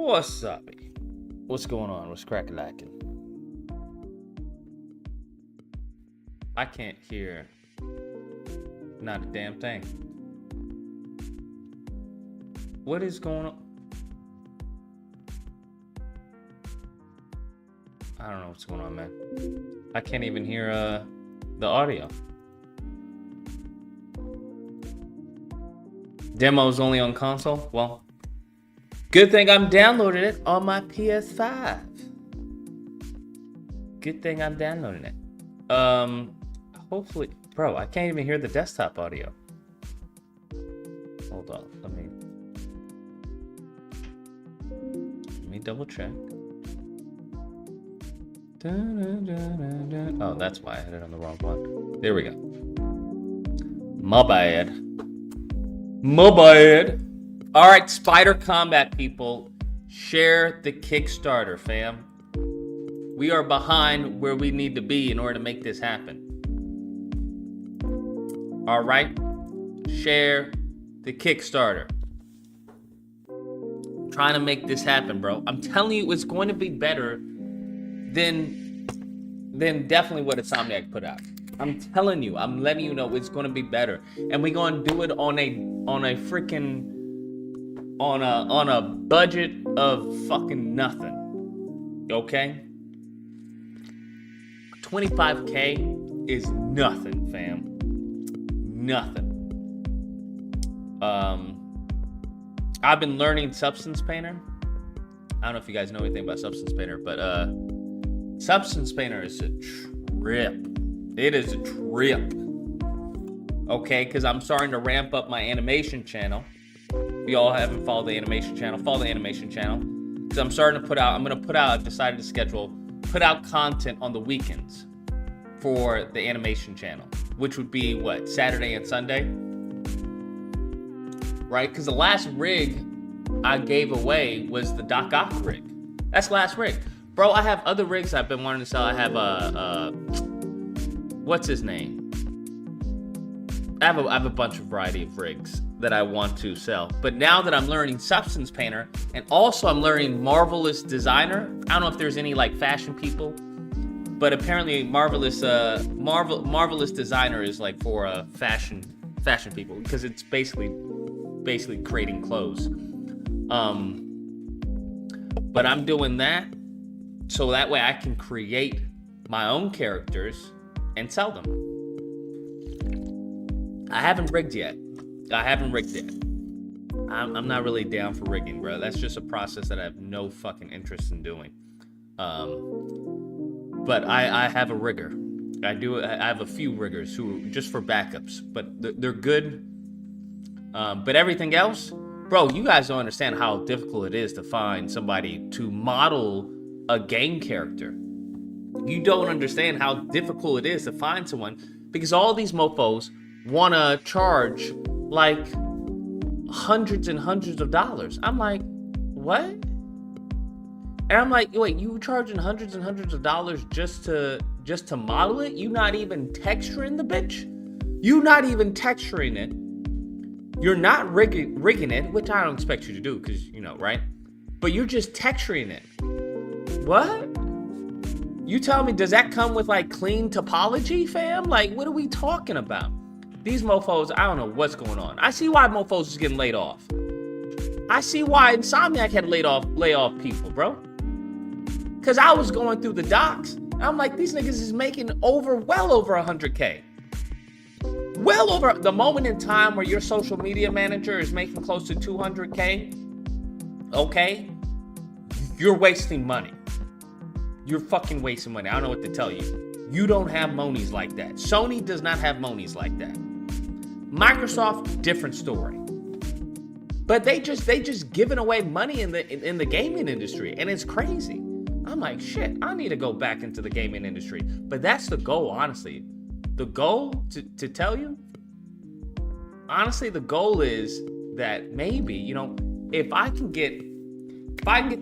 What's up? What's going on? What's crack-a-lackin'? I can't hear not a damn thing. What is going on? I don't know what's going on, man. I can't even hear the audio. Demo's only on console? Well, good thing I'm downloading it on my PS5. Good thing I'm downloading it. Hopefully, bro, I can't even hear the desktop audio. Hold on, let me double check. Oh, that's why I had it on the wrong one. There we go. My bad. All right, Spider Combat people, share the Kickstarter, fam. We are behind where we need to be in order to make this happen. All right, share the Kickstarter. I'm trying to make this happen, bro. I'm telling you, it's going to be better than definitely what Insomniac put out. I'm telling you, I'm letting you know it's going to be better, and we're going to do it on a freaking on a budget of fucking nothing. Okay? 25K is nothing, fam. Nothing. I've been learning Substance Painter. I don't know if you guys know anything about Substance Painter, but Substance Painter is a trip. It is a trip. Okay, because I'm starting to ramp up my animation channel. If you all haven't followed the animation channel, follow the animation channel. because I'm starting to put out. I've decided to put out content on the weekends for the animation channel, which would be what, Saturday and Sunday, right? Because the last rig I gave away was the Doc Ock rig. That's the last rig, bro. I have other rigs I've been wanting to sell. I have what's his name? I have a bunch of variety of rigs that I want to sell. But now that I'm learning Substance Painter, and also I'm learning Marvelous Designer. I don't know if there's any like fashion people, but apparently Marvelous Designer is like for fashion people, because it's basically creating clothes. But I'm doing that so that way I can create my own characters and sell them. I haven't rigged yet. I'm not really down for rigging, bro. That's just a process that I have no fucking interest in doing. But I have a rigger. I have a few riggers who just for backups, but they're good. But everything else, bro, you guys don't understand how difficult it is to find somebody to model a game character. You don't understand how difficult it is to find someone, because all these mofos want to charge like hundreds and hundreds of dollars. I'm like, what? And I'm like, wait, you charging hundreds and hundreds of dollars just to model it? You not even texturing the bitch? You not even texturing it. You're not rigging it, which I don't expect you to do, because, you know, right? But you're just texturing it. What? You tell me, does that come with like clean topology, fam? Like, what are we talking about? These mofos, I don't know what's going on. I see why mofos is getting laid off. I see why Insomniac had to lay off people, bro. Because I was going through the docs. I'm like, these niggas is making well over 100K. Well over the moment in time where your social media manager is making close to 200K. Okay? You're wasting money. You're fucking wasting money. I don't know what to tell you. You don't have monies like that. Sony does not have monies like that. Microsoft, different story. But they just giving away money in the gaming industry, and it's crazy. I'm like, shit, I need to go back into the gaming industry. But that's the goal, honestly. The goal, to tell you, honestly, the goal is that maybe, you know, if I can get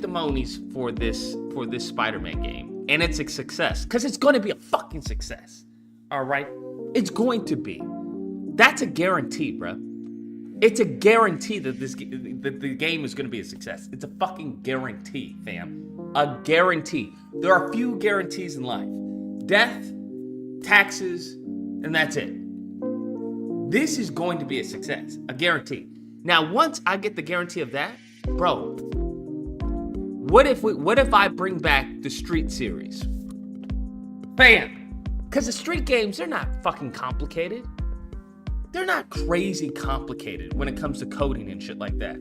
the monies for this Spider-Man game, and it's a success, because it's going to be a fucking success, all right? It's going to be. That's a guarantee, bro. It's a guarantee that the game is going to be a success. It's a fucking guarantee, fam. A guarantee. There are few guarantees in life. Death, taxes, and that's it. This is going to be a success. A guarantee. Now, once I get the guarantee of that, bro, what if I bring back the Street series? Bam! Because the Street games, they're not fucking complicated. They're not crazy complicated when it comes to coding and shit like that.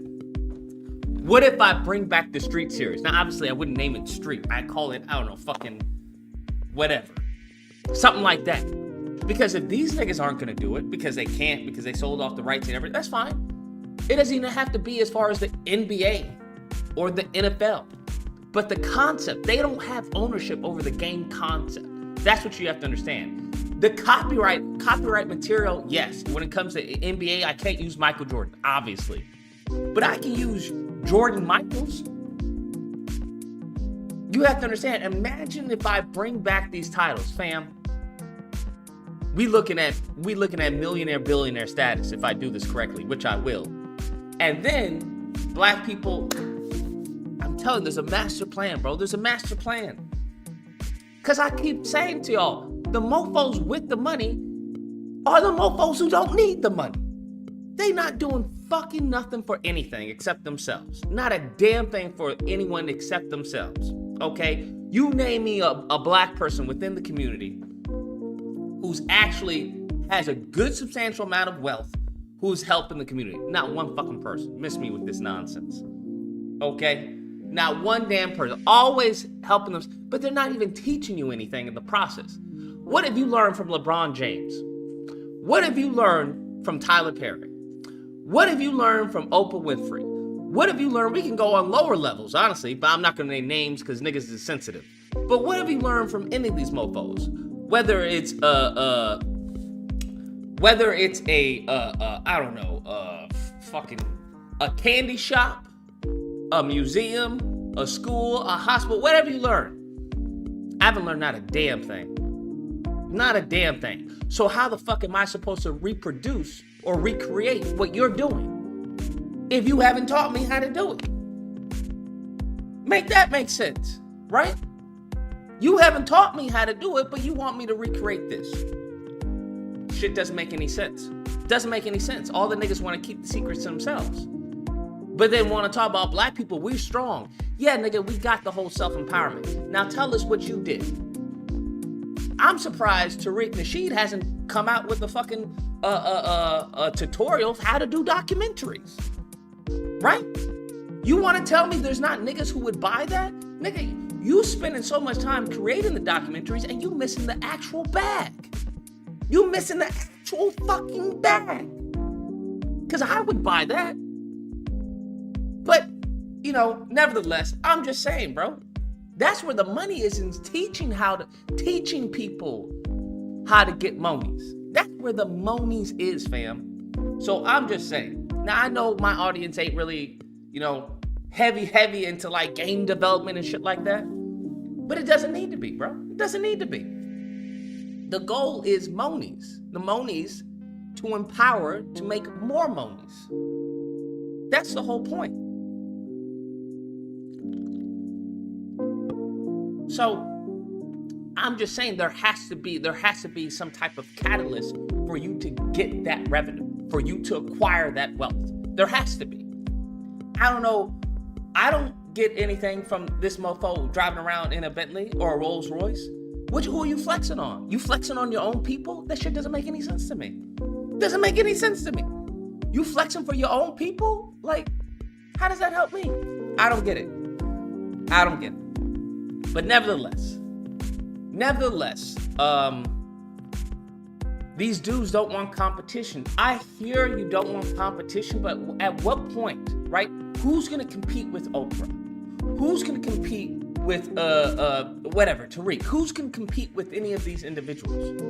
What if I bring back the Street series? Now, obviously, I wouldn't name it Street. I'd call it, I don't know, fucking whatever. Something like that. Because if these niggas aren't going to do it, because they can't, because they sold off the rights and everything, that's fine. It doesn't even have to be as far as the NBA or the NFL. But the concept, they don't have ownership over the game concept. That's what you have to understand. The copyright material, yes. When it comes to NBA, I can't use Michael Jordan, obviously. But I can use Jordan Michaels. You have to understand, imagine if I bring back these titles, fam. We looking at millionaire, billionaire status if I do this correctly, which I will. And then black people, I'm telling you, there's a master plan, bro. There's a master plan. Because I keep saying to y'all, the mofos with the money are the mofos who don't need the money. They not doing fucking nothing for anything except themselves. Not a damn thing for anyone except themselves. Okay? You name me a black person within the community who's actually has a good substantial amount of wealth who's helping the community. Not one fucking person. Miss me with this nonsense. Okay? Not one damn person. Always helping them, but they're not even teaching you anything in the process. What have you learned from LeBron James? What have you learned from Tyler Perry? What have you learned from Oprah Winfrey? What have you learned? We can go on lower levels, honestly, but I'm not going to name names because niggas is sensitive. But what have you learned from any of these mofos? Whether it's I don't know, fucking a candy shop, a museum, a school, a hospital, whatever you learn. I haven't learned not a damn thing. Not a damn thing. So how the fuck am I supposed to reproduce or recreate what you're doing if you haven't taught me how to do it? Make that make sense, right? You haven't taught me how to do it, but you want me to recreate this. Shit doesn't make any sense. Doesn't make any sense. All the niggas want to keep the secrets to themselves. But then want to talk about black people, we're strong. Yeah, nigga, we got the whole self-empowerment. Now tell us what you did. I'm surprised Tariq Nasheed hasn't come out with a fucking tutorial of how to do documentaries. Right? You want to tell me there's not niggas who would buy that? Nigga, you spending so much time creating the documentaries and you missing the actual bag. You missing the actual fucking bag. Because I would buy that. But, you know, nevertheless, I'm just saying, bro. That's where the money is, in teaching people how to get monies. That's where the monies is, fam. So I'm just saying. Now, I know my audience ain't really, you know, heavy into like game development and shit like that. But it doesn't need to be, bro. It doesn't need to be. The goal is monies. The monies to empower to make more monies. That's the whole point. So I'm just saying there has to be some type of catalyst for you to get that revenue, for you to acquire that wealth. There has to be. I don't know. I don't get anything from this mofo driving around in a Bentley or a Rolls Royce. Who are you flexing on? You flexing on your own people? That shit doesn't make any sense to me. Doesn't make any sense to me. You flexing for your own people? Like, how does that help me? I don't get it. I don't get it. But nevertheless, these dudes don't want competition. I hear you don't want competition, but at what point, right? Who's gonna compete with Oprah? Who's gonna compete with Tariq? Who's gonna compete with any of these individuals?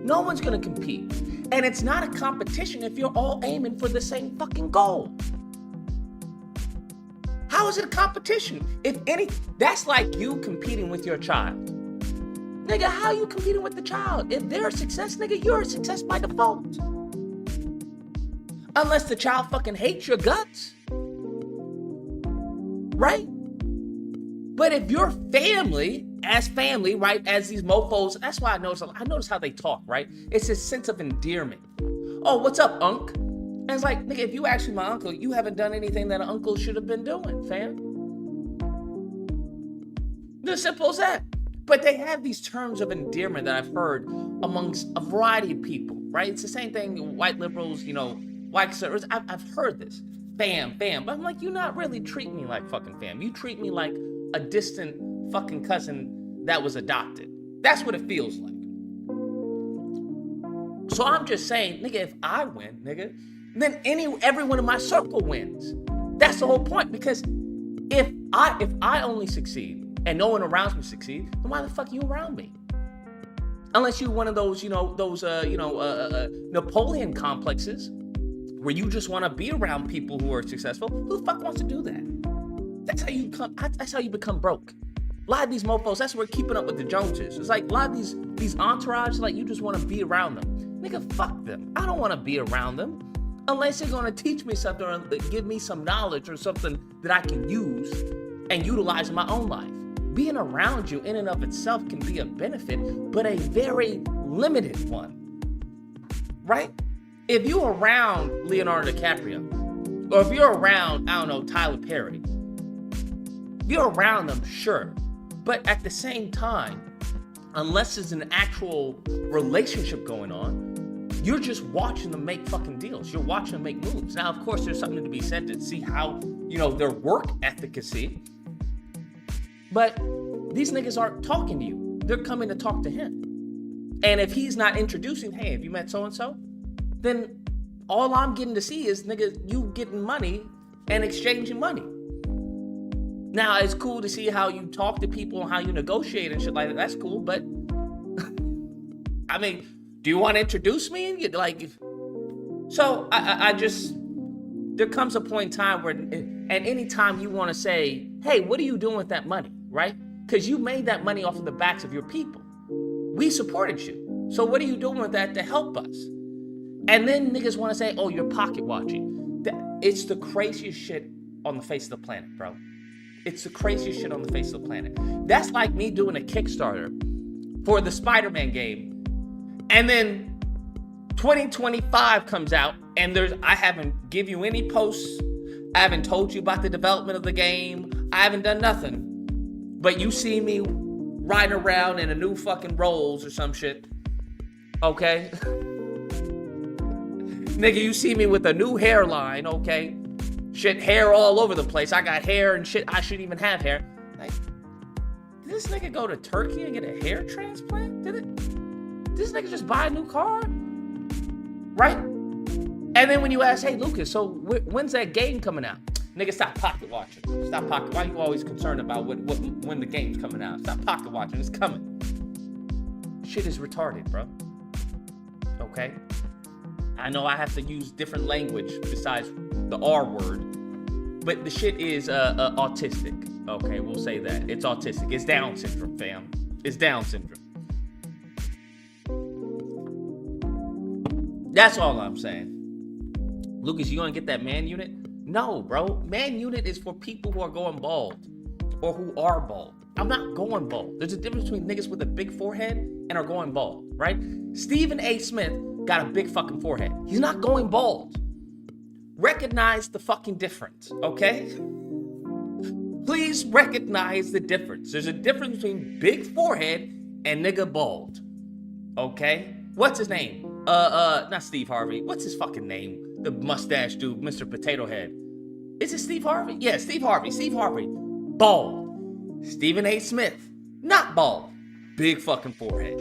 No one's gonna compete. And it's not a competition if you're all aiming for the same fucking goal. How is it a competition? That's like you competing with your child. Nigga, how are you competing with the child? If they're a success, nigga, you're a success by default. Unless the child fucking hates your guts. Right? But if your family, right, as these mofos, that's why I notice how they talk, right? It's a sense of endearment. Oh, what's up, Unc? And it's like, nigga, if you actually my uncle, you haven't done anything that an uncle should have been doing, fam. As simple as that. But they have these terms of endearment that I've heard amongst a variety of people, right? It's the same thing, white liberals, you know, white conservatives. I've heard this. Fam. But I'm like, you not really treat me like fucking fam. You treat me like a distant fucking cousin that was adopted. That's what it feels like. So I'm just saying, nigga, if I win, nigga, then everyone in my circle wins. That's the whole point. Because if I only succeed and no one around me succeed, then why the fuck are you around me? Unless you're one of those, Napoleon complexes where you just want to be around people who are successful. Who the fuck wants to do that? That's how you become broke. A lot of these mofos, that's where keeping up with the Joneses. It's like a lot of these entourage, like you just want to be around them. Nigga, fuck them. I don't want to be around them. Unless they're going to teach me something or give me some knowledge or something that I can use and utilize in my own life. Being around you in and of itself can be a benefit, but a very limited one. Right? If you're around Leonardo DiCaprio, or if you're around, I don't know, Tyler Perry, if you're around them, sure. But at the same time, unless there's an actual relationship going on, you're just watching them make fucking deals. You're watching them make moves. Now, of course, there's something to be said to see how, their work efficacy. But these niggas aren't talking to you. They're coming to talk to him. And if he's not introducing, hey, have you met so-and-so? Then all I'm getting to see is, nigga, you getting money and exchanging money. Now, it's cool to see how you talk to people and how you negotiate and shit like that. That's cool, but I mean, do you want to introduce me? And like, so I just, there comes a point in time where, and anytime you want to say, hey, what are you doing with that money, right? Because you made that money off of the backs of your people. We supported you. So what are you doing with that to help us? And then niggas want to say, oh, you're pocket watching. It's the craziest shit on the face of the planet, bro. It's the craziest shit on the face of the planet. That's like me doing a Kickstarter for the Spider-Man game. And then 2025 comes out and I haven't give you any posts. I haven't told you about the development of the game. I haven't done nothing. But you see me riding around in a new fucking Rolls or some shit. Okay? Nigga, you see me with a new hairline, okay? Shit, hair all over the place. I got hair and shit. I shouldn't even have hair. Like, did this nigga go to Turkey and get a hair transplant? Did this nigga just buy a new car? Right? And then when you ask, hey, Lucas, so when's that game coming out? Nigga, stop pocket watching. Stop pocket. Why are you always concerned about when the game's coming out? Stop pocket watching. It's coming. Shit is retarded, bro. Okay? I know I have to use different language besides the R word, but the shit is autistic. Okay, we'll say that. It's autistic. It's Down syndrome, fam. It's Down syndrome. That's all I'm saying. Lucas, you gonna get that man unit? No, bro. Man unit is for people who are going bald or who are bald. I'm not going bald. There's a difference between niggas with a big forehead and are going bald, right? Stephen A. Smith got a big fucking forehead. He's not going bald. Recognize the fucking difference, okay? Please recognize the difference. There's a difference between big forehead and nigga bald, okay? What's his name? Not Steve Harvey. What's his fucking name? The mustache dude, Mr. Potato Head. Is it Steve Harvey? Yeah, Steve Harvey. Steve Harvey. Bald. Stephen A. Smith. Not bald. Big fucking forehead.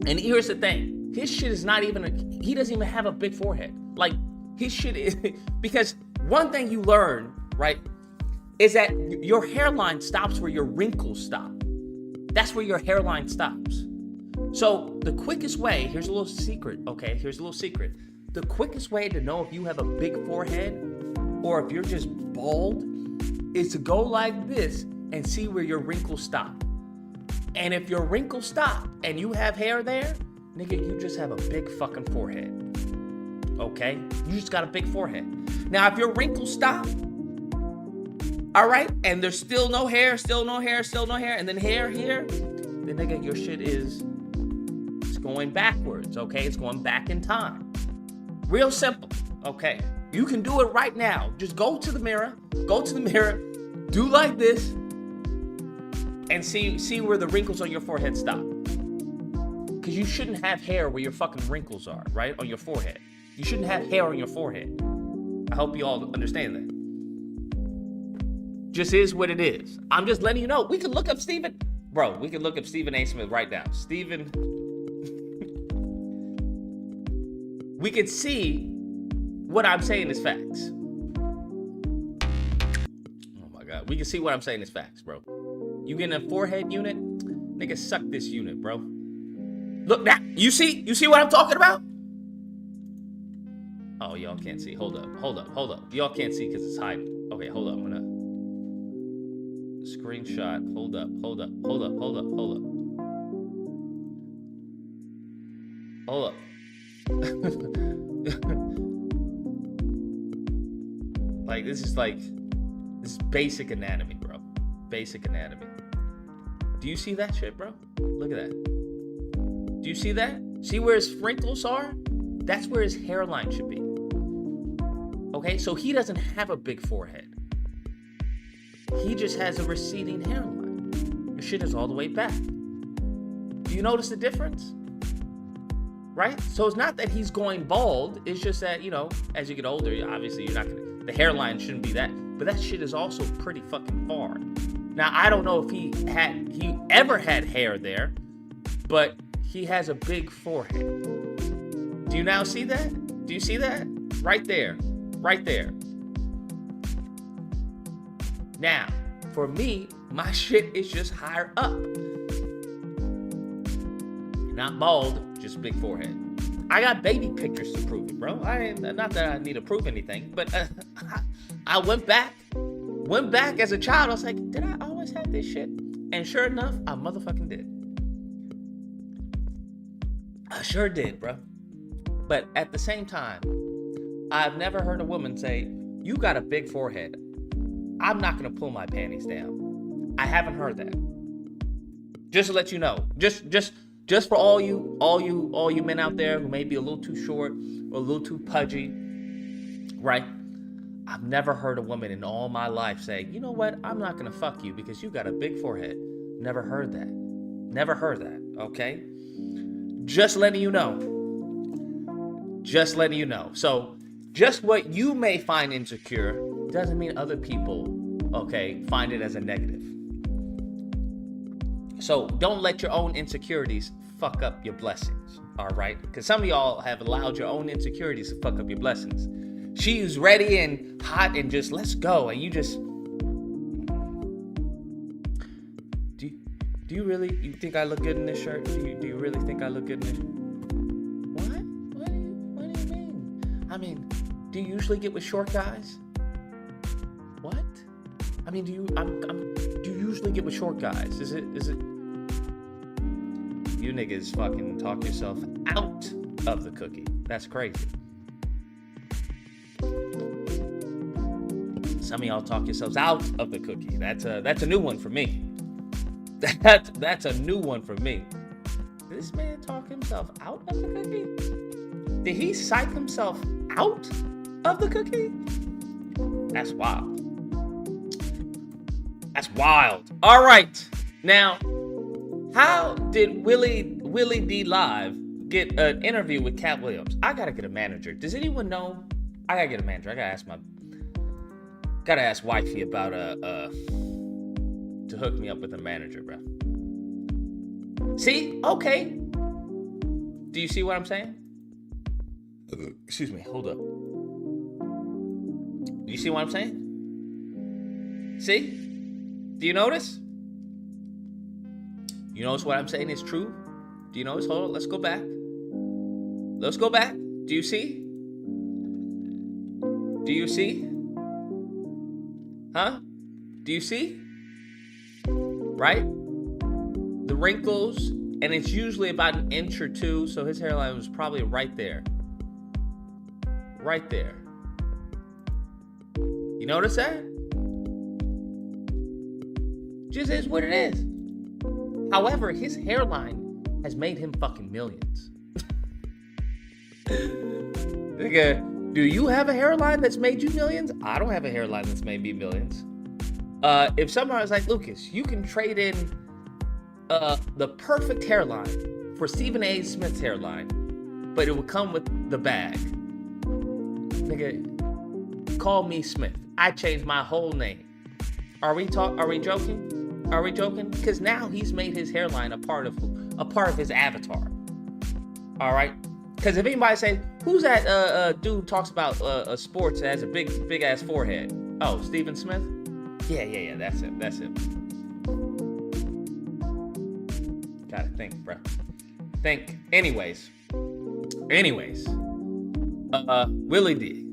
And here's the thing. His shit is not even, he doesn't even have a big forehead. Like, his shit is, because one thing you learn, right, is that your hairline stops where your wrinkles stop. That's where your hairline stops. So the quickest way, here's a little secret, okay? Here's a little secret. The quickest way to know if you have a big forehead or if you're just bald is to go like this and see where your wrinkles stop. And if your wrinkles stop and you have hair there, nigga, you just have a big fucking forehead. Okay? You just got a big forehead. Now, if your wrinkles stop, all right, and there's still no hair, and then hair here, then nigga, your shit is, it's going backwards, okay? It's going back in time. Real simple, okay? You can do it right now. Just go to the mirror, do like this, and see where the wrinkles on your forehead stop. Because you shouldn't have hair where your fucking wrinkles are, right? On your forehead. You shouldn't have hair on your forehead. I hope you all understand that. Just is what it is. I'm just letting you know. We can look up Stephen. Bro, we can look up Stephen A. Smith right now. Stephen. We could see what I'm saying is facts. Oh my God. We can see what I'm saying is facts, bro. You getting a forehead unit? Nigga, suck this unit, bro. Look now. You see what I'm talking about? Oh, y'all can't see. Hold up. Y'all can't see because it's hiding. Okay, hold up. I'm gonna screenshot. Hold up. Like, this is basic anatomy, bro. Basic anatomy. Do you see that shit, bro? Look at that. Do you see that? See where his wrinkles are? That's where his hairline should be. Okay, so he doesn't have a big forehead. He just has a receding hairline. Your shit is all the way back. Do you notice the difference? Right? So it's not that he's going bald. It's just that, you know, as you get older, obviously you're not gonna, the hairline shouldn't be that, but that shit is also pretty fucking far. Now, I don't know if he ever had hair there, but he has a big forehead. Do you now see that? Do you see that? Right there. Now, for me, my shit is just higher up. Not bald, just big forehead. I got baby pictures to prove it, bro. Not that I need to prove anything, but I went back as a child. I was like, did I always have this shit? And sure enough, I motherfucking did. I sure did, bro. But at the same time, I've never heard a woman say, you got a big forehead, I'm not gonna pull my panties down. I haven't heard that. Just to let you know. Just for all you men out there who may be a little too short or a little too pudgy, right? I've never heard a woman in all my life say, you know what, I'm not gonna fuck you because you got a big forehead. Never heard that. Never heard that, okay? Just letting you know. Just letting you know. So, just what you may find insecure doesn't mean other people, okay, find it as a negative. So don't let your own insecurities fuck up your blessings, all right? Because some of y'all have allowed your own insecurities to fuck up your blessings. She's ready and hot and just, let's go. And you just, do you really, you think I look good in this shirt? Do you really think I look good in this? What do you mean? I mean, do you usually get with short guys? What? I mean, do you usually get with short guys? Is it? You niggas fucking talk yourself out of the cookie. That's crazy. Some of y'all talk yourselves out of the cookie. That's a new one for me. That's a new one for me. Did this man talk himself out of the cookie? Did he psych himself out of the cookie? That's wild. That's wild. All right. Now, how did Willie D Live get an interview with Katt Williams? I gotta get a manager. Does anyone know? I gotta get a manager. I gotta ask wifey about to hook me up with a manager, bro. See? Okay. Do you see what I'm saying? Excuse me. Hold up. Do you see what I'm saying? See? Do you notice? You notice what I'm saying is true? Do you notice? Hold on. Let's go back. Let's go back. Do you see? Do you see? Huh? Do you see? Right? The wrinkles, and it's usually about an inch or two, so his hairline was probably right there. Right there. You notice that? Just is what it is. However, his hairline has made him fucking millions. Nigga, do you have a hairline that's made you millions? I don't have a hairline that's made me millions. If someone was like, Lucas, you can trade in the perfect hairline for Stephen A. Smith's hairline, but it would come with the bag. Nigga, call me Smith. I changed my whole name. Are we joking? Are we joking? Because now he's made his hairline a part of his avatar. All right. Because if anybody says, who's that dude who talks about sports that has a big ass forehead? Oh, Stephen Smith? Yeah. That's him. Gotta think, bro. Think. Anyways. Willie D.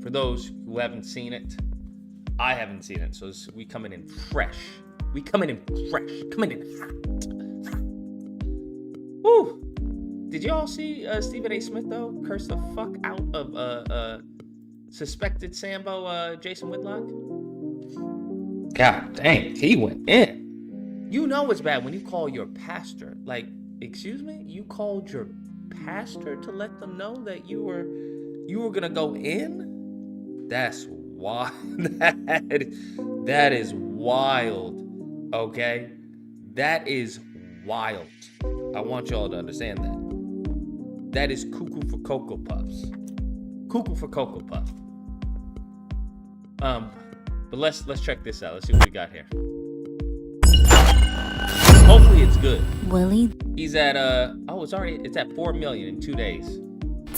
For those who haven't seen it, I haven't seen it, so we coming in fresh. Coming in hot. Woo! Did y'all see Stephen A. Smith though curse the fuck out of suspected Sambo Jason Whitlock? God dang, he went in. You know it's bad when you call your pastor. Like, excuse me, you called your pastor to let them know that you were gonna go in? That's wild. That is wild. Okay? That is wild. I want y'all to understand that. That is cuckoo for Cocoa Puffs. Cuckoo for Cocoa Puff. But let's check this out. Let's see what we got here. Hopefully it's good. Willie. He's at it's at 4 million in 2 days.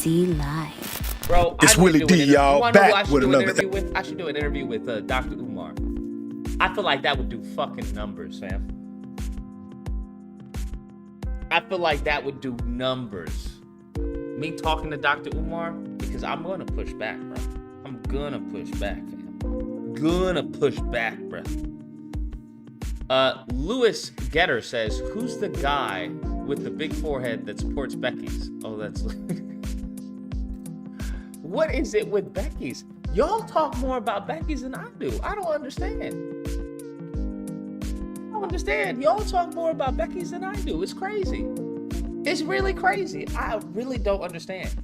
D Live. Bro, It's Willie D, y'all, back with another. I should do an interview with Dr. Umar. I feel like that would do fucking numbers, fam. I feel like that would do numbers. Me talking to Dr. Umar, because I'm gonna push back, bro. I'm gonna push back, fam. Gonna push back, bro. Lewis Getter says, who's the guy with the big forehead that supports Becky's? Oh, that's... What is it with Becky's? Y'all talk more about Becky's than I do. I don't understand. Y'all talk more about Becky's than I do. It's crazy. It's really crazy. I really don't understand.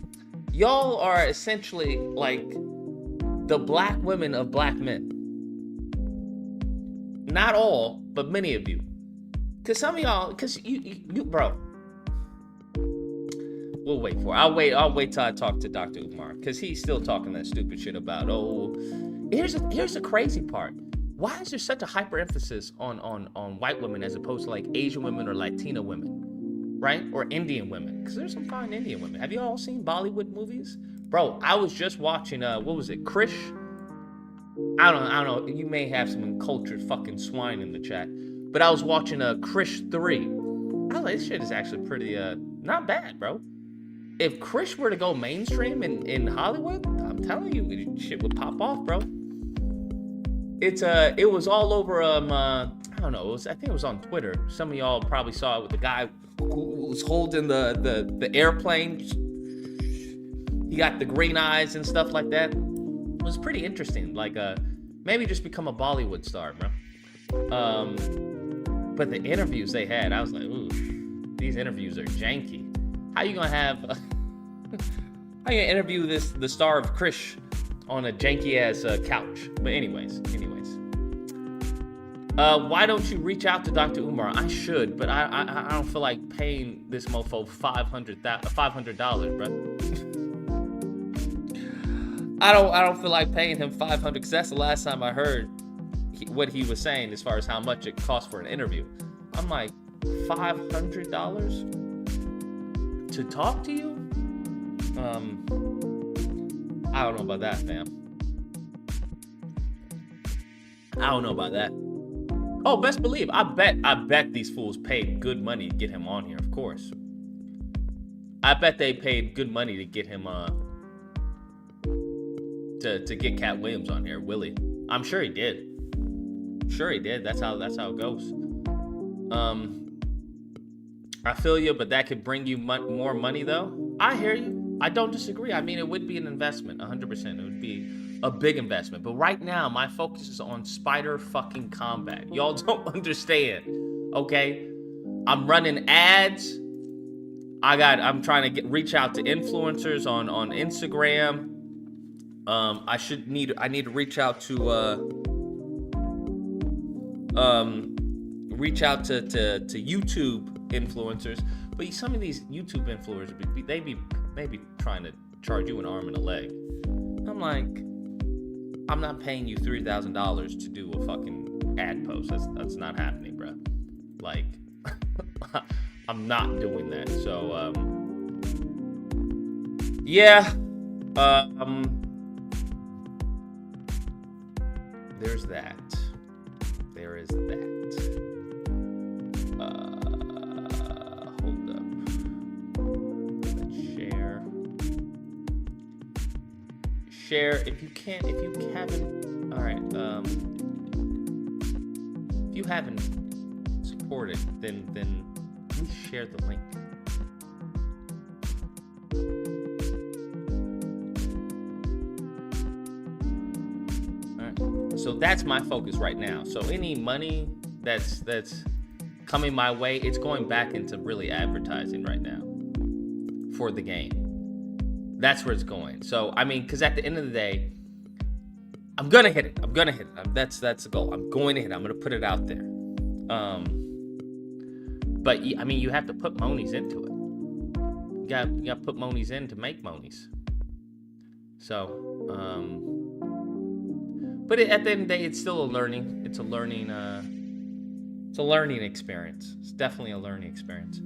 Y'all are essentially like the black women of black men. Not all, but many of you. Cause some of y'all, cause you bro. We'll wait for it. I'll wait till I talk to Dr. Umar, cause he's still talking that stupid shit about, oh, here's the crazy part. Why is there such a hyper emphasis on white women as opposed to like Asian women or Latina women, right? Or Indian women? Because there's some fine Indian women. Have you all seen Bollywood movies? Bro, I was just watching what was it, Krish? I don't know. You may have some uncultured fucking swine in the chat, but I was watching Krish 3. I was like, this shit is actually pretty not bad, bro. If Krish were to go mainstream in Hollywood, I'm telling you, shit would pop off, bro. It was all over I don't know, I think it was on Twitter. Some of y'all probably saw it with the guy who was holding the airplane. He got the green eyes and stuff like that. It was pretty interesting. Like maybe just become a Bollywood star, bro. But the interviews they had, I was like, ooh, these interviews are janky. How you gonna have how you gonna interview the star of Krish on a janky ass couch? But anyways. Why don't you reach out to Dr. Umar? I should, but I don't feel like paying this mofo $500, bro. I don't feel like paying him $500, because that's the last time I heard what he was saying as far as how much it costs for an interview. I'm like, $500 to talk to you? I don't know about that, fam. I don't know about that. Oh, best believe, I bet these fools paid good money to get him on here, of course. I bet they paid good money to get him to get Katt Williams on here, Willie. I'm sure he did. That's how it goes. I feel you, but that could bring you more money, though. I hear you. I don't disagree. I mean, it would be an investment, 100%. It would be a big investment. But right now, my focus is on Spider fucking Combat. Y'all don't understand, okay? I'm running ads. I'm trying to reach out to influencers on Instagram. I need to reach out to YouTube influencers. But some of these YouTube influencers, they be trying to charge you an arm and a leg. I'm like, I'm not paying you $3,000 to do a fucking ad post. That's not happening, bro. Like, I'm not doing that. So, yeah. There's that. There is that. Hold up. Let's share. Share if you haven't. All right. If you haven't supported, then please share the link. So that's my focus right now. So any money that's coming my way, it's going back into really advertising right now for the game. That's where it's going. So, I mean, because at the end of the day, I'm going to hit it. That's the goal. I'm going to hit it. I'm going to put it out there. But, I mean, you have to put monies into it. You got to put monies in to make monies. So, but at the end of the day, it's still a learning. It's a learning experience. It's definitely a learning experience.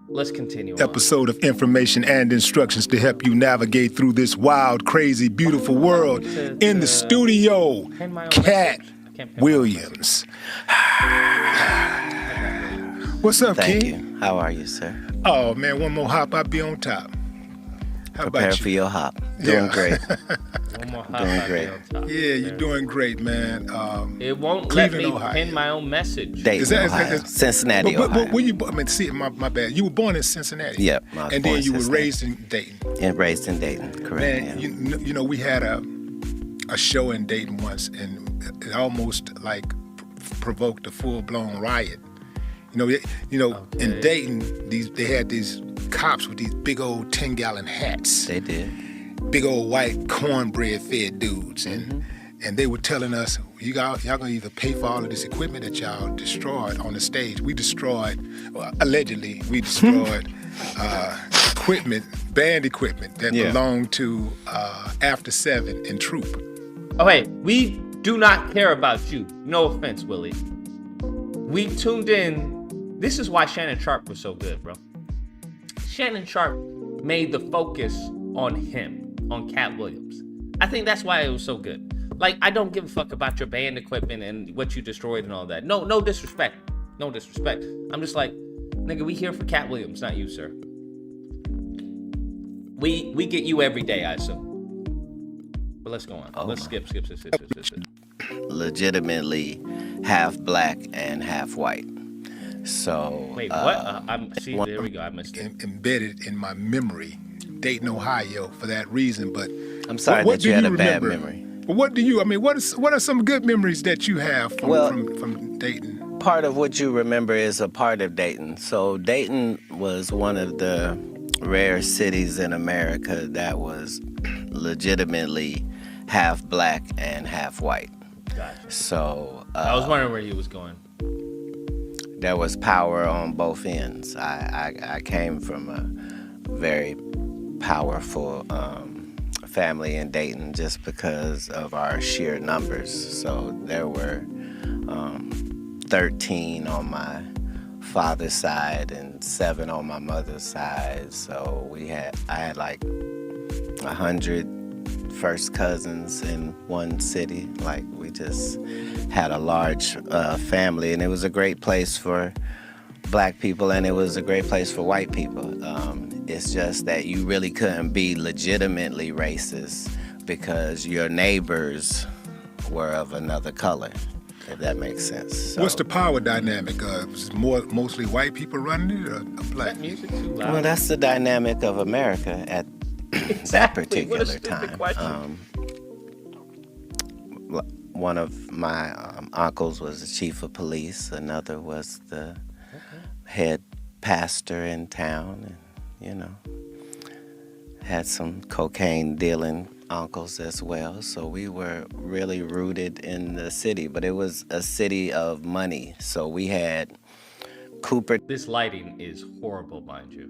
let's continue on. Episode of information and instructions to help you navigate through this wild, crazy, beautiful world. In the studio, Katt Williams. What's up, Thank King? you. How are you, sir? Oh, man, one more hop, I'll be on top. How Prepare about for you? your hop. Doing great. One more hot Doing shot great. on top. Yeah, you're doing great, man. It won't Cleveland, let me Ohio. pin my own message. Dayton, Ohio. Cincinnati, Ohio. Where you, I mean, see, my bad. You were born in Cincinnati. Yep, I was and born then in you were Cincinnati. raised in Dayton. And raised in Dayton, correct. Man, yeah. you know, we had a show in Dayton once, and it almost like provoked a full-blown riot. In Dayton, they had these cops with these big old 10-gallon hats. They did. Big old white cornbread-fed dudes, and they were telling us, y'all gonna either pay for all of this equipment that y'all destroyed on the stage. We destroyed, allegedly, equipment, band equipment that belonged to After 7 and Troop. Okay, we do not care about you. No offense, Willie. We tuned in. This is why Shannon Sharp was so good, bro. Shannon Sharp made the focus on him, on Katt Williams. I think that's why it was so good. Like, I don't give a fuck about your band equipment and what you destroyed and all that. No disrespect. No disrespect. I'm just like, nigga, we here for Katt Williams, not you, sir. We get you every day, I assume. But let's go on. Let's skip. Legitimately half black and half white. So wait, what? There we go. I missed it. Embedded in my memory, Dayton, Ohio, for that reason. But I'm sorry what that you had a bad remember? memory. What do you? I mean, what are some good memories that you have from Dayton? Part of what you remember is a part of Dayton. So Dayton was one of the rare cities in America that was legitimately half black and half white. Gotcha. So I was wondering where he was going. There was power on both ends. I came from a very powerful family in Dayton just because of our sheer numbers. So there were 13 on my father's side and 7 on my mother's side. So I had like 100 first cousins in one city. Like, we just had a large family, and it was a great place for black people, and it was a great place for white people. It's just that you really couldn't be legitimately racist because your neighbors were of another color, if that makes sense. So, what's the power dynamic? Was it mostly white people running it, or black? Music too loud. well, that's the dynamic of America at that particular time. One of my uncles was the chief of police. Another was the head pastor in town, and had some cocaine dealing uncles as well. So we were really rooted in the city, but it was a city of money. So we had Cooper This lighting is horrible, mind you.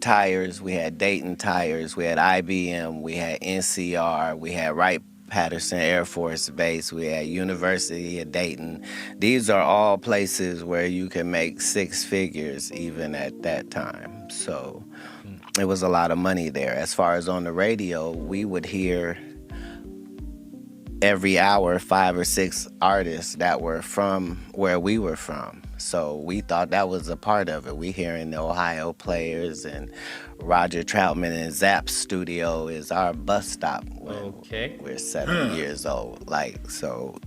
tires, we had Dayton tires, we had IBM, we had NCR, we had Wright-Patterson Air Force Base, we had University of Dayton. These are all places where you can make 6 figures even at that time. So it was a lot of money there. As far as on the radio, we would hear every hour 5 or 6 artists that were from where we were from. So we thought that was a part of it. We hearing the Ohio players, and Roger Troutman and Zapp's studio is our bus stop when we're 7 years old. Like, so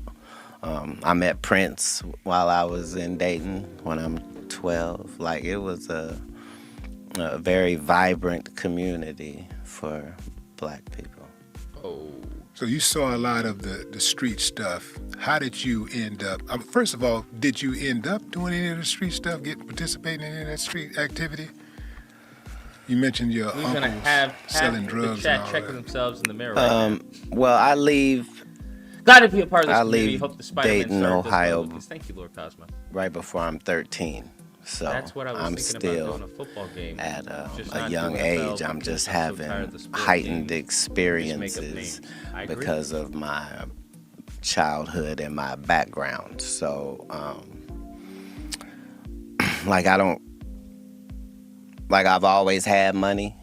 I met Prince while I was in Dayton when I'm 12. Like, it was a very vibrant community for black people. Oh. So you saw a lot of the street stuff. How did you end up? First of all, did you end up doing any of the street stuff? Participating in any of that street activity? You mentioned your We're gonna uncles have selling the drugs chat and all checking that. themselves in the mirror right now. Well, I leave Gotta be a part of this I community. leave Hope the Spider-Man Dayton, started this Ohio. well, Lucas. Thank you, Lord Cosmo. right before I'm 13. So That's what I was I'm thinking about still doing a football game. at Just a not young doing age. NFL I'm because just I'm so having tired of the sport heightened game. experiences I agree. because of my childhood and my background. So, like, I don't like I've always had money,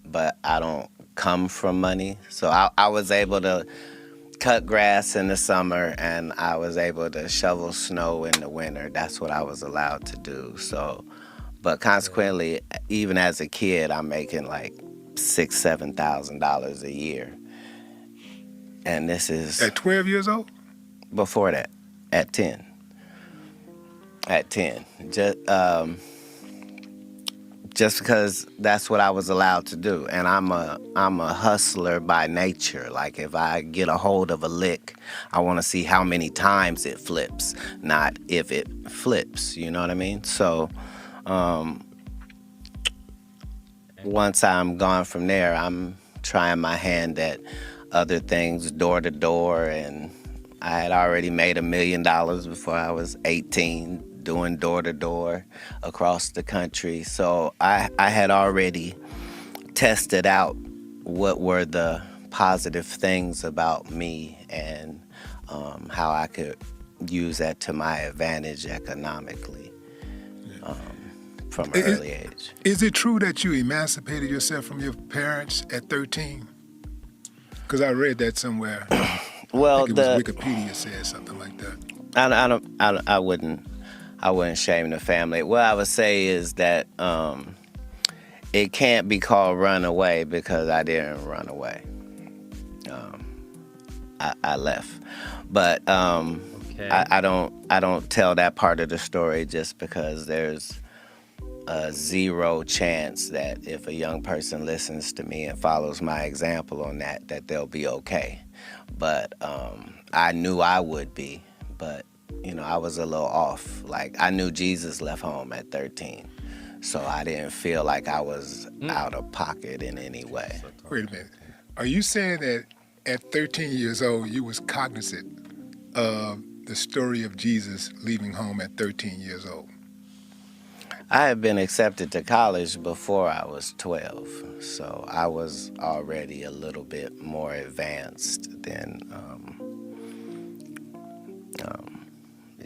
but I don't come from money. So I was able to cut grass in the summer and I was able to shovel snow in the winter. That's what I was allowed to do. So, but consequently, even as a kid, I'm making like $6,000-$7,000 a year. And this is At 12 years old? before that, at 10. At 10. Just because that's what I was allowed to do. And I'm a hustler by nature. Like if I get a hold of a lick, I want to see how many times it flips, not if it flips, you know what I mean? So once I'm gone from there, I'm trying my hand at other things, door to door, and I had already made $1 million before I was 18, doing door to door across the country. So I had already tested out what were the positive things about me and how I could use that to my advantage economically from an early age. Is it true that you emancipated yourself from your parents at 13? Because I read that somewhere. Well, I think it was Wikipedia said something like that. I wouldn't shame the family. What I would say is that it can't be called run away because I didn't run away. I left, but Okay. I don't tell that part of the story just because there's a 0 chance that if a young person listens to me and follows my example on that they'll be okay. But I knew I would be, but I was a little off. Like I knew Jesus left home at 13, so I didn't feel like I was out of pocket in any way. Wait a minute. Are you saying that at 13 years old you was cognizant of the story of Jesus leaving home at 13 years old? I had been accepted to college before I was 12, so I was already a little bit more advanced than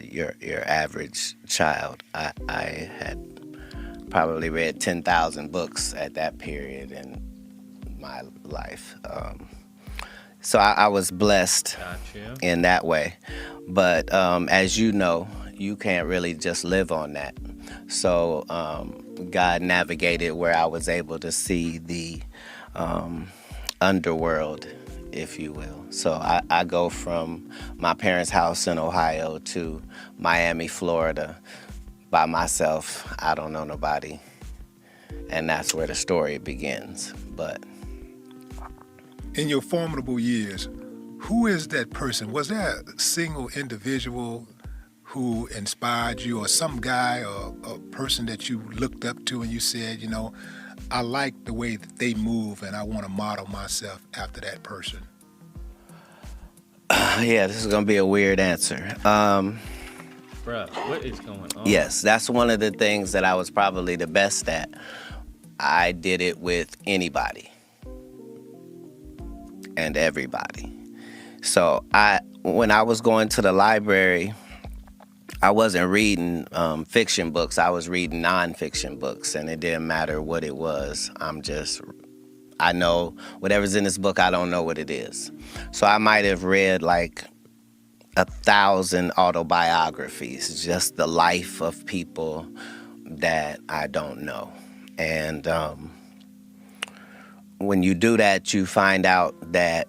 your average child. I had probably read 10,000 books at that period in my life. So I was blessed in that way. But as you know, you can't really just live on that. So God navigated where I was able to see the underworld, if you will. So I go from my parents' house in Ohio to Miami, Florida by myself. I don't know nobody. And that's where the story begins. But in your formidable years, who is that person? Was there a single individual who inspired you, or some guy or a person that you looked up to and you said, I like the way that they move and I want to model myself after that person? Yeah, this is going to be a weird answer. Bruh, what is going on? Yes, that's one of the things that I was probably the best at. I did it with anybody and everybody. So when I was going to the library, I wasn't reading fiction books. I was reading nonfiction books, and it didn't matter what it was. I know whatever's in this book, I don't know what it is. So I might have read like 1,000 autobiographies, just the life of people that I don't know. And when you do that, you find out that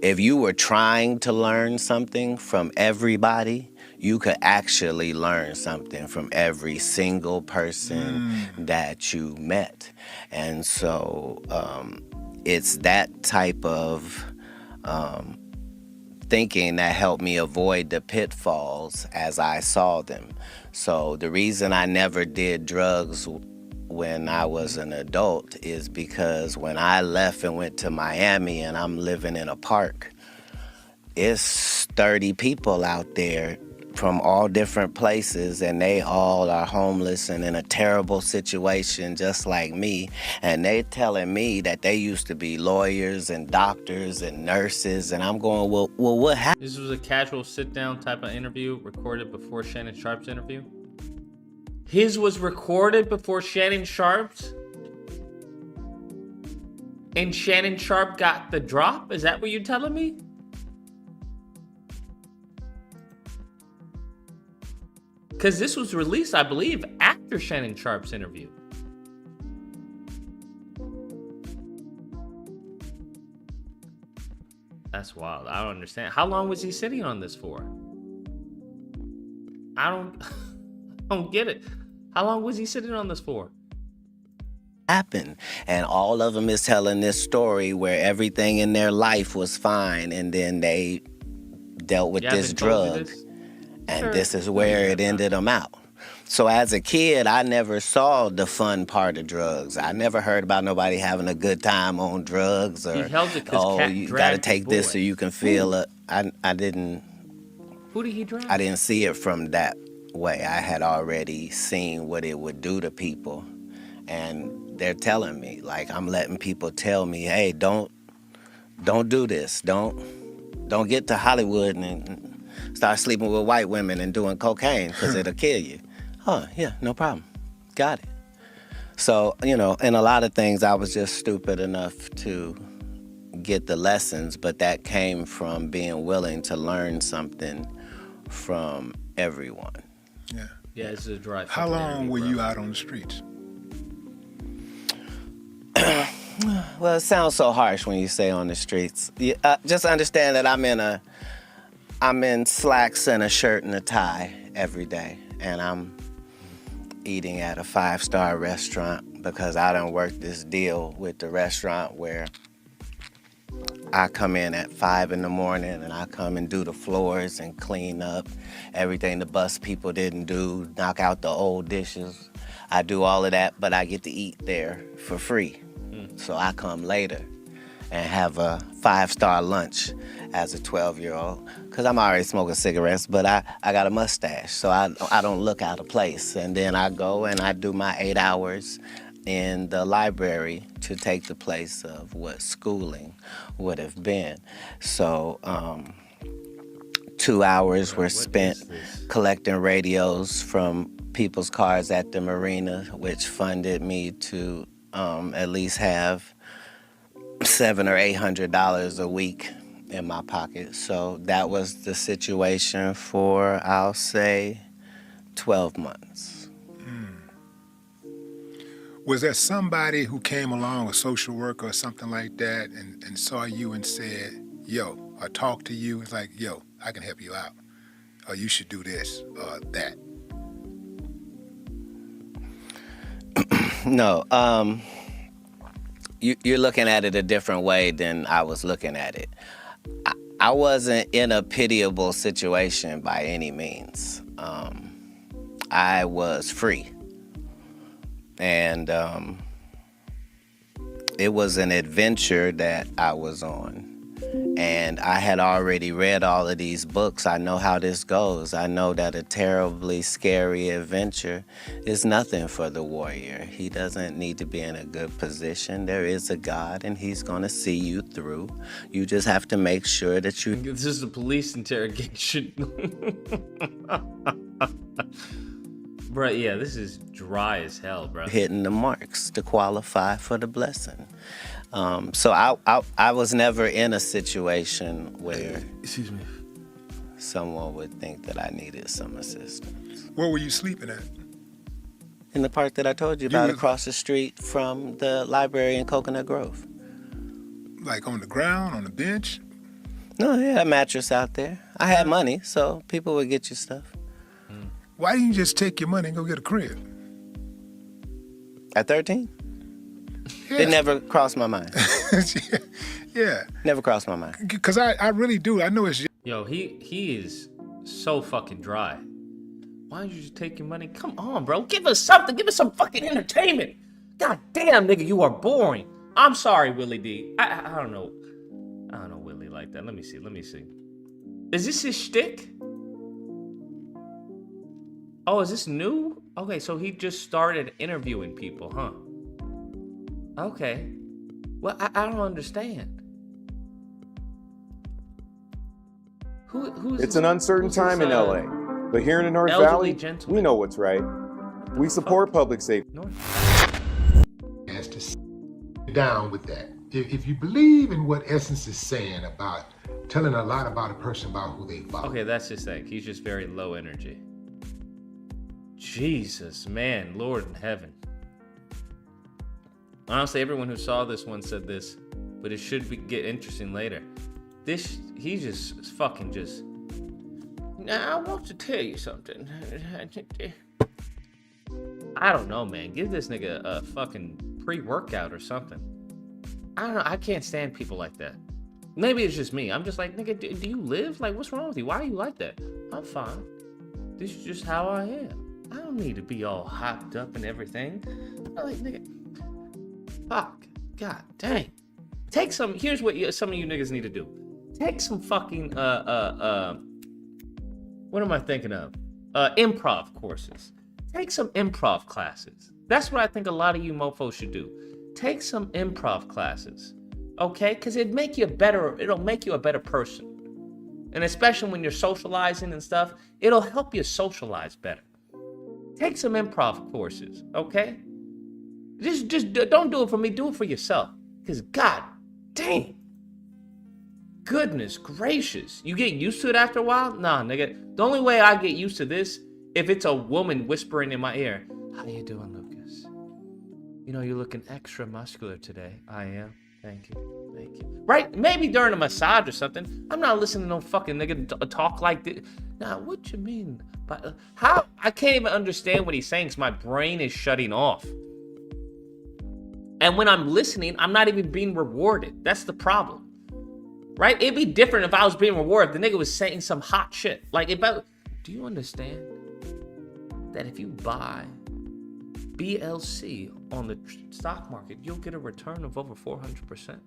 if you were trying to learn something from everybody, you could actually learn something from every single person that you met. And so it's that type of thinking that helped me avoid the pitfalls as I saw them. So the reason I never did drugs when I was an adult is because when I left and went to Miami and I'm living in a park, it's 30 people out there from all different places, and they all are homeless and in a terrible situation just like me. And they telling me that they used to be lawyers and doctors and nurses, and I'm going, well, what happened? This was a casual sit-down type of interview recorded before Shannon Sharp's interview? His was recorded before Shannon Sharp's? And Shannon Sharp got the drop? Is that what you're telling me? Because this was released, I believe, after Shannon Sharp's interview. That's wild. I don't understand. How long was he sitting on this for? I don't get it. How long was he sitting on this for? Happened, and all of them is telling this story where everything in their life was fine, and then they dealt with this drug, and this is where it ended them out. So as a kid, I never saw the fun part of drugs. I never heard about nobody having a good time on drugs, or you got to take this so you can feel it. I didn't. Who did he drag? I didn't see it from that way. I had already seen what it would do to people, and they're telling me, like, I'm letting people tell me, hey, don't do this. Don't get to Hollywood and start sleeping with white women and doing cocaine because it'll kill you. Oh, yeah, no problem. Got it. So, in a lot of things, I was just stupid enough to get the lessons, but that came from being willing to learn something from everyone. Yeah. Yeah, it's a drive. How long were you out on the streets? Well, it sounds so harsh when you say on the streets. Just understand that I'm in slacks and a shirt and a tie every day, and I'm eating at a 5-star restaurant because I done worked this deal with the restaurant where I come in at 5 in the morning and I come and do the floors and clean up everything the bus people didn't do, knock out the old dishes. I do all of that, but I get to eat there for free. So I come later and have a 5-star lunch as a 12-year-old because I'm already smoking cigarettes, but I got a mustache, so I don't look out of place. And then I go and I do my 8 hours in the library to take the place of what schooling would have been. So 2 hours were spent collecting radios from people's cars at the marina, which funded me to at least have $700 or $800 a week in my pocket. So that was the situation for, I'll say, 12 months. Was there somebody who came along, a social worker or something like that, and saw you and said, yo, or talked to you, it's like, yo, I can help you out, or you should do this or that? No, you're looking at it a different way than I was looking at it. I wasn't in a pitiable situation by any means. I was free. And it was an adventure that I was on. And I had already read all of these books. I know how this goes. I know that a terribly scary adventure is nothing for the warrior. He doesn't need to be in a good position. There is a God, and he's going to see you through. You just have to make sure that you... This is a police interrogation. Bro, yeah, this is dry as hell, bro. Hitting the marks to qualify for the blessing. So I was never in a situation where someone would think that I needed some assistance. Where were you sleeping at? In the park that I told you about, across the street from the library in Coconut Grove. Like on the ground, on the bench? No, they had a mattress out there. I had money, so people would get you stuff. Why didn't you just take your money and go get a crib? At 13? Yeah. It never crossed my mind. Yeah. Never crossed my mind. Because I really do. I know it's... Yo, he is so fucking dry. Why don't you just take your money? Come on, bro. Give us something. Give us some fucking entertainment. God damn, nigga, you are boring. I'm sorry, Willie D. I don't know. I don't know Willie like that. Let me see. Is this his shtick? Oh, is this new? Okay, so he just started interviewing people, huh? Okay. Well, I don't understand. Who's It's an uncertain time in LA, but here in the North elderly Valley, gentleman? we know what's right. We support public safety. No. Has to sit down with that. If you believe in what Essence is saying about telling a lot about a person about who they follow. Okay, that's his thing. He's just very low energy. Jesus, man, Lord in heaven. Honestly, everyone who saw this one said this, but it should get interesting later. He just fucking just. Now, I want to tell you something. I don't know, man. Give this nigga a fucking pre-workout or something. I don't know. I can't stand people like that. Maybe it's just me. I'm just like, nigga, do you live? Like, what's wrong with you? Why are you like that? I'm fine. This is just how I am. I don't need to be all hopped up and everything. I'm like, nigga, fuck. God dang. Take some, here's what some of you niggas need to do. Take some fucking, what am I thinking of? Improv courses. Take some improv classes. That's what I think a lot of you mofos should do. Take some improv classes, okay? Because it'll make you a better person. And especially when you're socializing and stuff, it'll help you socialize better. Take some improv courses, okay? Just don't do it for me, do it for yourself. Because God dang. Goodness gracious. You get used to it after a while? Nah, nigga. The only way I get used to this, if it's a woman whispering in my ear, how you doing, Lucas? You know, you're looking extra muscular today. I am. Thank you. Thank you. Right? Maybe during a massage or something. I'm not listening to no fucking nigga talk like this. Nah, what you mean? But how? I can't even understand what he's saying because my brain is shutting off. And when I'm listening, I'm not even being rewarded. That's the problem. Right? It'd be different if I was being rewarded. The nigga was saying some hot shit. Like, do you understand that if you buy BLC on the stock market, you'll get a return of over 400%?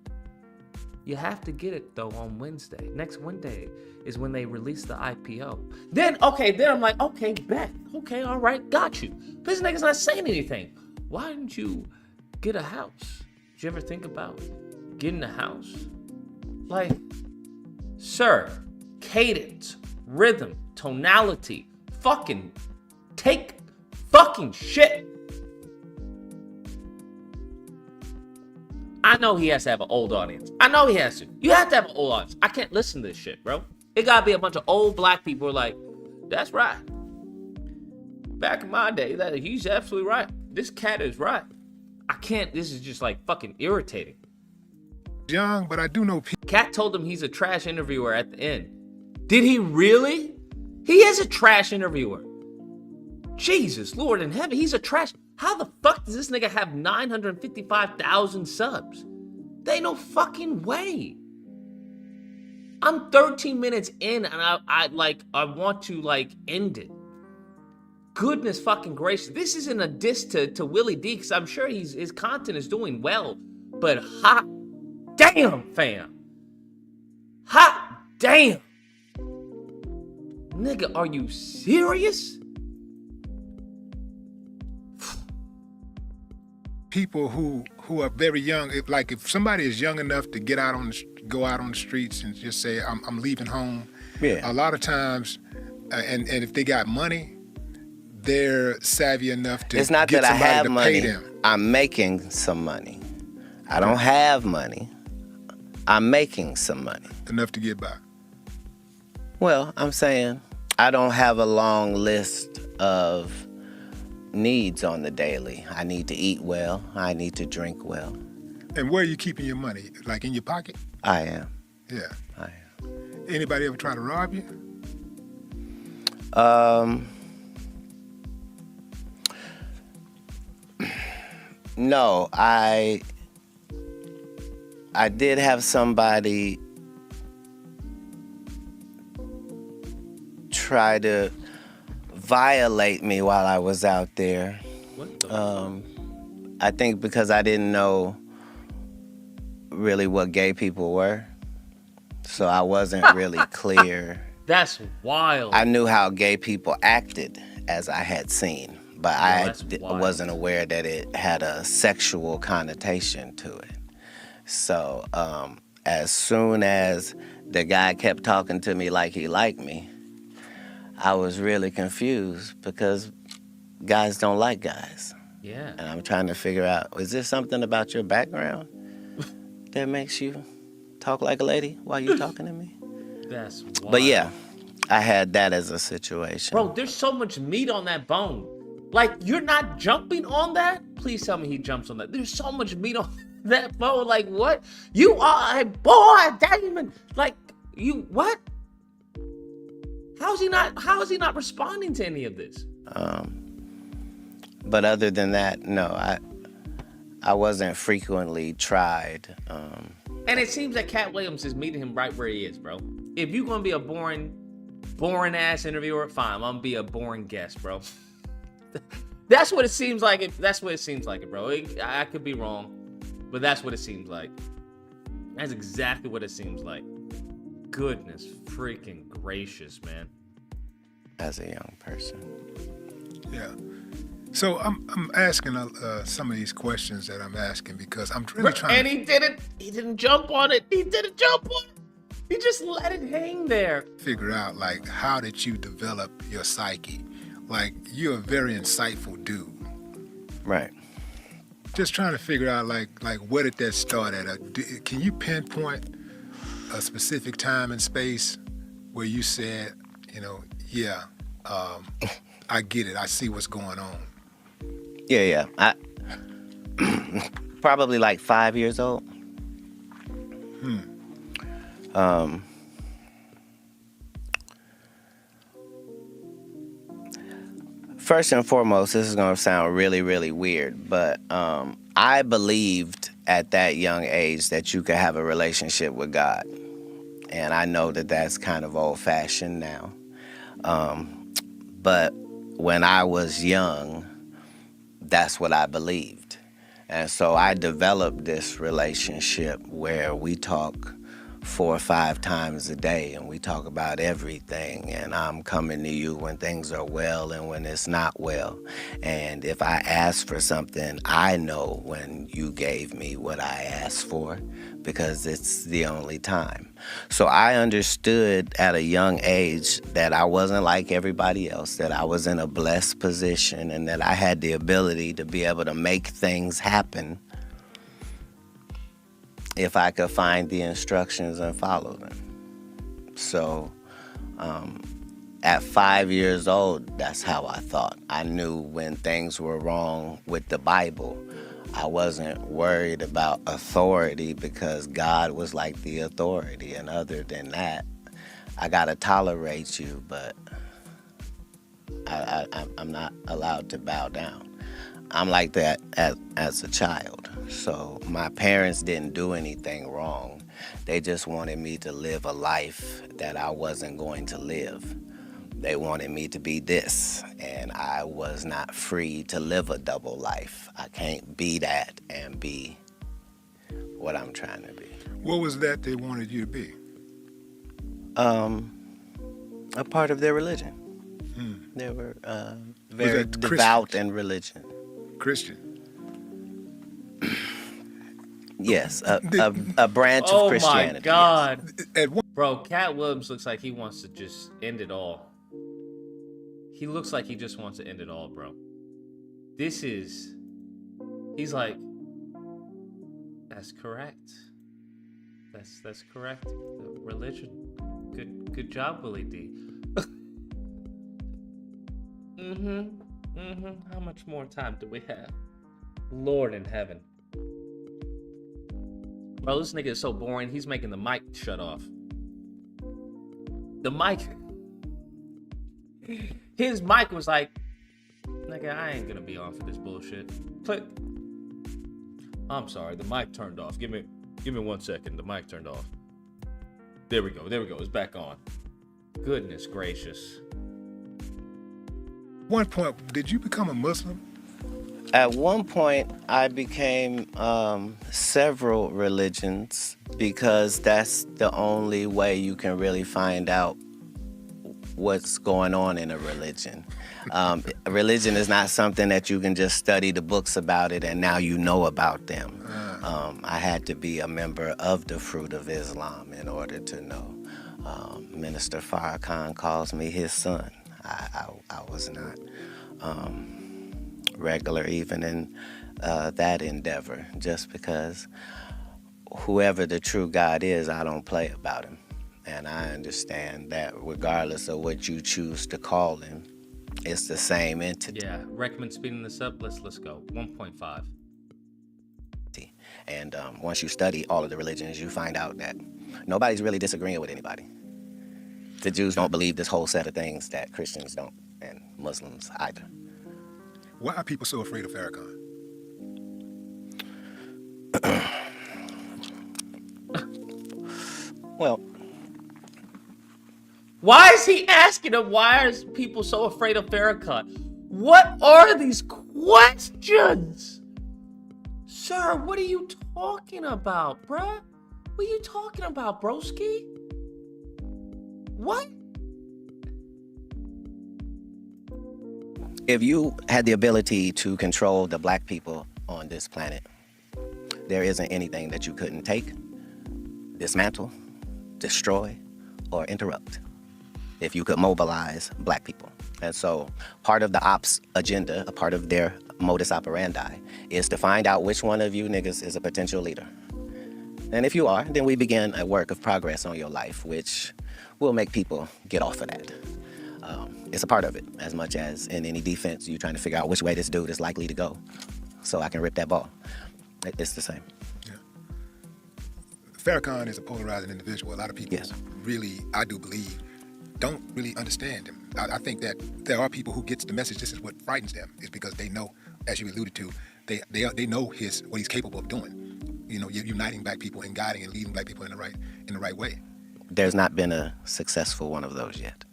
You have to get it, though, on Wednesday. Next Wednesday is when they release the IPO. Then I'm like, okay, bet. Okay, all right, got you. This nigga's not saying anything. Why didn't you get a house? Did you ever think about getting a house? Like, sir, cadence, rhythm, tonality, fucking take fucking shit. I know he has to have an old audience. I know he has to. You have to have an old audience. I can't listen to this shit, bro. It gotta be a bunch of old black people who are like, that's right. Back in my day, he's absolutely right. This cat is right. I can't, this is just like fucking irritating. Young, but I do know people. Katt told him he's a trash interviewer at the end. Did he really? He is a trash interviewer. Jesus, Lord in heaven, he's a trash. How the fuck does this nigga have 955,000 subs? There ain't no fucking way. I'm 13 minutes in and I want to like end it. Goodness fucking gracious. This isn't a diss to Willie D, because I'm sure his content is doing well. But hot damn, fam. Hot damn. Nigga, are you serious? People who are very young, if somebody is young enough to go out on the streets and just say, I'm leaving home. Yeah. A lot of times, and if they got money, they're savvy enough to it's not get that I somebody have to money. pay them. I'm making some money. I don't have money. I'm making some money. Enough to get by. Well, I'm saying I don't have a long list of needs on the daily. I need to eat well. I need to drink well. And where are you keeping your money? Like in your pocket? I am. Yeah. I am. Anybody ever try to rob you? No, I did have somebody try to violate me while I was out there. What the I think because I didn't know really what gay people were. So I wasn't really clear. That's wild. I knew how gay people acted as I had seen, but I wild. wasn't aware that it had a sexual connotation to it. So as soon as the guy kept talking to me like he liked me, I was really confused because guys don't like guys. Yeah. And I'm trying to figure out, is there something about your background that makes you talk like a lady while you're talking to me? That's wild. But yeah, I had that as a situation. Bro, there's so much meat on that bone. Like, you're not jumping on that? Please tell me he jumps on that. There's so much meat on that bone. Like, what? You are a boy, Damon. Like, you, what? How is he not responding to any of this? But other than that, no, I wasn't frequently tried. And it seems that Katt Williams is meeting him right where he is, bro. If you're gonna be a boring ass interviewer, fine. I'm gonna be a boring guest, bro. That's what it seems like. That's what it seems like, bro. I could be wrong, but that's what it seems like. That's exactly what it seems like. Goodness freaking gracious, man. As a young person. Yeah. So I'm asking some of these questions that I'm asking because I'm really trying. And he didn't jump on it. He didn't jump on it. He just let it hang there. Figure out, like, how did you develop your psyche? Like, you're a very insightful dude. Right. Just trying to figure out, like where did that start at? Can you pinpoint a specific time and space where you said, yeah, I get it. I see what's going on. Yeah. I probably like 5 years old. First and foremost, this is going to sound really, really weird, but I believed at that young age that you could have a relationship with God. And I know that that's kind of old-fashioned now. But when I was young, that's what I believed. And so I developed this relationship where we talk 4 or 5 times a day and we talk about everything, and I'm coming to you when things are well and when it's not well. And if I ask for something, I know when you gave me what I asked for because it's the only time. So I understood at a young age that I wasn't like everybody else, that I was in a blessed position and that I had the ability to be able to make things happen if I could find the instructions and follow them. So at 5 years old, that's how I thought. I knew when things were wrong with the Bible. I wasn't worried about authority because God was like the authority. And other than that, I gotta tolerate you, but I'm not allowed to bow down. I'm like that as a child. So my parents didn't do anything wrong. They just wanted me to live a life that I wasn't going to live. They wanted me to be this, and I was not free to live a double life. I can't be that and be what I'm trying to be. What was that they wanted you to be? A part of their religion. They were very devout in religion. Christian? Yes, a branch of Christianity. Oh my God. Yes. Bro, Katt Williams looks like he wants to just end it all. He looks like he just wants to end it all, bro. He's like, that's correct. That's correct. The religion. Good job, Willie D. How much more time do we have? Lord in heaven. Bro, this nigga is so boring. He's making the mic shut off. The mic. His mic was like, nigga, I ain't gonna be on for this bullshit. Click. I'm sorry, the mic turned off. Give me 1 second. The mic turned off. There we go. It's back on. Goodness gracious. One point, did you become a Muslim? At one point, I became several religions because that's the only way you can really find out what's going on in a religion. Religion is not something that you can just study the books about it and now you know about them. I had to be a member of the Fruit of Islam in order to know. Minister Farrakhan calls me his son. I was not. regular even in that endeavor, just because whoever the true God is, I don't play about him. And I understand that regardless of what you choose to call him, it's the same entity. Yeah, recommend speeding this up. Let's go. 1.5. And once you study all of the religions, you find out that nobody's really disagreeing with anybody. The Jews don't believe this whole set of things that Christians don't, and Muslims either. Why are people so afraid of Farrakhan? Well, Why is he asking him? Why are people so afraid of Farrakhan? What are these questions? Sir, what are you talking about, bruh? What are you talking about, broski? What? if you had the ability to control the black people on this planet, there isn't anything that you couldn't take, dismantle, destroy, or interrupt if you could mobilize black people. And so part of the ops agenda, a part of their modus operandi, is to find out which one of you niggas is a potential leader. And if you are, then we begin a work of progress on your life, which will make people get off of that. It's a part of it, as much as in any defense, you're trying to figure out which way this dude is likely to go so I can rip that ball. It's the same. Yeah. Farrakhan is a polarizing individual. A lot of people really, I do believe, don't really understand him. I think that there are people who gets the message. This is what frightens them, is because they know, as you alluded to, they know what he's capable of doing. You know, uniting black people and guiding and leading black people in the right way. There's not been a successful one of those yet.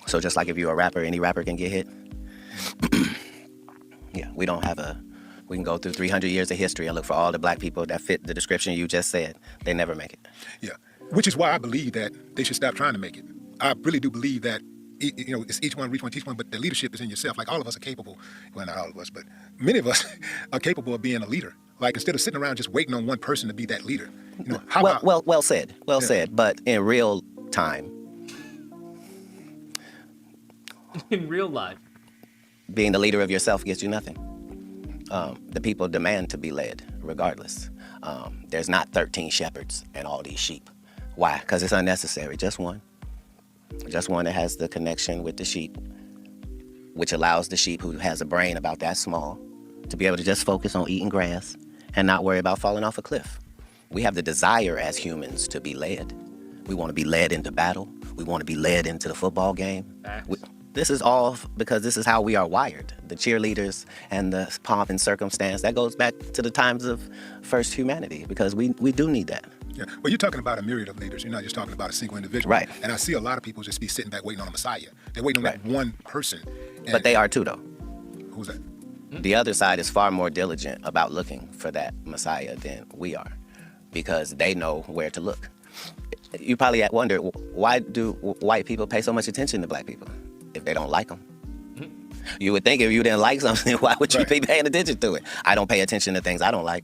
So just like if you're a rapper, any rapper can get hit. Yeah, we can go through 300 years of history and look for all the black people that fit the description you just said. They never make it. Yeah, which is why I believe that they should stop trying to make it. I really do believe that, you know, it's each one reach one, teach one, but the leadership is in yourself. Like, all of us are capable, well, not all of us, but many of us are capable of being a leader. Like, instead of sitting around just waiting on one person to be that leader. You know, well said. But in real time, In real life, being the leader of yourself gets you nothing. The people demand to be led, regardless. There's not 13 shepherds and all these sheep. Why? Because it's unnecessary. Just one. Just one that has the connection with the sheep, which allows the sheep who has a brain about that small to be able to just focus on eating grass and not worry about falling off a cliff. We have the desire as humans to be led. We want to be led into battle. We want to be led into the football game. This is all because this is how we are wired. The cheerleaders and the pomp and circumstance, that goes back to the times of first humanity, because we do need that. Yeah, well, you're talking about a myriad of leaders. You're not just talking about a single individual. Right. And I see a lot of people just be sitting back waiting on a Messiah. They're waiting on that one person. And But they are too, though. Who's that? The other side is far more diligent about looking for that Messiah than we are, because they know where to look. You probably wonder, why do white people pay so much attention to black people if they don't like them? You would think if you didn't like something, why would you be paying attention to it? I don't pay attention to things I don't like.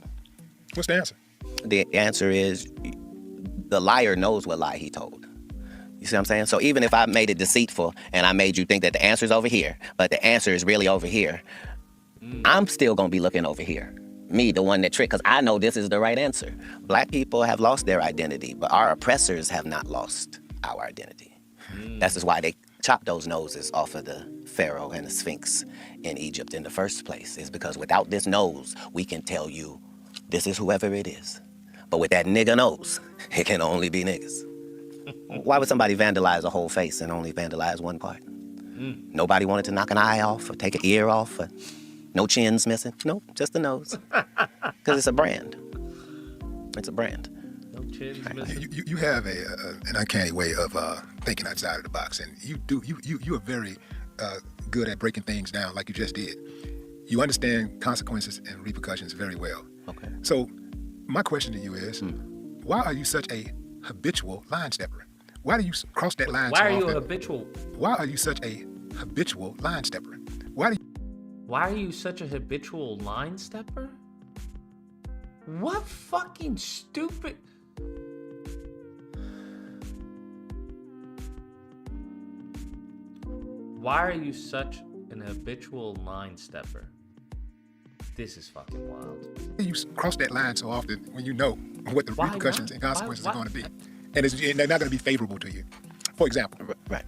What's the answer? The answer is the liar knows what lie he told. You see what I'm saying? So even if I made it deceitful and I made you think that the answer's over here, but the answer is really over here, I'm still going to be looking over here. Me, the one that tricked, because I know this is the right answer. Black people have lost their identity, but our oppressors have not lost our identity. That's just why they chopped those noses off of the Pharaoh and the Sphinx in Egypt in the first place. Is because without this nose, we can tell you this is whoever it is. But with that nigga nose, it can only be niggas. Why would somebody vandalize a whole face and only vandalize one part? Nobody wanted to knock an eye off or take an ear off or no chin's missing. Nope, just the nose. Because it's a brand. It's a brand. no chin's missing. You have an uncanny way of thinking outside of the box, and you are very good at breaking things down like you just did. You understand consequences and repercussions very well. Okay. So my question to you is, why are you such a habitual line stepper? Why do you cross that line so Why are you a often? habitual? Why are you such a habitual line stepper? Why are you such a habitual line stepper? What fucking stupid... Why are you such An habitual line stepper. This is fucking wild. You cross that line so often when you know what the Why repercussions not? and consequences Why- are going to be. And they're not going to be favorable to you. For example, Right.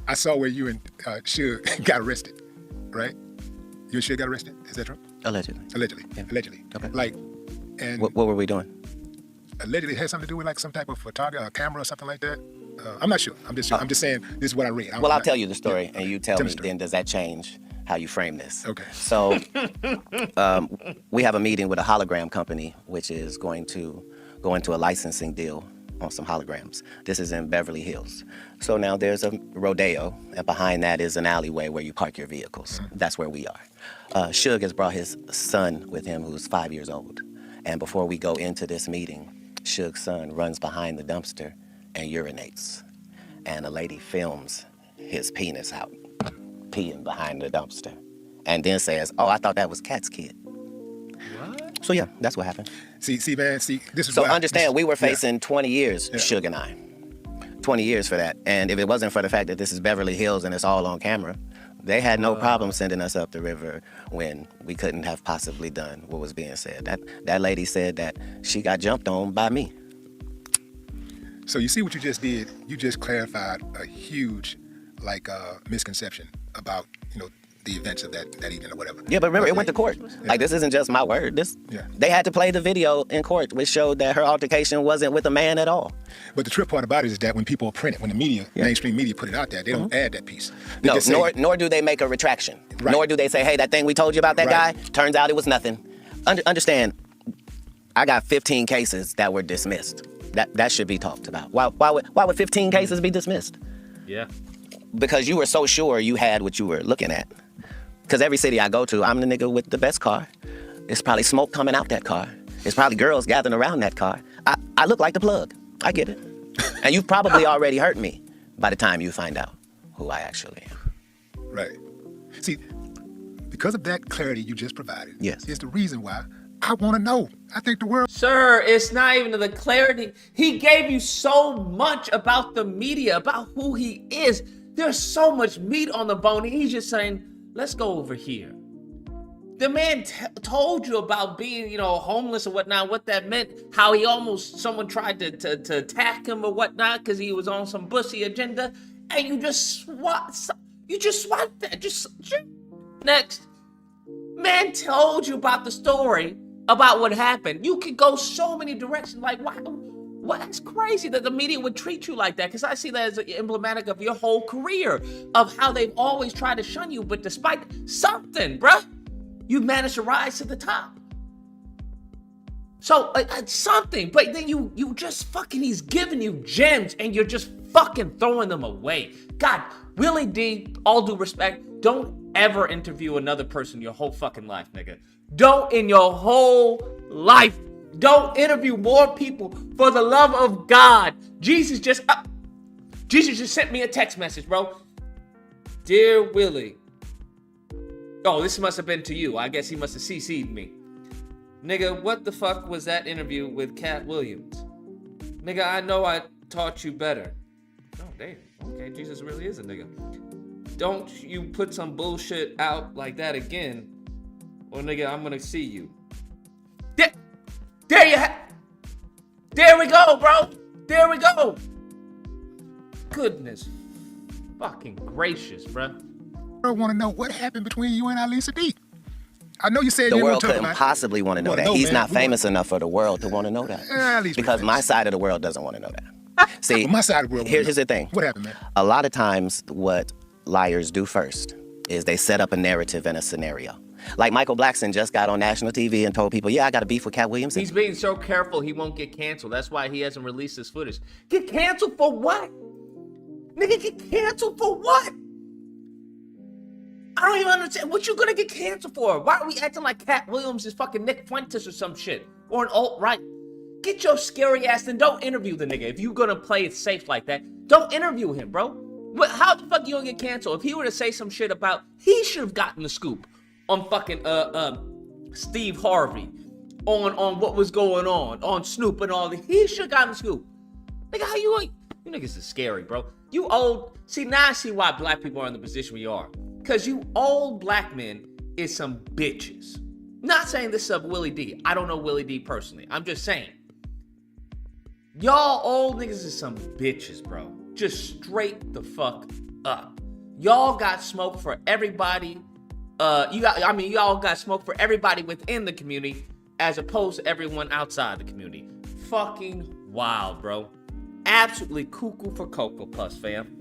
I saw where you and Suge got arrested, right? You and Suge got arrested? Is that true? Allegedly. Allegedly. Yeah. Allegedly. Okay. Like, and What were we doing? allegedly it had something to do with like some type of photography, a camera or something like that. I'm not sure. I'm just saying this is what I read. Well, I'll tell you the story, and you tell Tell me me the story. then, does that change how you frame this? Okay. So we have a meeting with a hologram company, which is going to go into a licensing deal on some holograms. This is in Beverly Hills. So now there's a rodeo, and behind that is an alleyway where you park your vehicles. That's where we are. Suge has brought his son with him, who's 5 years old. And before we go into this meeting, Suge's son runs behind the dumpster and urinates. And a lady films his penis out, peeing behind the dumpster. And then says, "Oh, I thought that was Katt's kid." What? So yeah, that's what happened. See, man, this is So why- understand, we were yeah. facing 20 years, Yeah. Suge and I. 20 years for that. And if it wasn't for the fact that this is Beverly Hills and it's all on camera, they had no problem sending us up the river when we couldn't have possibly done what was being said. That lady said that she got jumped on by me. So you see what you just did? You just clarified a huge, misconception about, the events of that evening or whatever. Yeah, but remember, it went to court. Like, this isn't just my word. Yeah. They had to play the video in court, which showed that her altercation wasn't with a man at all. But the trip part about it is that when people print it, when the media, mainstream media put it out there, they don't add that piece. They No, just say, nor do they make a retraction. Right. Nor do they say, "Hey, that thing we told you about that Right. guy, turns out it was nothing." Understand, I got 15 cases that were dismissed. That should be talked about. Why would 15 cases be dismissed? Yeah. Because you were so sure you had what you were looking at. Because every city I go to, I'm the nigga with the best car. There's probably smoke coming out that car. There's probably girls gathering around that car. I look like the plug. I get it. And you've probably already hurt me by the time you find out who I actually am. right. See, because of that clarity you just provided, Yes. is the reason why I want to know. I think the world. Sir, it's not even the clarity. He gave you so much about the media, about who he is. There's so much meat on the bone. He's just saying, let's go over here. The man told you about being, homeless or whatnot, what that meant, how he someone tried to attack him or whatnot because he was on some bussy agenda, and you just swiped that. Just next. Man told you about the story, about what happened. You could go so many directions. Like, why? What? That's crazy that the media would treat you like that, because I see that as emblematic of your whole career, of how they've always tried to shun you, but despite something, bruh, you managed to rise to the top. So, something, but then you just he's giving you gems, and you're just fucking throwing them away. God, Willie D, all due respect, don't ever interview another person your whole fucking life, nigga. Don't in your whole life. Don't interview more people, for the love of God. Jesus just sent me a text message, bro. Dear Willie. Oh, this must have been to you. I guess he must have CC'd me. Nigga, what the fuck was that interview with Katt Williams? Nigga, I know I taught you better. Oh, damn. Okay, Jesus really is a nigga. Don't you put some bullshit out like that again, or nigga, I'm gonna see you. There we go, bro. There we go. Goodness fucking gracious, bro. I want to know what happened between you and Ali Sadiq. I know you said The you world don't talk couldn't about it. possibly want to know Wanna that. know, He's man. not We want- famous enough for the world to want to know that. At least we're Because my famous. side of the world doesn't want to know that. See, Well, my side of the world. here's the thing. What happened, man? A lot of times what liars do first is they set up a narrative and a scenario. Like Michael Blackson just got on national TV and told people, "Yeah, I got a beef with Katt Williams." He's being so careful he won't get canceled. That's why he hasn't released his footage. Get canceled for what? Nigga, get canceled for what? I don't even understand. What you gonna get canceled for? Why are we acting like Katt Williams is fucking Nick Fuentes or some shit? Or an alt-right? Get your scary ass and don't interview the nigga. If you gonna play it safe like that, don't interview him, bro. How the fuck you gonna get canceled? If he were to say some shit about, he should have gotten the scoop on fucking Steve Harvey, on what was going on Snoop and all that. He should have gotten the scoop. Nigga, how you niggas is scary, bro. You old. See, now I see why black people are in the position we are. Because you old black men is some bitches. Not saying this of Willie D. I don't know Willie D personally. I'm just saying. Y'all old niggas is some bitches, bro. Just straight the fuck up. Y'all got smoke for everybody. Y'all got smoke for everybody within the community as opposed to everyone outside the community. Fucking wild, bro. Absolutely cuckoo for Cocoa Puffs, fam.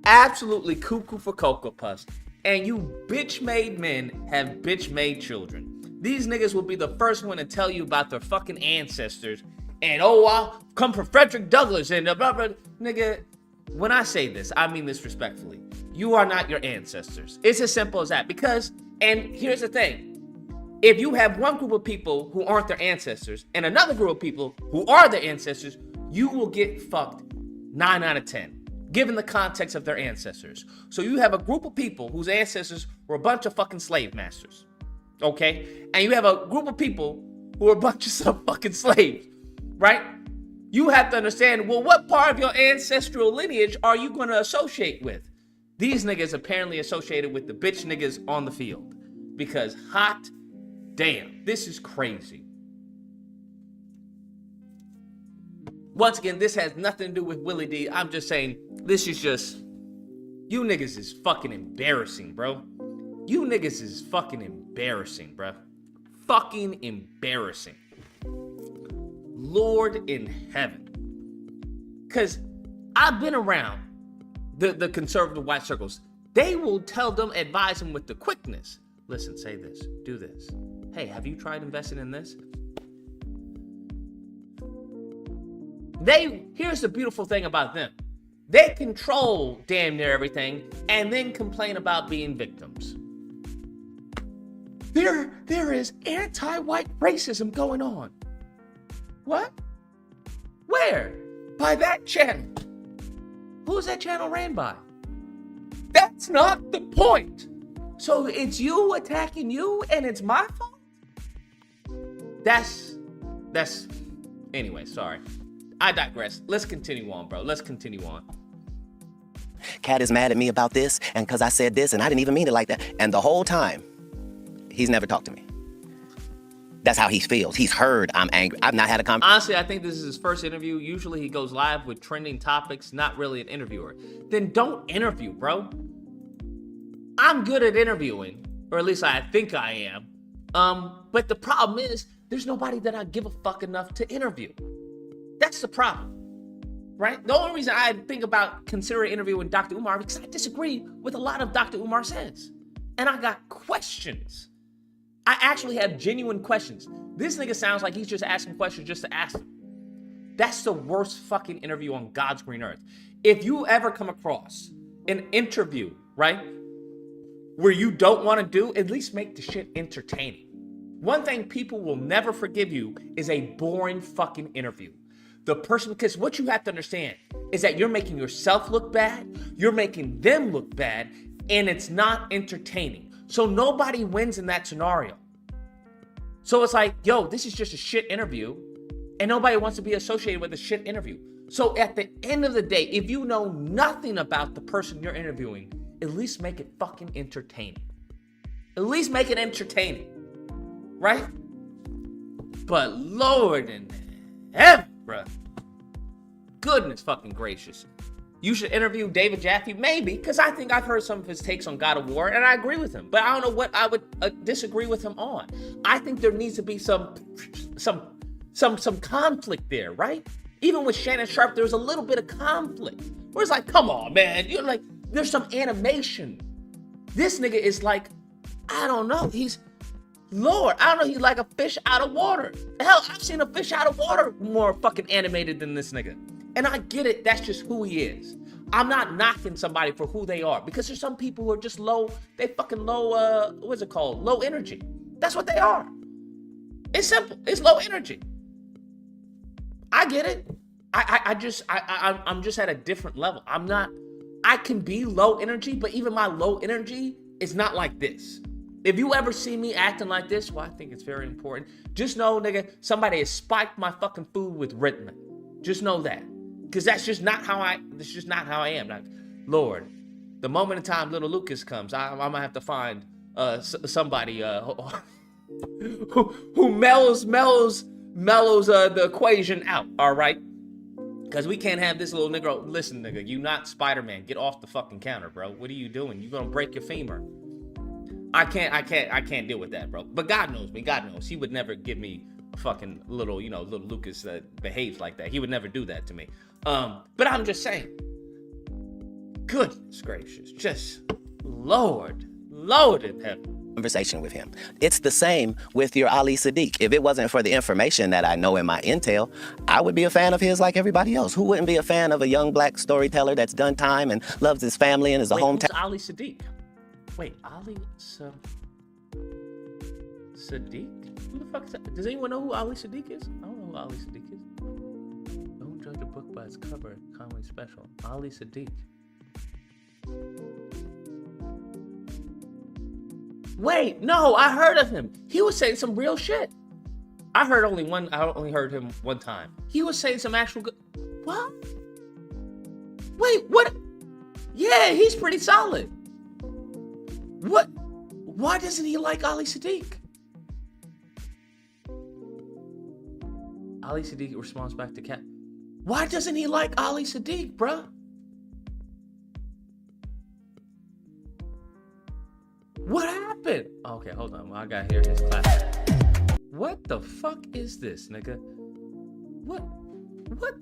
Absolutely cuckoo for Cocoa Puffs. And you bitch-made men have bitch-made children. These niggas will be the first one to tell you about their fucking ancestors. And, I'll come from Frederick Douglass and blah, blah. Nigga, when I say this, I mean this respectfully. You are not your ancestors. It's as simple as that. Because, and here's the thing. If you have one group of people who aren't their ancestors and another group of people who are their ancestors, you will get fucked 9 out of 10, given the context of their ancestors. So you have a group of people whose ancestors were a bunch of fucking slave masters, okay? And you have a group of people who are a bunch of some fucking slaves, right? You have to understand, well, what part of your ancestral lineage are you going to associate with? These niggas apparently associated with the bitch niggas on the field. Because hot damn, this is crazy. Once again, this has nothing to do with Willie D. I'm just saying, this is just, you niggas is fucking embarrassing, bro. You niggas is fucking embarrassing, bro. Fucking embarrassing. Lord in heaven. Because I've been around the conservative white circles. They will tell them, advise them with the quickness. Listen, say this, do this. Hey, have you tried investing in this? Here's the beautiful thing about them. They control damn near everything and then complain about being victims. There is anti-white racism going on. What? Where? By that channel. Who's that channel ran by? That's not the point. So it's you attacking you and it's my fault? Anyway, sorry. I digress. Let's continue on, bro. Let's continue on. Katt is mad at me about this, and because I said this, and I didn't even mean it like that. And the whole time, he's never talked to me. That's how he feels. He's heard I'm angry. I've not had a conversation. Honestly, I think this is his first interview. Usually he goes live with trending topics, not really an interviewer. Then don't interview, bro. I'm good at interviewing, or at least I think I am. But the problem is, there's nobody that I give a fuck enough to interview. That's the problem, right? The only reason I think about considering interviewing Dr. Umar because I disagree with a lot of Dr. Umar says. And I got questions. I actually have genuine questions. This nigga sounds like he's just asking questions just to ask them. That's the worst fucking interview on God's green earth. If you ever come across an interview, right, where you don't want to do, at least make the shit entertaining. One thing people will never forgive you is a boring fucking interview. The person, because what you have to understand is that you're making yourself look bad, you're making them look bad, and it's not entertaining. So nobody wins in that scenario. So it's like, yo, this is just a shit interview, and nobody wants to be associated with a shit interview. So at the end of the day, if you know nothing about the person you're interviewing, at least make it fucking entertaining. At least make it entertaining. Right? But Lord in heaven, bruh. Goodness fucking gracious. You should interview David Jaffe, maybe, because I think I've heard some of his takes on God of War, and I agree with him. But I don't know what I would disagree with him on. I think there needs to be some conflict there, right? Even with Shannon Sharpe, there was a little bit of conflict. Where it's like, come on, man. You're like, there's some animation. This nigga is like, I don't know. Lord, I don't know, he's like a fish out of water. Hell, I've seen a fish out of water more fucking animated than this nigga. And I get it, that's just who he is. I'm not knocking somebody for who they are, because there's some people who are just low, they fucking low, what's it called? Low energy. That's what they are. It's simple, it's low energy. I get it. I'm just at a different level. I can be low energy, but even my low energy is not like this. If you ever see me acting like this, well, I think it's very important. Just know, nigga, somebody has spiked my fucking food with Ritalin. Just know that. Because that's just not how I am. Like, Lord, The moment in time little Lucas comes, I'm gonna have to find somebody who mellows the equation out. All right, because we can't have this little nigga. Listen, nigga, you not Spider-Man. Get off the fucking counter, bro. What are you doing? You gonna break your femur? I can't deal with that, bro. But God knows me. God knows He would never give me a fucking little Lucas that behaves like that. He would never do that to me. But I'm just saying. Goodness gracious, just Lord in heaven. Conversation with him. It's the same with your Ali Sadiq. If it wasn't for the information that I know in my intel, I would be a fan of his like everybody else. Who wouldn't be a fan of a young black storyteller that's done time and loves his family and is a hometown? Who's Ali Sadiq? Wait, Ali Sadiq? Who the fuck is that? Does anyone know who Ali Sadiq is? I don't know who Ali Sadiq is. Don't judge a book by its cover. Comedy special. Ali Sadiq. Wait, no, I heard of him. He was saying some real shit. I only heard him one time. He was saying some actual good. What? Wait, what? Yeah, he's pretty solid. What? Why doesn't he like Ali Sadiq? Ali Sadiq responds back to Katt. Why doesn't he like Ali Sadiq, bruh? What happened? Okay, hold on. I gotta hear his clap. What the fuck is this, nigga? What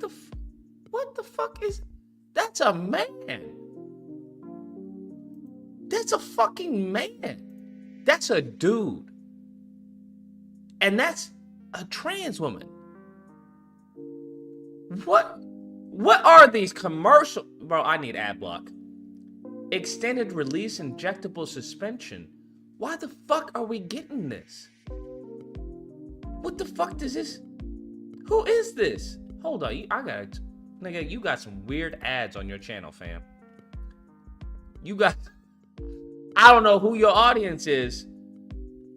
the fuck is? That's a man. That's a fucking man. That's a dude. And that's a trans woman. What are these commercial? Bro, I need ad block. Extended release injectable suspension. Why the fuck are we getting this? What the fuck does this? Who is this? Hold on, nigga, you got some weird ads on your channel, fam. I don't know who your audience is,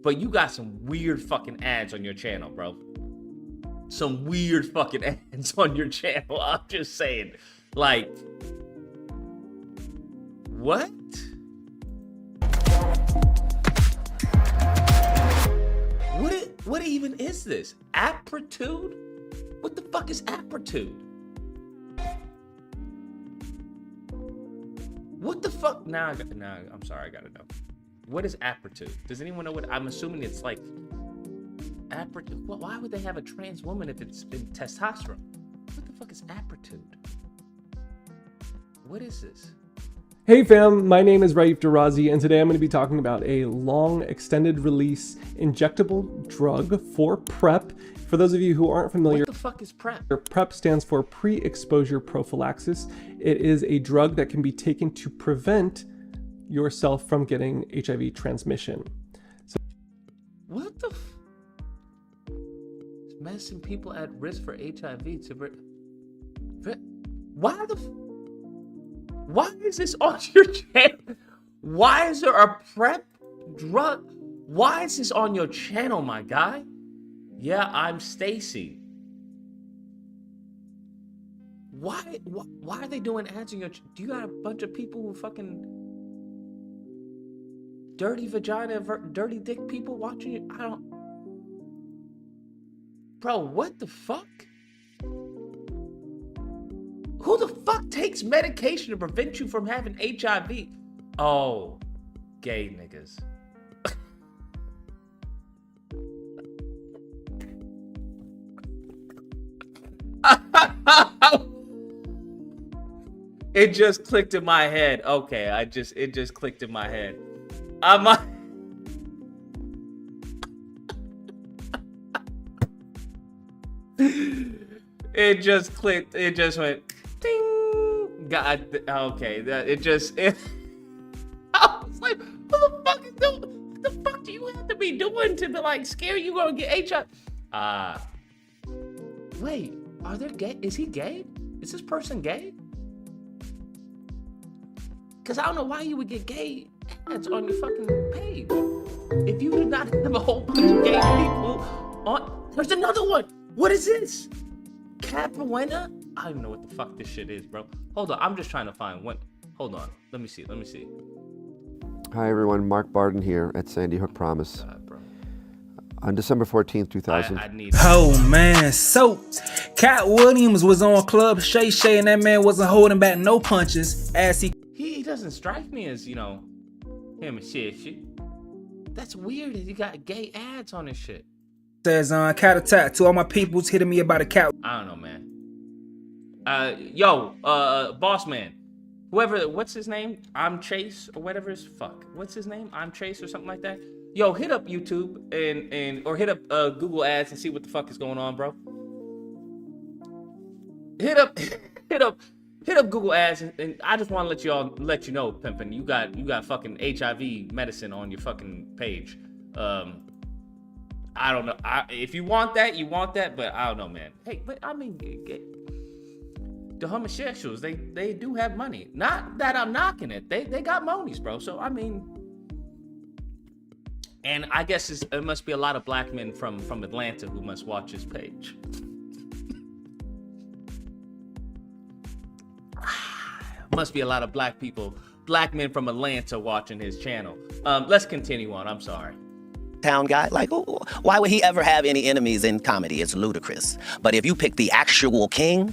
but you got some weird fucking ads on your channel, bro. Some weird fucking ads on your channel. I'm just saying, like, what? What even is this? Aptitude? What the fuck is aptitude? What the fuck? I'm sorry, I gotta know. What is aptitude? Does anyone know what? I'm assuming it's like aptitude. Well, why would they have a trans woman if it's been testosterone? What the fuck is aptitude? What is this? Hey fam, my name is Raif Darazi, and today I'm going to be talking about a long extended release injectable drug for PrEP. For those of you who aren't familiar, what the fuck is PrEP? PrEP stands for pre-exposure prophylaxis. It is a drug that can be taken to prevent yourself from getting HIV transmission. What the medicine people at risk for HIV why is this on your channel? Why is there a PrEP drug? Why is this on your channel, my guy? Yeah, I'm Stacy. Why are they doing ads on your channel? Do you got a bunch of people who fucking dirty vagina, dirty dick people watching you? Bro, what the fuck? Who the fuck takes medication to prevent you from having HIV? Oh, gay niggas. It just clicked in my head. Okay, it just clicked in my head. It just clicked. It just went ding. God. Okay. I was like, what the fuck do you have to be doing to be like scare you gonna get HIV? Wait. Are there gay? Is he gay? Is this person gay? Because I don't know why you would get gay ads on your fucking page. If you do not have a whole bunch of gay people on. There's another one. What is this? Capoeira? I don't even know what the fuck this shit is, bro. Hold on. I'm just trying to find one. Hold on. Let me see. Hi everyone, Mark Barden here at Sandy Hook Promise. God, bro. On December 14th, 2000. I need. Oh man, so Katt Williams was on Club Shay Shay and that man wasn't holding back no punches as He doesn't strike me as, you know, him and shit. That's weird. He got gay ads on his shit. says, Katt attack to all my peoples hitting me about a cat. I don't know, man. Boss man. Whoever, what's his name? I'm Chase or whatever his fuck. What's his name? I'm Chase or something like that. Yo, hit up YouTube or hit up Google Ads and see what the fuck is going on, bro. Hit up Google Ads and I just want to let you know, pimpin', you got fucking HIV medicine on your fucking page. I don't know. If you want that, but I don't know, man. Hey, but I mean, the homosexuals, they do have money. Not that I'm knocking it. They got monies, bro. So I mean, and I guess it must be a lot of black men from Atlanta who must watch his page. Must be a lot of black men from Atlanta watching his channel. Let's continue on. I'm sorry. Town guy, like, why would he ever have any enemies in comedy? It's ludicrous. But if you pick the actual king,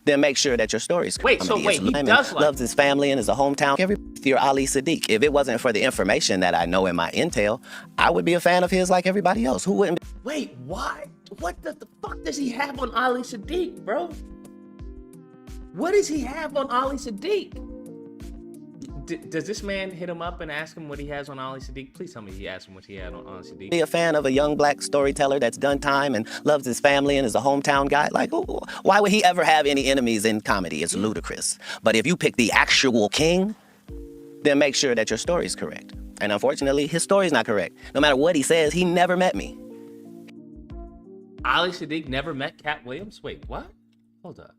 then make sure that your story's Wait, comedy. he does loves his family and is a hometown. You're Ali Sadiq. If it wasn't for the information that I know in my intel, I would be a fan of his like everybody else. Who wouldn't be? Wait, why? What the fuck does he have on Ali Sadiq, bro? What does he have on Ali Sadiq? Does this man hit him up and ask him what he has on Ali Sadiq? Please tell me he asked him what he had on Ali Sadiq. Be a fan of a young black storyteller that's done time and loves his family and is a hometown guy. Like, why would he ever have any enemies in comedy? It's ludicrous. But if you pick the actual king, then make sure that your story's correct. And unfortunately, his story's not correct. No matter what he says, he never met me. Ali Sadiq never met Katt Williams? Wait, what? Hold up.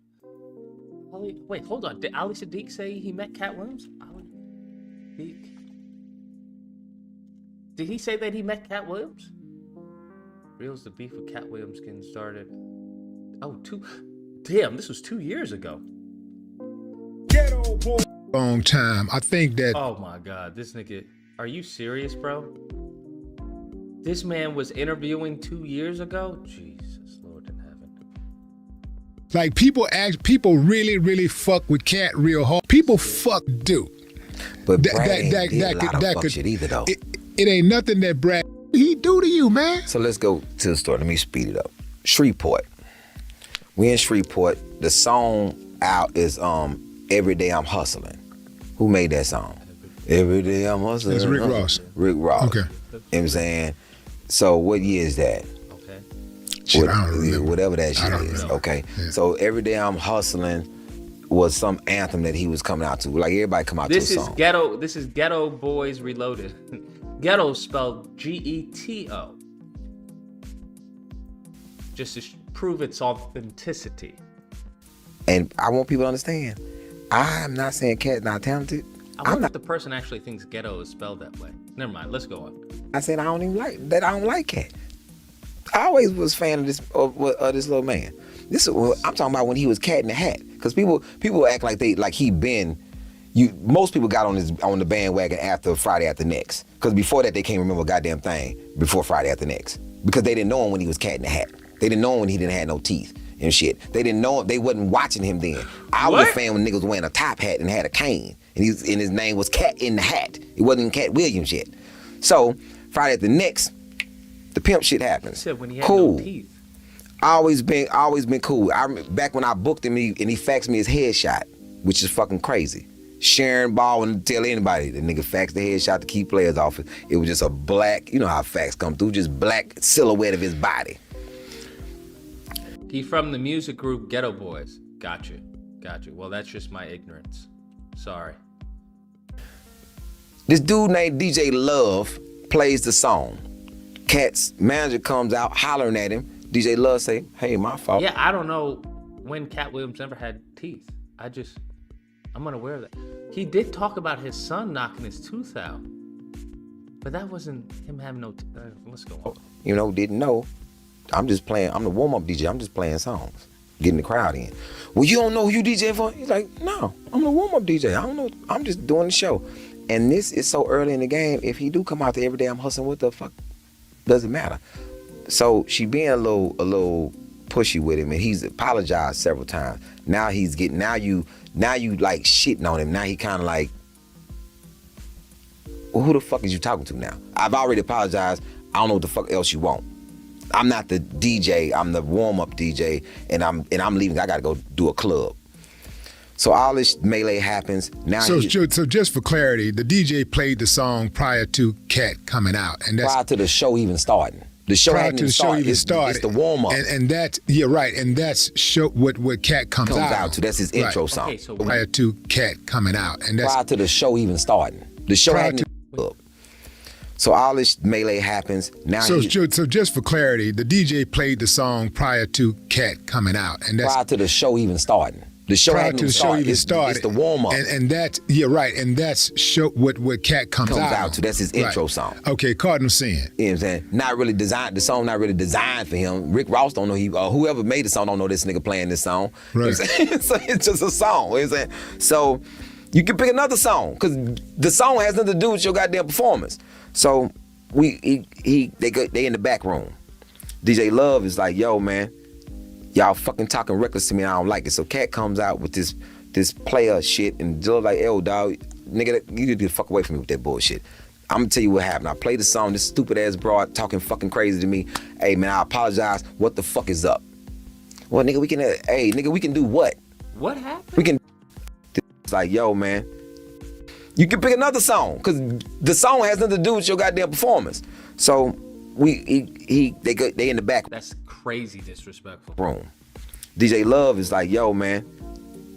Wait, hold on. Did Ali Sadiq say he met Katt Williams? Ali Sadiq. Did he say that he met Katt Williams? Reels the beef with Katt Williams getting started. Oh, damn, this was 2 years ago. Ghetto boy. Long time. I think that. Oh my God, this nigga. Are you serious, bro? This man was interviewing 2 years ago? Jesus, Lord in heaven. Like people really, really fuck with Katt real hard. People fuck do. But Brad ain't did a lot of fuck shit either though. It ain't nothing that Brad he do to you, man. So let's go to the story. Let me speed it up. Shreveport. We in Shreveport. The song out is Every Day I'm Hustling. Who made that song? Every Day I'm Hustling. It's Rick Ross. Rick Ross. Okay. You know what I'm saying? So what year is that? Okay. Shit, I don't remember. Whatever that shit is. Remember. Okay. Yeah. So Every Day I'm Hustling was some anthem that he was coming out to. Like everybody come out This to a is song. Ghetto. This is Ghetto Boys Reloaded. Ghetto spelled G-E-T-O. Just to prove its authenticity. And I want people to understand, I'm not saying Katt's not talented. I wonder if the person actually thinks ghetto is spelled that way. Never mind. Let's go on. I said I don't even like that. I don't like Katt. I always was a fan of this little man. I'm talking about when he was Cat in the Hat. Because people act like he been. Most people got on the bandwagon after Friday After Next. Because before that they can't remember a goddamn thing before Friday After Next. Because they didn't know him when he was Cat in the Hat. They didn't know him when he didn't have no teeth and shit. They didn't know him. They wasn't watching him then. I was a fan when niggas was wearing a top hat and had a cane. And his name was Cat in the Hat. It wasn't Katt Williams yet. So Friday After Next, the pimp shit happens. Said when he had cool. no teeth. Always been cool. Back when I booked him, and he faxed me his headshot, which is fucking crazy. Sharon Ball wouldn't tell anybody. The nigga faxed the headshot to keep players off it. It was just a black, you know how fax come through, just black silhouette of his body. He from the music group Ghetto Boys. Gotcha. Well, that's just my ignorance. Sorry. This dude named DJ Love plays the song. Katt's manager comes out hollering at him. DJ Love say, "Hey, my fault." Yeah, I don't know when Katt Williams ever had teeth. I'm unaware of that. He did talk about his son knocking his tooth out, but that wasn't him having no teeth. Let's go on. Didn't know. I'm just playing. I'm the warm-up DJ. I'm just playing songs. getting the crowd in. Well, you don't know who you DJ for? He's like, no, I'm the warm-up DJ. I don't know. I'm just doing the show. And this is so early in the game. If he do come out there every day, I'm hustling. What the fuck? Doesn't matter. So she being a little pushy with him, and he's apologized several times. Now he's getting, now you like shitting on him. Now he kind of like, well, who the fuck is you talking to now? I've already apologized. I don't know what the fuck else you want. I'm not the DJ. I'm the warm-up DJ, and I'm leaving. I gotta go do a club. So all this melee happens. Now, so just for clarity, the DJ played the song prior to Katt coming out, and that's prior to the show even starting. The show prior hadn't to even the show started. even started. It's the warm-up. And that's right. And that's show what Katt comes out to. That's his intro song. Okay, so prior to Katt coming out, and that's prior to the show even starting. The show hadn't even up. So all this melee happens. Now, so just for clarity, the DJ played the song prior to Katt coming out, and that's prior to the show even starting. The show prior hadn't to the show even started. It's the warm-up. And that's right. And that's show what Katt comes out to. That's his intro song. Okay, Cardinal Sin. You know what I'm saying? Not really designed. The song not really designed for him. Rick Ross don't know whoever made the song don't know this nigga playing this song. Right. You know what I'm saying? So it's just a song. You know what I'm saying? So you can pick another song because the song has nothing to do with your goddamn performance. So they in the back room. DJ Love is like, yo, man, y'all fucking talking reckless to me. I don't like it. So Katt comes out with this player shit and Jill like, yo, dog, nigga, you need to get the fuck away from me with that bullshit. I'm gonna tell you what happened. I played the song. This stupid ass broad talking fucking crazy to me. Hey man, I apologize. What the fuck is up? Well, nigga, we can do what? What happened? We can. It's like, yo, man, you can pick another song because the song has nothing to do with your goddamn performance. So they in the back. That's crazy disrespectful. Room. DJ Love is like, yo, man,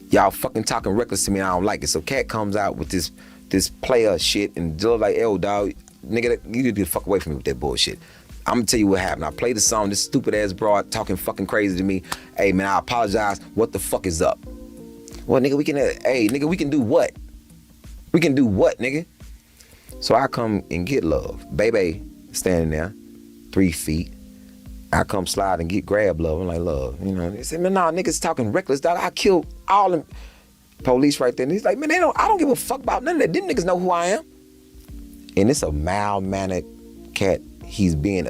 y'all fucking talking reckless to me. I don't like it. So Katt comes out with this player shit and Jill like, yo, dog, nigga, you need to get the fuck away from me with that bullshit. I'm gonna tell you what happened. I played the song. This stupid ass broad talking fucking crazy to me. Hey man, I apologize. What the fuck is up? Well, nigga, we can do what? We can do what, nigga? So I come and get Love. Baby standing there, 3 feet. I come slide and grab Love. I'm like, Love, you know. They say, man, nah, niggas talking reckless, dog. I killed all them police right there. And he's like, man, I don't give a fuck about none of that. Them niggas know who I am. And it's a mild-mannered cat. He's being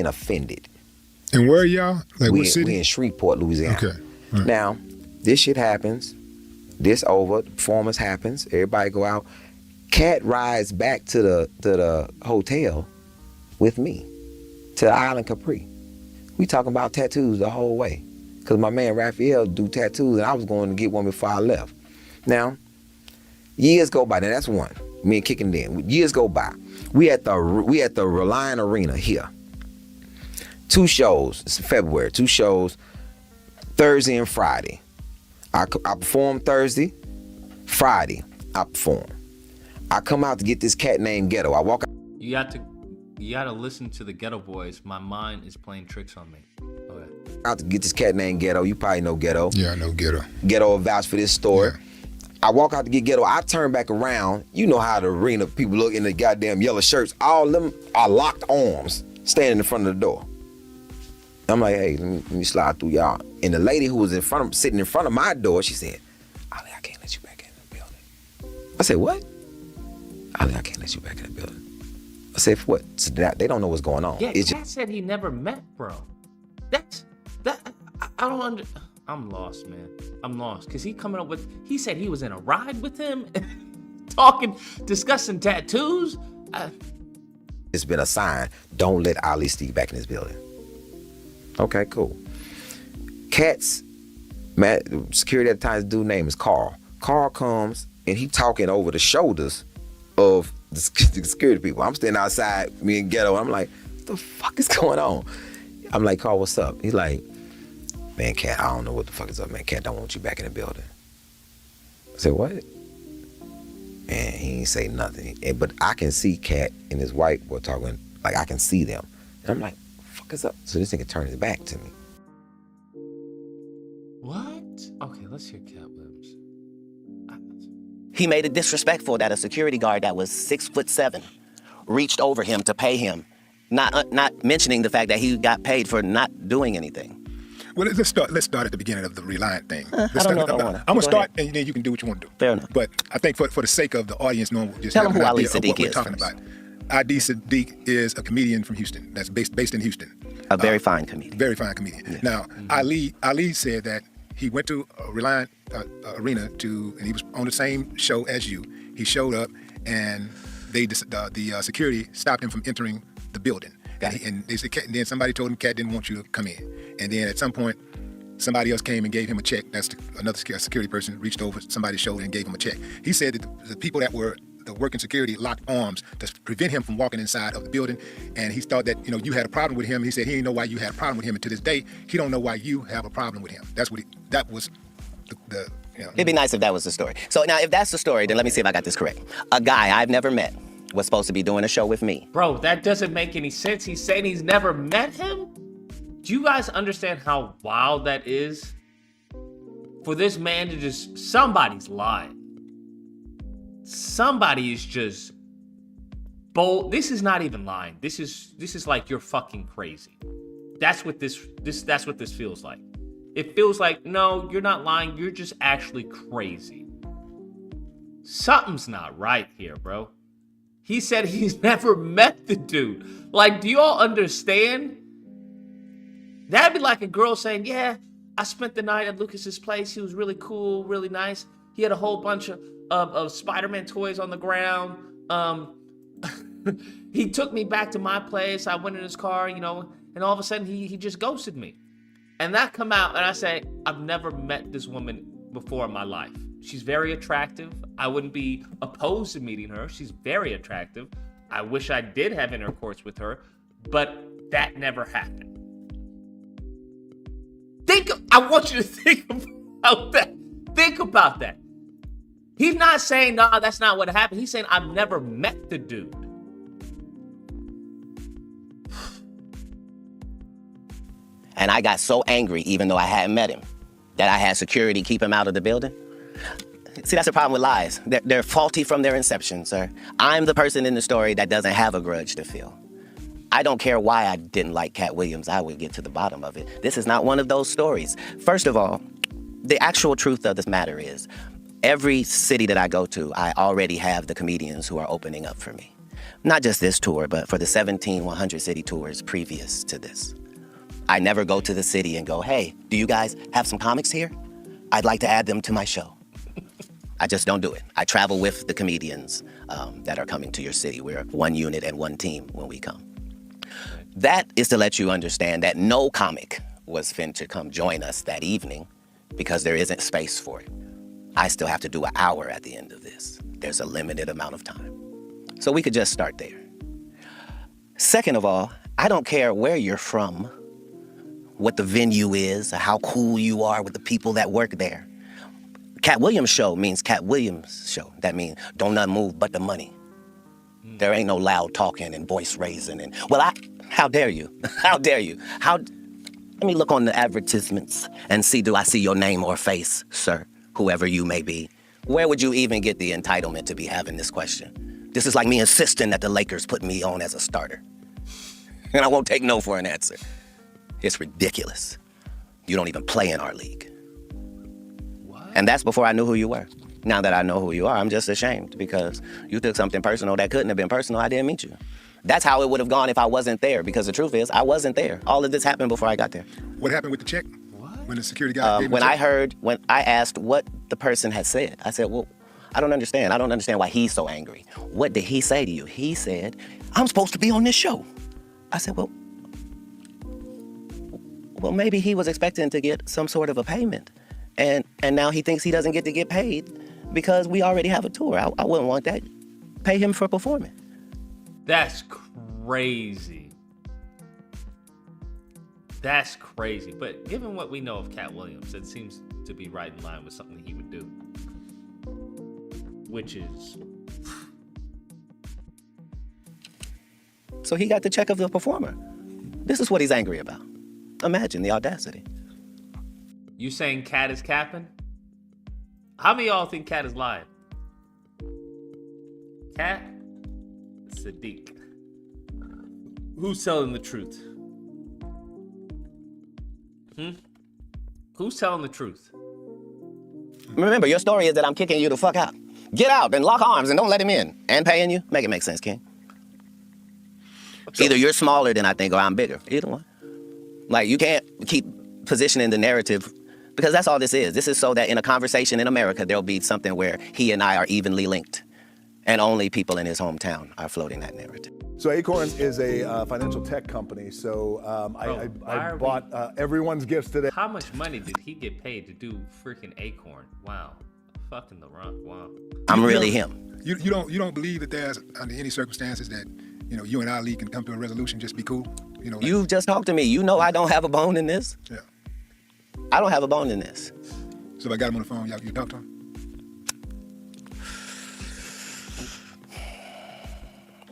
offended. And where are y'all? Like what city? We in Shreveport, Louisiana. Okay. Right. Now, this shit happens. This over. The performance happens. Everybody go out. Katt rides back to the hotel with me to the Island Capri. We talking about tattoos the whole way. Because my man Raphael do tattoos and I was going to get one before I left. Now, years go by. Now that's one. Me and Kicking in. Years go by. We at the Reliant Arena here. 2 shows. It's February. 2 shows. Thursday and Friday. I perform Thursday. Friday, I perform. I come out to get this cat named Ghetto. I walk out. You got to listen to the Ghetto Boys. My mind is playing tricks on me. Okay. Out to get this cat named Ghetto. You probably know Ghetto. Yeah, I know Ghetto. Ghetto will vouch for this story. Yeah. I walk out to get Ghetto. I turn back around. You know how the arena people look in the goddamn yellow shirts. All of them are locked arms standing in front of the door. I'm like, hey, let me slide through y'all. And the lady who was sitting in front of my door, she said, Ali, I can't let you back in the building. I said, what? Ali, I can't let you back in the building. I said, for what? So they don't know what's going on. Yeah, It's Katt said he never met, bro. I don't understand. I'm lost, man. I'm lost. Because he said he was in a ride with him, discussing tattoos. It's been a sign. Don't let Ali Steve back in his building. Okay, cool. Katt's security at the time, his dude's name is Carl. Carl comes and he talking over the shoulders of the security people. I'm standing outside, me and Ghetto, and I'm like, what the fuck is going on? I'm like, Carl, what's up? He's like, man, Katt, I don't know what the fuck is up, man. Katt don't want you back in the building. I said, what? Man, he ain't say nothing. But I can see Katt and his wife were talking, like I can see them. And I'm like, fuck is up? So this nigga turned his back to me. What? Okay, let's hear Katt Williams. He made it disrespectful that a security guard that was 6'7" reached over him to pay him, not mentioning the fact that he got paid for not doing anything. Well, let's start. Let's start at the beginning of the Reliant thing. I don't know if I wanna. I'm gonna Go start, ahead. and then you can do what you want to do. Fair enough. But I think for the sake of the audience knowing, just Tell have them an who Ali idea of Siddiq what we're is talking first. about. Ali Siddiq is a comedian from Houston. That's based in Houston. A very fine comedian. Very fine comedian. Yes. Now, Ali said that he went to Reliant Arena and he was on the same show as you. He showed up, and the security stopped him from entering the building. And they said, and then somebody told him Katt didn't want you to come in. And then at some point, somebody else came and gave him a check. That's another security person reached over somebody's shoulder and gave him a check. He said that the people that were the working security locked arms to prevent him from walking inside of the building. And he thought that you had a problem with him. He said he didn't know why you had a problem with him, and to this day he don't know why you have a problem with him. That was the. It'd be nice if that was the story. So now, if that's the story, then let me see if I got this correct. A guy I've never met was supposed to be doing a show with me. Bro, that doesn't make any sense. He's saying he's never met him? Do you guys understand how wild that is? For this man to just... Somebody's lying. Somebody is just... bold. This is not even lying. This is like you're fucking crazy. That's what this feels like. It feels like, no, you're not lying. You're just actually crazy. Something's not right here, bro. He said he's never met the dude. Like, do you all understand? That'd be like a girl saying, yeah, I spent the night at Lucas's place. He was really cool, really nice. He had a whole bunch of Spider-Man toys on the ground. He took me back to my place. I went in his car, and all of a sudden he just ghosted me. And that come out, and I say, I've never met this woman before in my life. She's very attractive. I wouldn't be opposed to meeting her. She's very attractive. I wish I did have intercourse with her, but that never happened. I want you to think about that. Think about that. He's not saying, nah, that's not what happened. He's saying, I've never met the dude. And I got so angry, even though I hadn't met him, that I had security keep him out of the building. See, that's the problem with lies. They're faulty from their inception, sir. I'm the person in the story that doesn't have a grudge to feel. I don't care why I didn't like Katt Williams. I would get to the bottom of it. This is not one of those stories. First of all, the actual truth of this matter is, every city that I go to, I already have the comedians who are opening up for me. Not just this tour, but for the 17 100 city tours previous to this. I never go to the city and go, hey, do you guys have some comics here? I'd like to add them to my show. I just don't do it. I travel with the comedians that are coming to your city. We're one unit and one team when we come. That is to let you understand that no comic was fin to come join us that evening because there isn't space for it. I still have to do an hour at the end of this. There's a limited amount of time. So we could just start there. Second of all, I don't care where you're from, what the venue is, or how cool you are with the people that work there. Katt Williams show means Katt Williams show. That means don't nothing move but the money. There ain't no loud talking and voice raising and, how dare you? How dare you? Let me look on the advertisements and see, do I see your name or face, sir, whoever you may be? Where would you even get the entitlement to be having this question? This is like me insisting that the Lakers put me on as a starter. And I won't take no for an answer. It's ridiculous. You don't even play in our league. What? And that's before I knew who you were. Now that I know who you are, I'm just ashamed because you took something personal that couldn't have been personal. I didn't meet you. That's how it would have gone if I wasn't there, because the truth is, I wasn't there. All of this happened before I got there. What happened with the check? What? When the security guy gave when I asked what the person had said, I said, well, I don't understand. I don't understand why he's so angry. What did he say to you? He said, I'm supposed to be on this show. I said, well, maybe he was expecting to get some sort of a payment. And now he thinks he doesn't get to get paid because we already have a tour. I wouldn't want that. Pay him for performing. That's crazy. That's crazy. But given what we know of Katt Williams, it seems to be right in line with something he would do. Which is... So he got the check of the performer. This is what he's angry about. Imagine the audacity. You saying Katt is capping? How many of y'all think Katt is lying? Katt Siddiq. Who's telling the truth? Who's telling the truth? Remember, your story is that I'm kicking you the fuck out. Get out and lock arms and don't let him in. And paying you? Make it make sense, King. Either you're smaller than I think or I'm bigger. Either one. Like, you can't keep positioning the narrative because that's all this is. This is so that in a conversation in America, there'll be something where he and I are evenly linked. And only people in his hometown are floating that narrative. So Acorn is a financial tech company. So I bought everyone's gifts today. How much money did he get paid to do freaking Acorn? Wow. Fucking The Rock. Wow. I'm really him. You don't believe that there's under any circumstances that you and Ali can come to a resolution, just be cool. You've just talked to me. You know I don't have a bone in this. Yeah. I don't have a bone in this. So if I got him on the phone, you talk to him?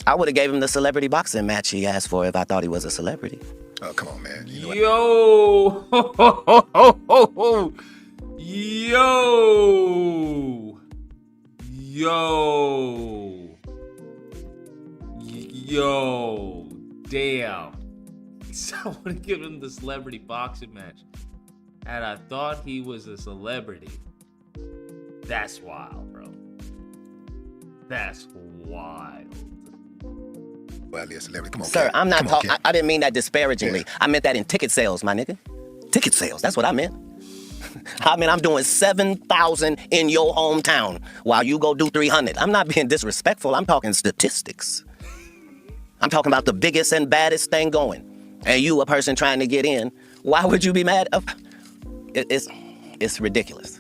I would have gave him the celebrity boxing match he asked for if I thought he was a celebrity. Oh, come on, man. Yo! Yo! Damn. Someone give him the celebrity boxing match. And I thought he was a celebrity. That's wild, bro. That's wild. Well, yeah, celebrity. Come on, Sir, Cat. I'm not talking. Cat. I didn't mean that disparagingly. Yeah. I meant that in ticket sales, my nigga. Ticket sales. That's what I meant. I mean, I'm doing 7,000 in your hometown while you go do 300. I'm not being disrespectful. I'm talking statistics. I'm talking about the biggest and baddest thing going. And you, a person trying to get in, why would you be mad? It's ridiculous.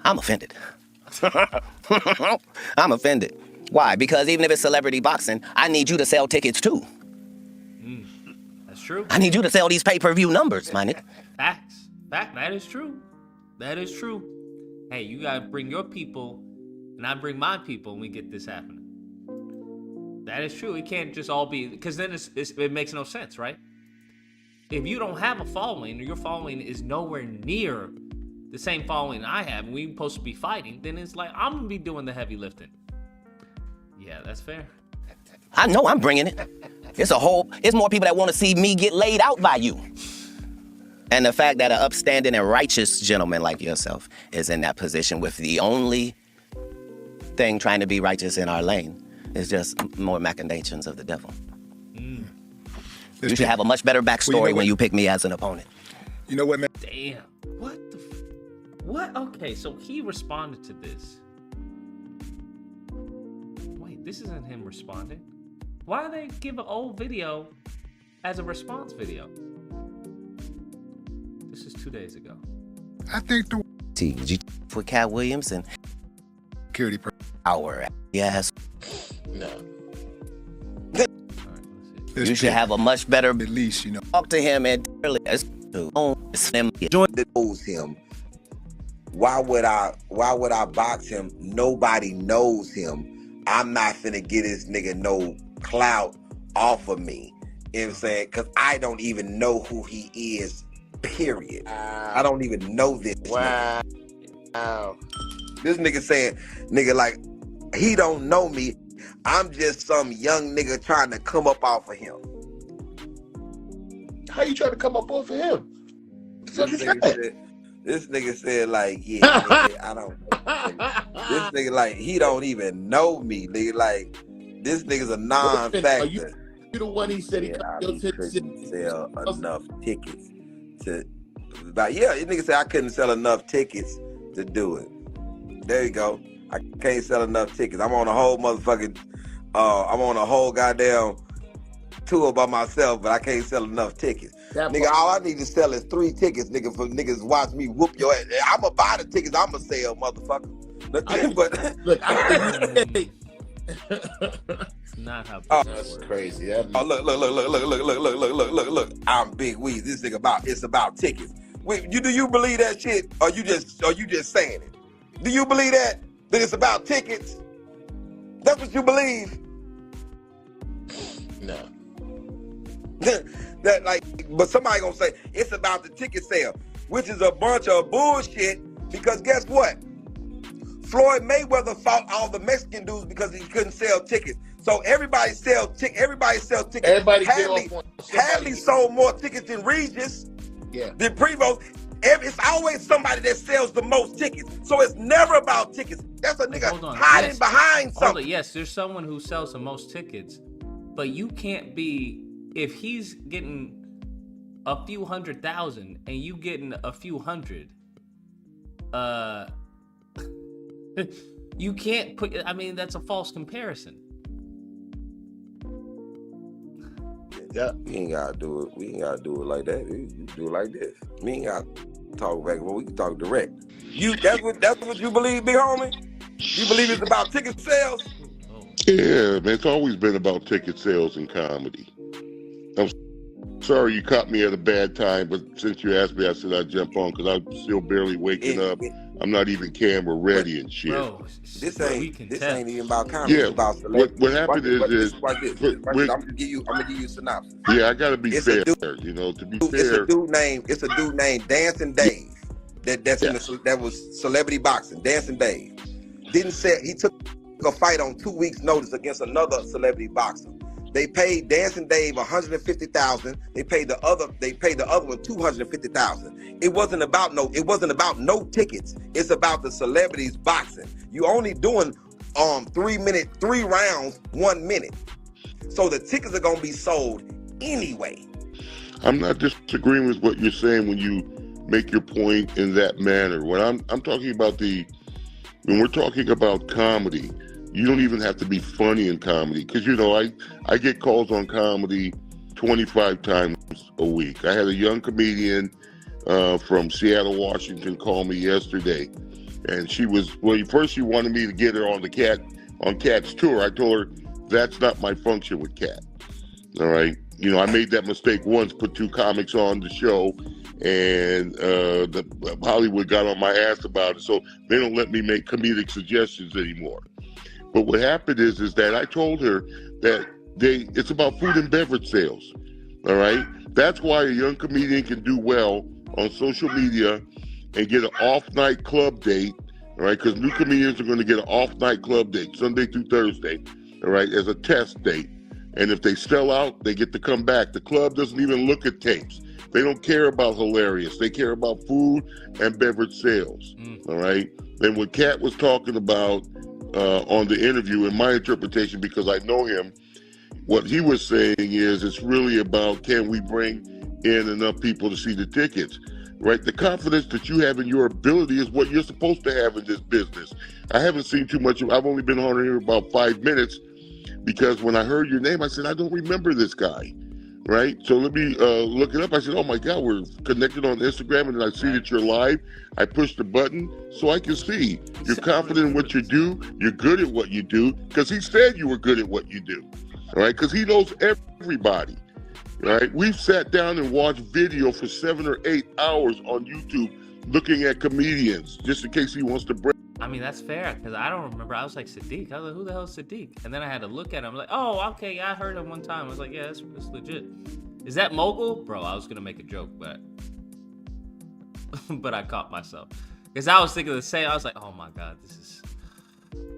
I'm offended. I'm offended. Why? Because even if it's celebrity boxing, I need you to sell tickets too. That's true. I need you to sell these pay-per-view numbers, my nigga. Facts. That is true. That is true. Hey, you gotta bring your people, and I bring my people, and we get this happening. That is true. It can't just all be, because then it makes no sense, right? If you don't have a following, or your following is nowhere near the same following I have, and we're supposed to be fighting, then it's like, I'm gonna be doing the heavy lifting. Yeah, that's fair. I know I'm bringing it. It's more people that want to see me get laid out by you. And the fact that an upstanding and righteous gentleman like yourself is in that position with the only thing trying to be righteous in our lane is just more machinations of the devil. You should have a much better backstory when you pick me as an opponent. You know what, man? Damn. What? Okay, so he responded to this. Wait, this isn't him responding. Why do they give an old video as a response video? This is 2 days ago. I think the For Katt Williams and security our yes. No. All right, let's see. You should have a much better at least, talk to him and That knows him. Why would I box him? Nobody knows him. I'm not finna get this nigga no clout off of me. You know what I'm saying? Because I don't even know who he is, period. I don't even know this nigga. Wow. This nigga saying, nigga, like, he don't know me. I'm just some young nigga trying to come up off of him. How you trying to come up off of him? This nigga said, like, yeah, nigga, I don't know. This nigga, like, he don't even know me, nigga. Like, this nigga's a non-factor. You the one he said he couldn't sell enough tickets to. Like, yeah, this nigga said I couldn't sell enough tickets to do it. There you go. I can't sell enough tickets. I'm on a whole motherfucking, I'm on a whole goddamn tour by myself, but I can't sell enough tickets. Nigga, all I need to sell is 3 tickets, nigga, for niggas watch me whoop your ass. I'ma buy the tickets, I'ma sell, motherfucker. But look, It's not how that's crazy. That look. I'm Big Weez. This nigga it's about tickets. Wait, do you believe that shit? Or you just saying it? Do you believe that it's about tickets? That's what you believe? no. That but somebody gonna say it's about the ticket sale, which is a bunch of bullshit. Because guess what? Floyd Mayweather fought all the Mexican dudes because he couldn't sell tickets. So everybody sell tickets. Everybody Hadley sold more tickets than Regis. Yeah. Than Prevost. It's always somebody that sells the most tickets. So it's never about tickets. That's a nigga hiding behind something. Yes, there's someone who sells the most tickets, but you can't be, if he's getting a few 100,000 and you getting a few hundred, you can't put, I mean, that's a false comparison. Yeah, we ain't gotta do it. We ain't gotta do it like that. We do it like this. We ain't gotta talk back and forth. We can talk direct. That's what you believe, big homie? You believe it's about ticket sales? Yeah, man, it's always been about ticket sales and comedy. I'm sorry you caught me at a bad time, but since you asked me, I said I'd jump on because I'm still barely waking up. I'm not even camera ready and shit. Bro, this ain't even about comedy. Yeah, it's about celebrity. what happened is I'm gonna give you a synopsis. Yeah, I gotta be fair. You know, to be fair, it's a dude named Dancing Dave. That was celebrity boxing. Dancing Dave he took a fight on 2 weeks' notice against another celebrity boxer. They paid Dancing Dave $150,000. They paid the other one $250,000. It wasn't about no tickets. It's about the celebrities boxing. You only doing 3 rounds, 1 minute. So the tickets are gonna be sold anyway. I'm not disagreeing with what you're saying when you make your point in that manner. When I'm talking about when we're talking about comedy, you don't even have to be funny in comedy. Because, you know, I get calls on comedy 25 times a week. I had a young comedian from Seattle, Washington call me yesterday. And she wanted me to get her on Katt's tour. I told her that's not my function with Katt. All right. You know, I made that mistake once, put 2 comics on the show, and the Hollywood got on my ass about it. So they don't let me make comedic suggestions anymore. But what happened is that I told her that it's about food and beverage sales. All right. That's why a young comedian can do well on social media and get an off-night club date. All right. Because new comedians are going to get an off-night club date, Sunday through Thursday. All right. As a test date. And if they sell out, they get to come back. The club doesn't even look at tapes. They don't care about hilarious. They care about food and beverage sales. All right. And what Katt was talking about on the interview, in my interpretation, because I know him, what he was saying is it's really about, can we bring in enough people to see the tickets, right? The confidence that you have in your ability is what you're supposed to have in this business. I haven't seen too much. I've only been on here about 5 minutes because when I heard your name, I said, I don't remember this guy, right? So let me look it up. I said, oh my God, we're connected on Instagram, and I see that you're live. I push the button so I can see you're confident in what you do. You're good at what you do, because he said you were good at what you do, all right? Because he knows everybody, right? We've sat down and watched video for 7 or 8 hours on YouTube looking at comedians just in case he wants to break. I mean, that's fair, because I don't remember. I was like, Sadiq. I was like, who the hell is Sadiq? And then I had to look at him. I'm like, oh, okay, yeah, I heard him one time. I was like, yeah, it's legit. Is that Mogul? Bro, I was going to make a joke, but but I caught myself. Because I was thinking the same. I was like, oh my God,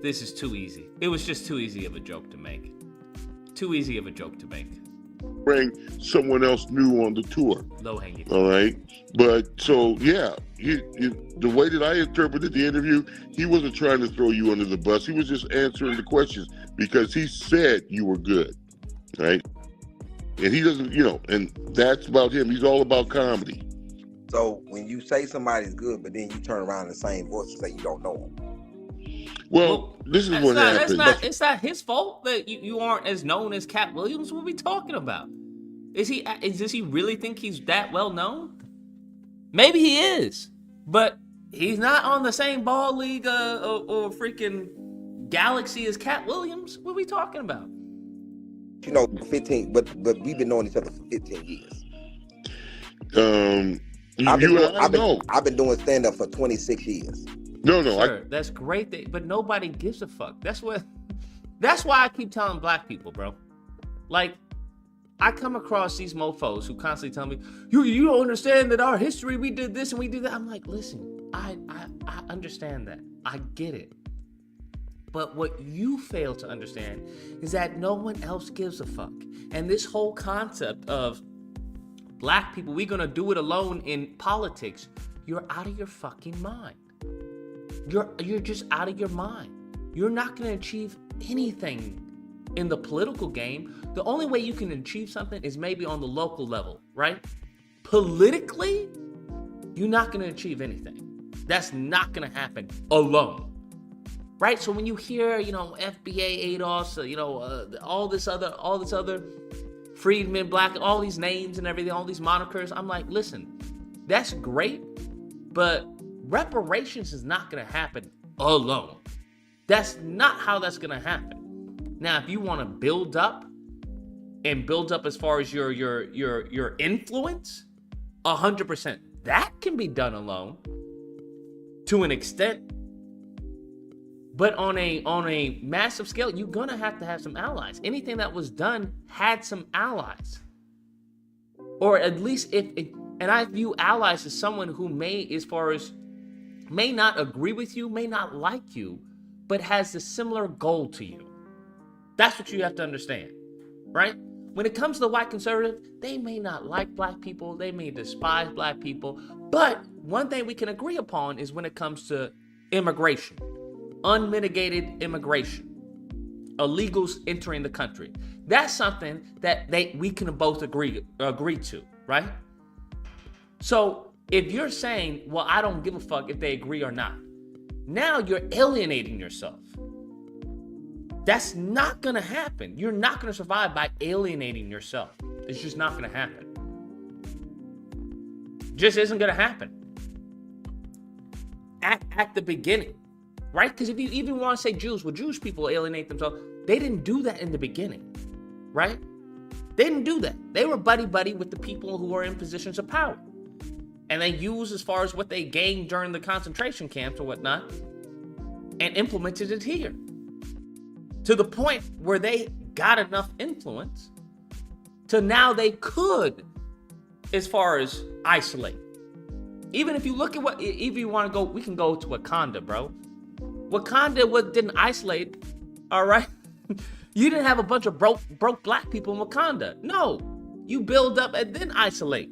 this is too easy. It was just too easy of a joke to make. Too easy of a joke to make. Bring someone else new on the tour. Low hanging. All right. But so, yeah, the way that I interpreted the interview, he wasn't trying to throw you under the bus. He was just answering the questions because he said you were good. Right. And he doesn't, you know, and that's about him. He's all about comedy. So when you say somebody's good, but then you turn around in the same voice and say you don't know him. Well, this is what happens. It's not his fault that you aren't as known as Katt Williams. What are we talking about? Does he really think he's that well known? Maybe he is, but he's not on the same ball league or freaking galaxy as Katt Williams. What are we talking about? You know, 15, but we've been knowing each other for 15 years. I've been doing stand-up for 26 years. No, sure, that's great, but nobody gives a fuck. That's why I keep telling black people, bro. Like, I come across these mofos who constantly tell me, you don't understand that our history, we did this and we did that. I'm like, listen, I understand that. I get it. But what you fail to understand is that no one else gives a fuck. And this whole concept of black people, we're gonna do it alone in politics. you're out of your fucking mind. You're just out of your mind. You're not going to achieve anything in the political game. The only way you can achieve something is maybe on the local level, right? Politically, you're not going to achieve anything. That's not going to happen alone, right? So when you hear, FBA, ADOS, all this other Freedmen, Black, all these names and everything, all these monikers, I'm like, listen, that's great, but reparations is not going to happen alone. That's not how that's going to happen. Now, if you want to build up as far as your influence, 100%, that can be done alone to an extent. But on a massive scale, you're gonna have to have some allies. Anything that was done had some allies, or at least and I view allies as someone who may not agree with you, may not like you, but has a similar goal to you. That's what you have to understand, right? When it comes to the white conservative, they may not like black people, they may despise black people, but one thing we can agree upon is when it comes to immigration, unmitigated immigration, illegals entering the country. That's something that we can both agree to, right? So if you're saying, well, I don't give a fuck if they agree or not, now you're alienating yourself. That's not going to happen. You're not going to survive by alienating yourself. It's just not going to happen. Just isn't going to happen. At the beginning, right? Because if you even want to say Jews, well, Jewish people alienate themselves. They didn't do that in the beginning, right? They didn't do that. They were buddy-buddy with the people who were in positions of power. And they used as far as what they gained during the concentration camps or whatnot and implemented it here. To the point where they got enough influence to now they could, as far as isolate. Even if you look at if you want to go, we can go to Wakanda, bro. Wakanda didn't isolate, all right? You didn't have a bunch of broke black people in Wakanda. No, you build up and then isolate.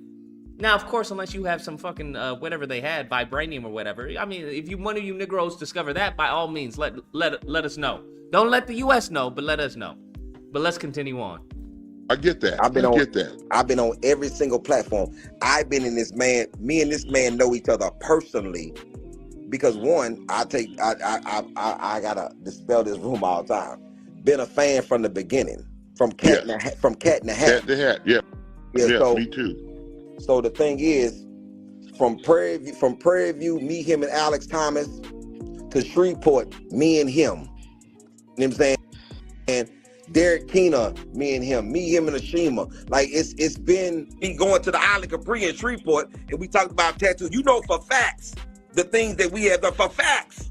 Now, of course, unless you have some fucking whatever they had, vibranium or whatever. I mean, if one of you Negroes discover that, by all means, let us know. Don't let the U.S. know, but let us know. But let's continue on. I get that. I've been on every single platform. Me and this man know each other personally because one, I gotta dispel this rumor all the time. Been a fan from the beginning, from Katt and the Hat. Katt and the Hat, yeah. Yeah, so, me too. So the thing is, from Prairie View, me, him, and Alex Thomas, to Shreveport, me and him. You know what I'm saying? And Derek Keener, me, him, and Ashima. Like it's been me going to the Island Capri in Shreveport, and we talked about tattoos. You know for facts the things that we have done for facts.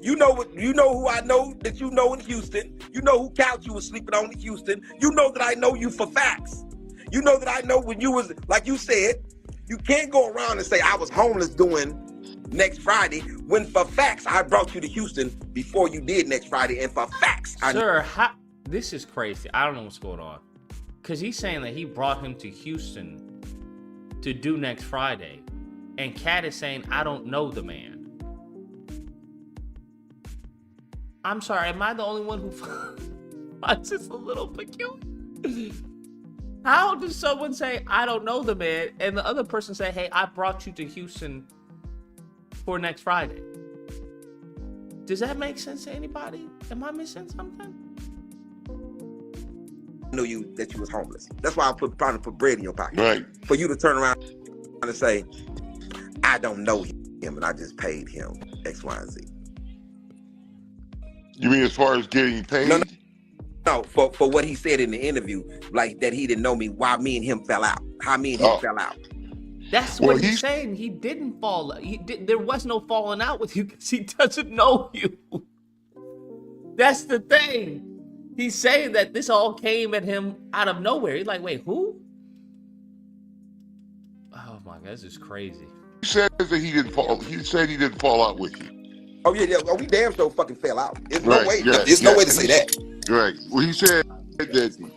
You know who I know that you know in Houston. You know who couch you was sleeping on in Houston. You know that I know you for facts. You know that I know when you was, like you said, you can't go around and say I was homeless doing Next Friday, when for facts, I brought you to Houston before you did Next Friday, and for facts, this is crazy. I don't know what's going on. Because he's saying that he brought him to Houston to do Next Friday, and Katt is saying, I don't know the man. I'm sorry, am I the only one who finds this a little peculiar? How does someone say, I don't know the man, and the other person say, hey, I brought you to Houston for Next Friday? Does that make sense to anybody? Am I missing something? I knew that you was homeless. That's why I'm trying to put bread in your pocket. Right. For you to turn around and say, I don't know him, and I just paid him X, Y, and Z. You mean as far as getting paid? No, for what he said in the interview, like that he didn't know me, why me and him fell out. How me and him fell out. That's what he's saying. He didn't fall. There was no falling out with you because he doesn't know you. That's the thing. He's saying that this all came at him out of nowhere. He's like, wait, who? Oh my God, this is crazy. He says that he didn't fall. He said he didn't fall out with you. Oh yeah. We damn sure fucking fell out. There's no way. There's no way to say that. Right. Well, he said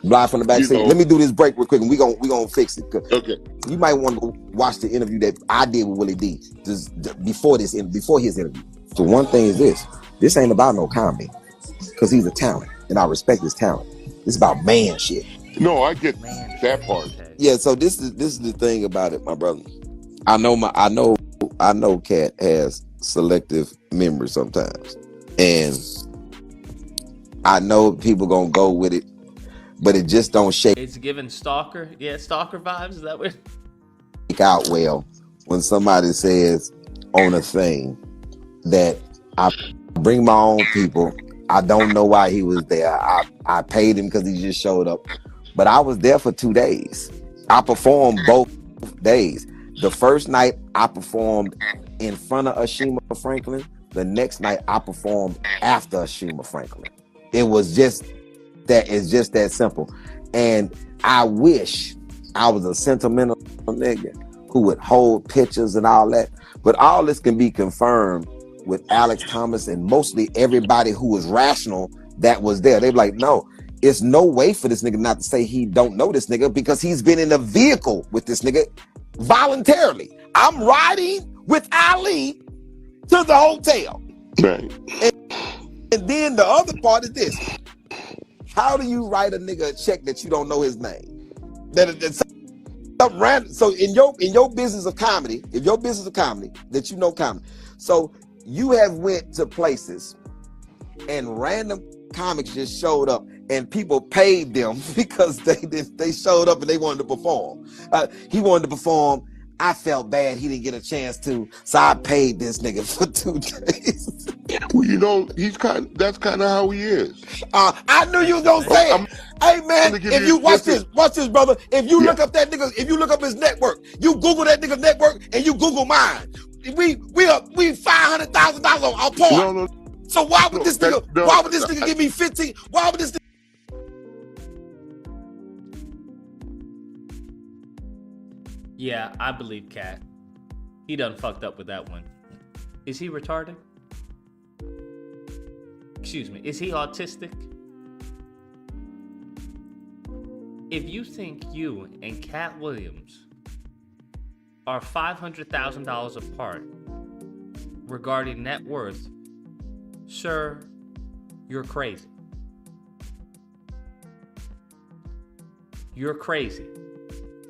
Live from the back seat. Let me do this break real quick, and we gonna fix it. Okay. You might want to go watch the interview that I did with Willie D before his interview. So one thing is this ain't about no comedy, because he's a talent, and I respect his talent. It's about man shit. No, I get that part. Yeah. So this is the thing about it, my brother. I know Katt has selective memory sometimes, and I know people gonna go with it, but it just don't shake. It's giving stalker vibes. Is that what? Out well when somebody says on a thing that I bring my own people. I don't know why he was there. I paid him because he just showed up, but I was there for 2 days. I performed both days. The first night I performed in front of Ashima Franklin. The next night I performed after Ashima Franklin. It was just that. It's just that simple. And I wish I was a sentimental nigga who would hold pictures and all that. But all this can be confirmed with Alex Thomas and mostly everybody who was rational that was there. They be like, no, it's no way for this nigga not to say he don't know this nigga, because he's been in a vehicle with this nigga voluntarily. I'm riding with Ali to the hotel. Right. And then the other part is this. How do you write a nigga a check that you don't know his name? That's something random. So in your business of comedy, that you know comedy, so you have went to places and random comics just showed up and people paid them because they showed up and they wanted to perform. He wanted to perform. I felt bad he didn't get a chance to, so I paid this nigga for 2 days. Well, you know, that's kind of how he is. I knew you was gonna say it. Hey man, if you watch this, brother. If you look up that nigga, if you look up his network, you Google that nigga's network and you Google mine. We $500,000 on our part. No. So why would this nigga give me 15? Why would this nigga? Yeah, I believe Katt. He done fucked up with that one. Is he retarded? Excuse me. Is he autistic? If you think you and Katt Williams are $500,000 apart regarding net worth, sir, you're crazy. You're crazy.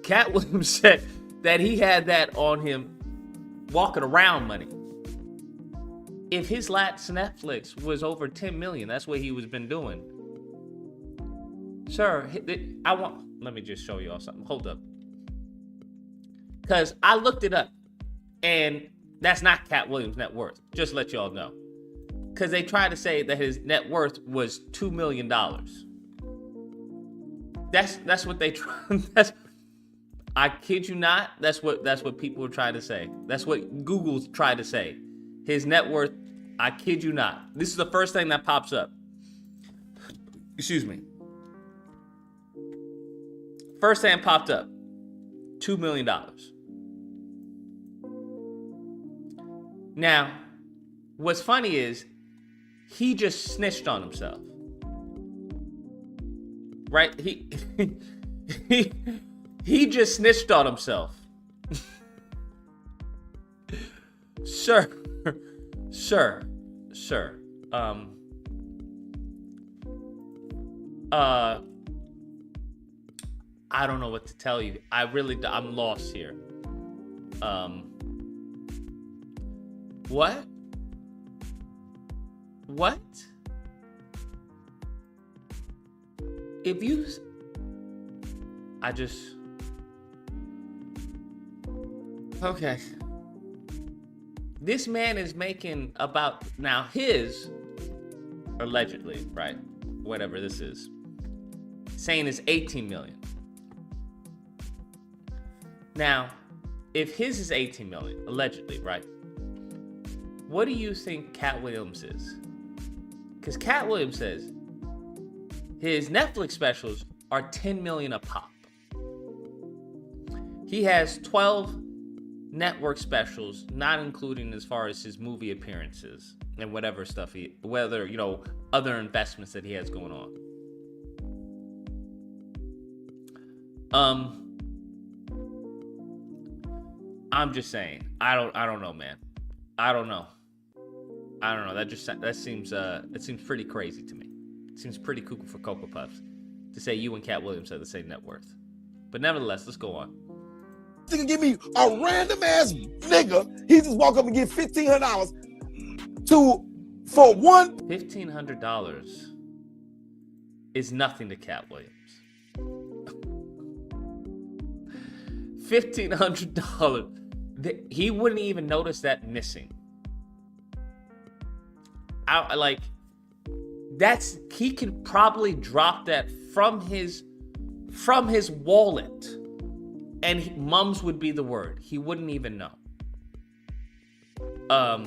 Katt Williams said that he had that on him walking around money. If his last Netflix was over 10 million, that's what he was been doing. Sir, let me just show y'all something. Hold up. Because I looked it up, and that's not Katt Williams' net worth. Just to let y'all know. Because they tried to say that his net worth was $2 million. That's what they tried. I kid you not. That's what people were trying to say. That's what Google's tried to say. His net worth, I kid you not. This is the first thing that pops up. Excuse me. First thing popped up. $2 million. Now, what's funny is he just snitched on himself. Right? He just snitched on himself. Sir. I don't know what to tell you. I'm lost here. What? If you... Okay. This man is making about... Now, his... Allegedly, right? Whatever this is. Saying it's 18 million. Now, if his is 18 million, allegedly, right? What do you think Katt Williams is? Because Katt Williams says his Netflix specials are 10 million a pop. He has 12 network specials, not including as far as his movie appearances and whatever stuff other investments that he has going on. I'm just saying. I don't know, man. I don't know. That seems pretty crazy to me. It seems pretty cuckoo for Cocoa Puffs to say you and Katt Williams have the same net worth. But nevertheless, let's go on. This nigga give me a random ass nigga. He just walk up and give $1,500 for one. $1,500 is nothing to Katt Williams. $1,500. He wouldn't even notice that missing. He could probably drop that from his wallet, and mums would be the word. He wouldn't even know. But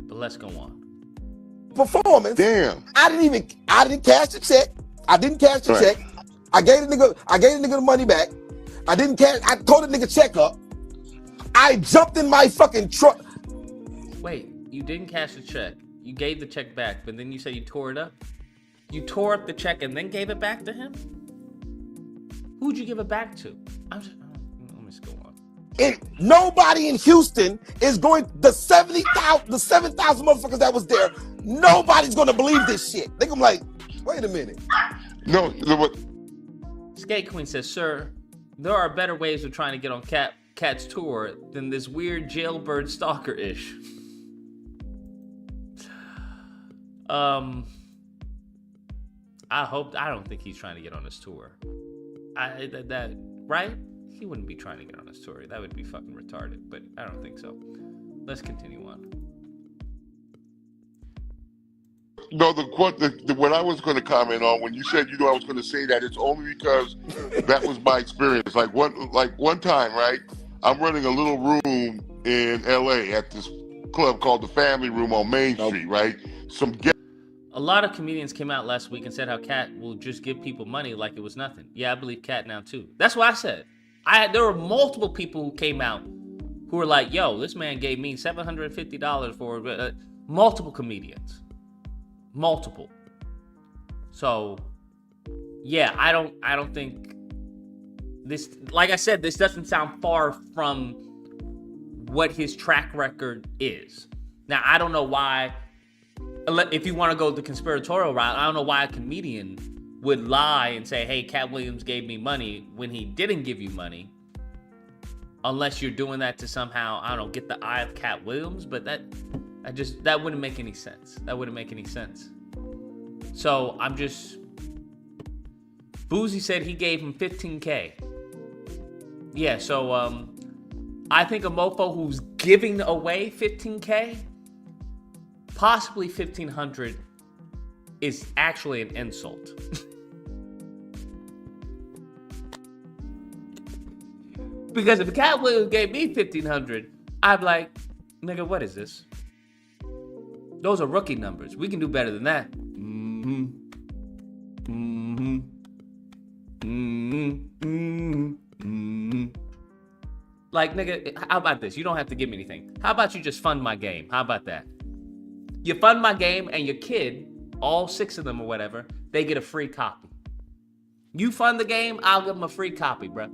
let's go on. Performance. Damn. I didn't cash the check. I didn't cash the check. I gave the nigga the money back. I told the nigga check up. I jumped in my fucking truck. Wait, you didn't cash the check. You gave the check back, but then you said you tore it up? You tore up the check and then gave it back to him? Who'd you give it back to? Let me just go on. Nobody in Houston is going, the 7,000 motherfuckers that was there, nobody's going to believe this shit. They gonna be like, wait a minute. No, what? Skate Queen says, sir, there are better ways of trying to get on Katt's tour than this weird jailbird stalker-ish. I don't think he's trying to get on this tour. Right? He wouldn't be trying to get on this tour. That would be fucking retarded, but I don't think so. Let's continue on. No, what I was going to comment on when you said I was going to say that, it's only because that was my experience. Like one time, right? I'm running a little room in LA at this club called the Family Room on Main Street, right? A lot of comedians came out last week and said how Katt will just give people money like it was nothing. Yeah, I believe Katt now too. That's what I said. There were multiple people who came out who were like, yo, this man gave me $750 for multiple comedians. Multiple. So, yeah, I don't think this, like I said, this doesn't sound far from what his track record is. Now, I don't know why, if you want to go the conspiratorial route, I don't know why a comedian would lie and say, hey, Katt Williams gave me money when he didn't give you money, unless you're doing that to somehow, I don't know, get the eye of Katt Williams, but that wouldn't make any sense. That wouldn't make any sense. So Boozy said he gave him $15K. Yeah, so I think a mofo who's giving away $15K, possibly $1,500, is actually an insult. Because if Katt Williams gave me $1,500, I'd be like, nigga, what is this? Those are rookie numbers. We can do better than that. Like, nigga, how about this? You don't have to give me anything. How about you just fund my game? How about that? You fund my game and your kid, all 6 of them or whatever, they get a free copy. You fund the game, I'll give them a free copy, bro.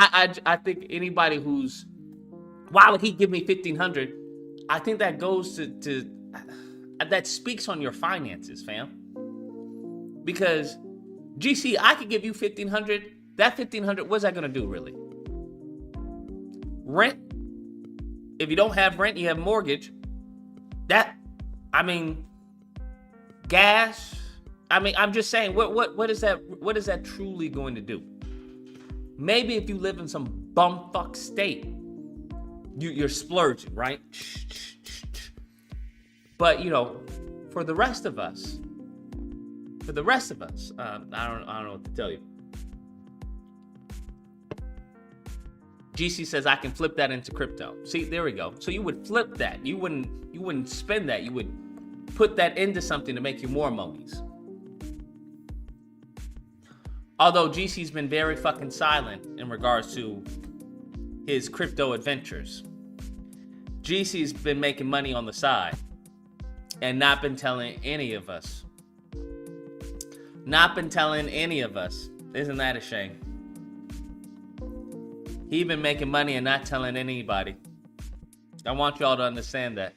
I think anybody who's, why would he give me $1,500? I think that goes to that speaks on your finances, fam. Because GC, I could give you $1,500. That $1,500, what's that gonna do really? Rent. If you don't have rent, you have mortgage. Gas. I'm just saying, what is that? What is that truly going to do? Maybe if you live in some bumfuck state, you're splurging, right? But for the rest of us, I don't know what to tell you. GC says I can flip that into crypto. See, there we go. So you would flip that. You wouldn't spend that. You would put that into something to make you more monies. Although GC's been very fucking silent in regards to his crypto adventures. GC's been making money on the side. and not been telling any of us. Not been telling any of us. Isn't that a shame? He been making money and not telling anybody. I want y'all to understand that.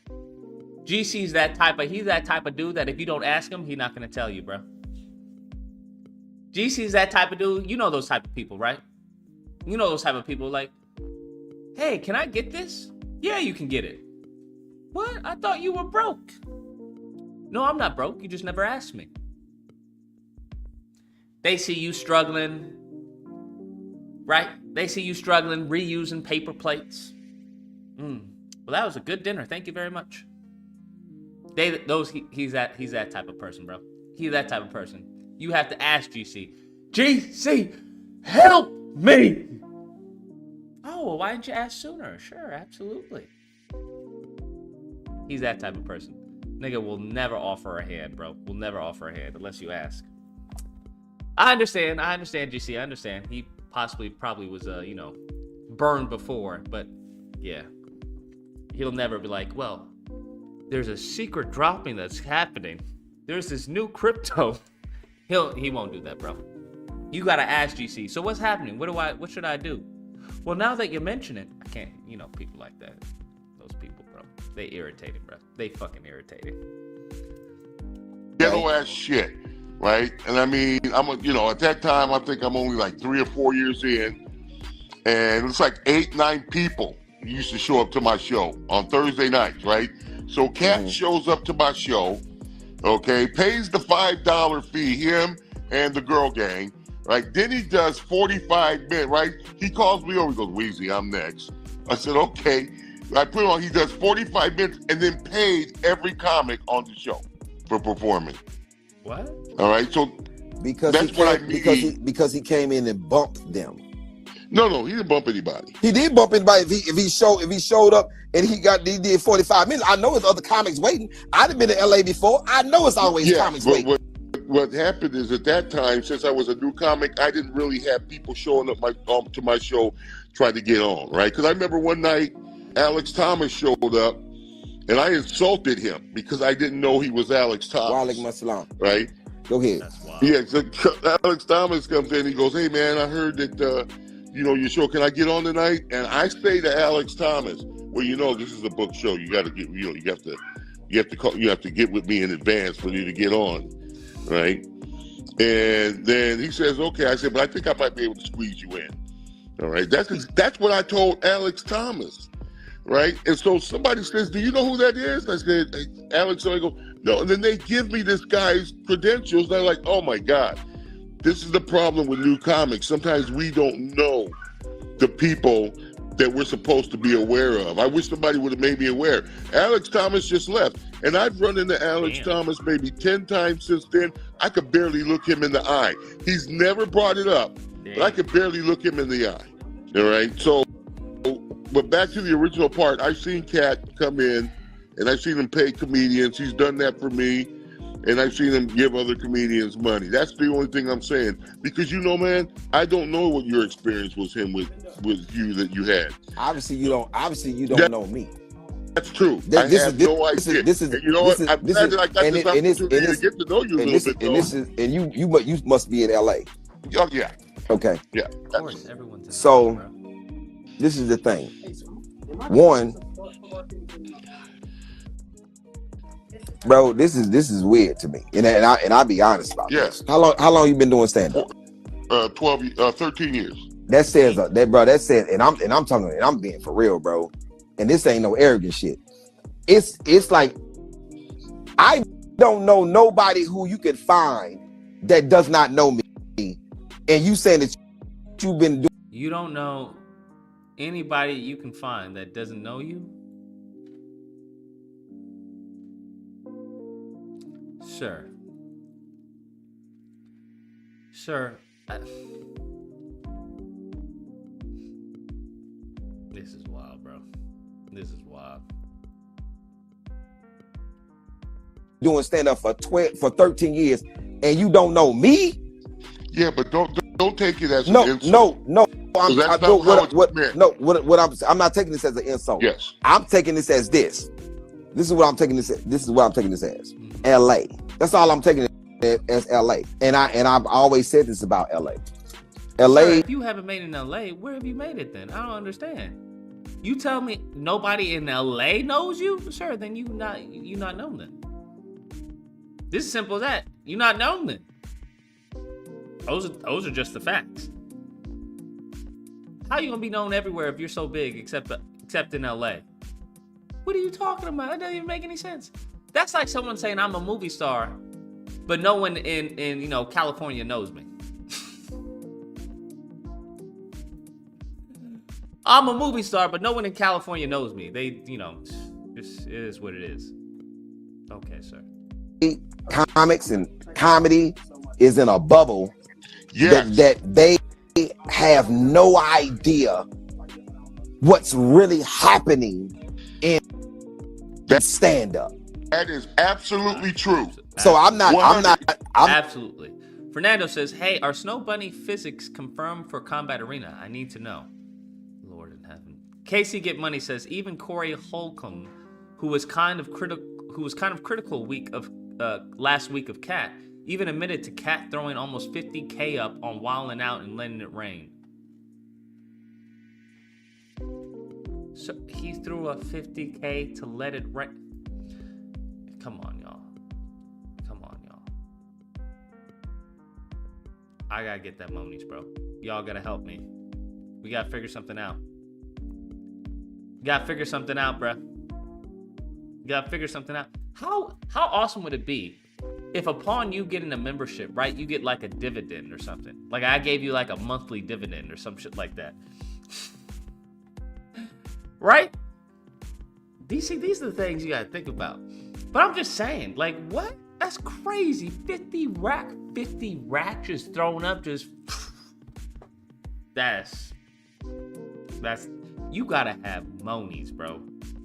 GC's he's that type of dude that if you don't ask him, he's not gonna tell you, bro. GC's that type of dude. You know those type of people, right? You know those type of people like, hey, can I get this? Yeah, you can get it. What? I thought you were broke. No, I'm not broke. You just never asked me. They see you struggling, right? They see you struggling, reusing paper plates. Well, that was a good dinner. Thank you very much. He's that type of person, bro. He's that type of person. You have to ask GC. GC, help me. Oh, well, why didn't you ask sooner? Sure, absolutely. He's that type of person. Nigga will never offer a hand, bro. Will never offer a hand unless you ask. I understand, GC. I understand. He probably was, burned before, but yeah. He'll never be like, well, there's a secret dropping that's happening. There's this new crypto. He won't do that, bro. You gotta ask GC. So what's happening? What should I do? Well, now that you mention it, I can't, people like that. Those people, bro. They irritating, bro. They fucking irritating. Ghetto ass shit, right? And I mean, at that time, I think I'm only like 3 or 4 years in, and it's like 8, 9 people used to show up to my show on Thursday nights, right? So Katt shows up to my show, okay, pays the $5 fee, him and the girl gang, right? Then he does 45 minutes, right? He calls me over, he goes, Weezy, I'm next. I said, okay. I put on, he does 45 minutes and then paid every comic on the show for performing. What? All right, so because that's what I mean. Because he came in and bumped them. No, he didn't bump anybody. He did bump anybody if he showed up and he did 45 minutes. I know there's other comics waiting. I'd have been to LA before. I know it's always comics waiting. What happened is at that time, since I was a new comic, I didn't really have people showing up to my show trying to get on, right? Because I remember one night Alex Thomas showed up and I insulted him because I didn't know he was Alex Thomas. Walaikum assalam. Right? Go ahead. Yeah, so Alex Thomas comes in, he goes, hey man, I heard that your show, can I get on tonight? And I say to Alex Thomas, well, this is a book show. You got to get, you have to get with me in advance for you to get on, right? And then he says, okay. I said, but I think I might be able to squeeze you in. All right. That's what I told Alex Thomas, right? And so somebody says, do you know who that is? I said, hey, Alex. So I go, no. And then they give me this guy's credentials. They're like, oh my God. This is the problem with new comics. Sometimes we don't know the people that we're supposed to be aware of. I wish somebody would have made me aware. Alex Thomas just left. And I've run into Alex Thomas maybe 10 times since then. I could barely look him in the eye. He's never brought it up, but I could barely look him in the eye. All right? So, but back to the original part, I've seen Katt come in, and I've seen him pay comedians. He's done that for me. And I've seen him give other comedians money. That's the only thing I'm saying. Because man, I don't know what your experience was with you that you had. Obviously you don't know me. That's true. I have no idea. And you know what? I'm glad that I got this opportunity to get to know you a little bit. And you must be in LA. Oh yeah. Okay. Yeah. Of course, everyone's so this is the thing. One, bro, this is weird to me, and I'll be honest about this. How long you been doing stand up? 13 years. That says, and I'm being for real, bro. And this ain't no arrogant shit. It's like I don't know nobody who you could find that does not know me, and you saying that you've been doing. You don't know anybody you can find that doesn't know you. Sir, this is wild, bro. This is wild. Doing stand up for 13 years, and you don't know me? Yeah, but don't take it as an insult. No. I'm not taking this as an insult. Yes. I'm taking this as this. This is what I'm taking this as. LA. That's all I'm taking it as LA. And I've always said this about LA. LA. Sir, if you haven't made it in LA, where have you made it then? I don't understand. You tell me nobody in LA knows you? Sure, then you not known then. This is simple as that. You not known then. Those are just the facts. How you gonna be known everywhere if you're so big except in LA? What are you talking about? That doesn't even make any sense. That's like someone saying I'm a movie star, but no one in California knows me. I'm a movie star, but no one in California knows me. They, just it is what it is. Okay, sir. Comics and comedy is in a bubble that they have no idea what's really happening in stand-up. That is absolutely true. So I'm absolutely. Fernando says, "Hey, are Snow Bunny physics confirmed for Combat Arena? I need to know." Lord in heaven. Casey Get Money says, even Corey Holcomb, who was kind of critical last week of Katt, even admitted to Katt throwing almost 50K up on Wildin' Out and Letting It Rain. So he threw a 50K to Let It Rain. Come on, y'all. I gotta get that monies, bro. Y'all gotta help me. We gotta figure something out. Bruh. You gotta figure something out. How awesome would it be if upon you getting a membership, right, you get like a dividend or something? Like I gave you like a monthly dividend or some shit like that. Right? These are the things you gotta think about. But I'm just saying, like, what? That's crazy. 50 rack just thrown up, just that's you gotta have monies, bro.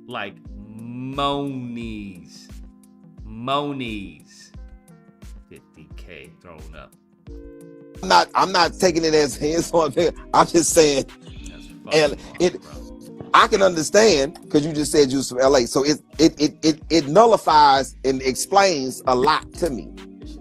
Like monies. 50K thrown up. I'm not taking it as hands-on. I'm just saying, and I can understand because you just said you was from LA, so it nullifies and explains a lot to me.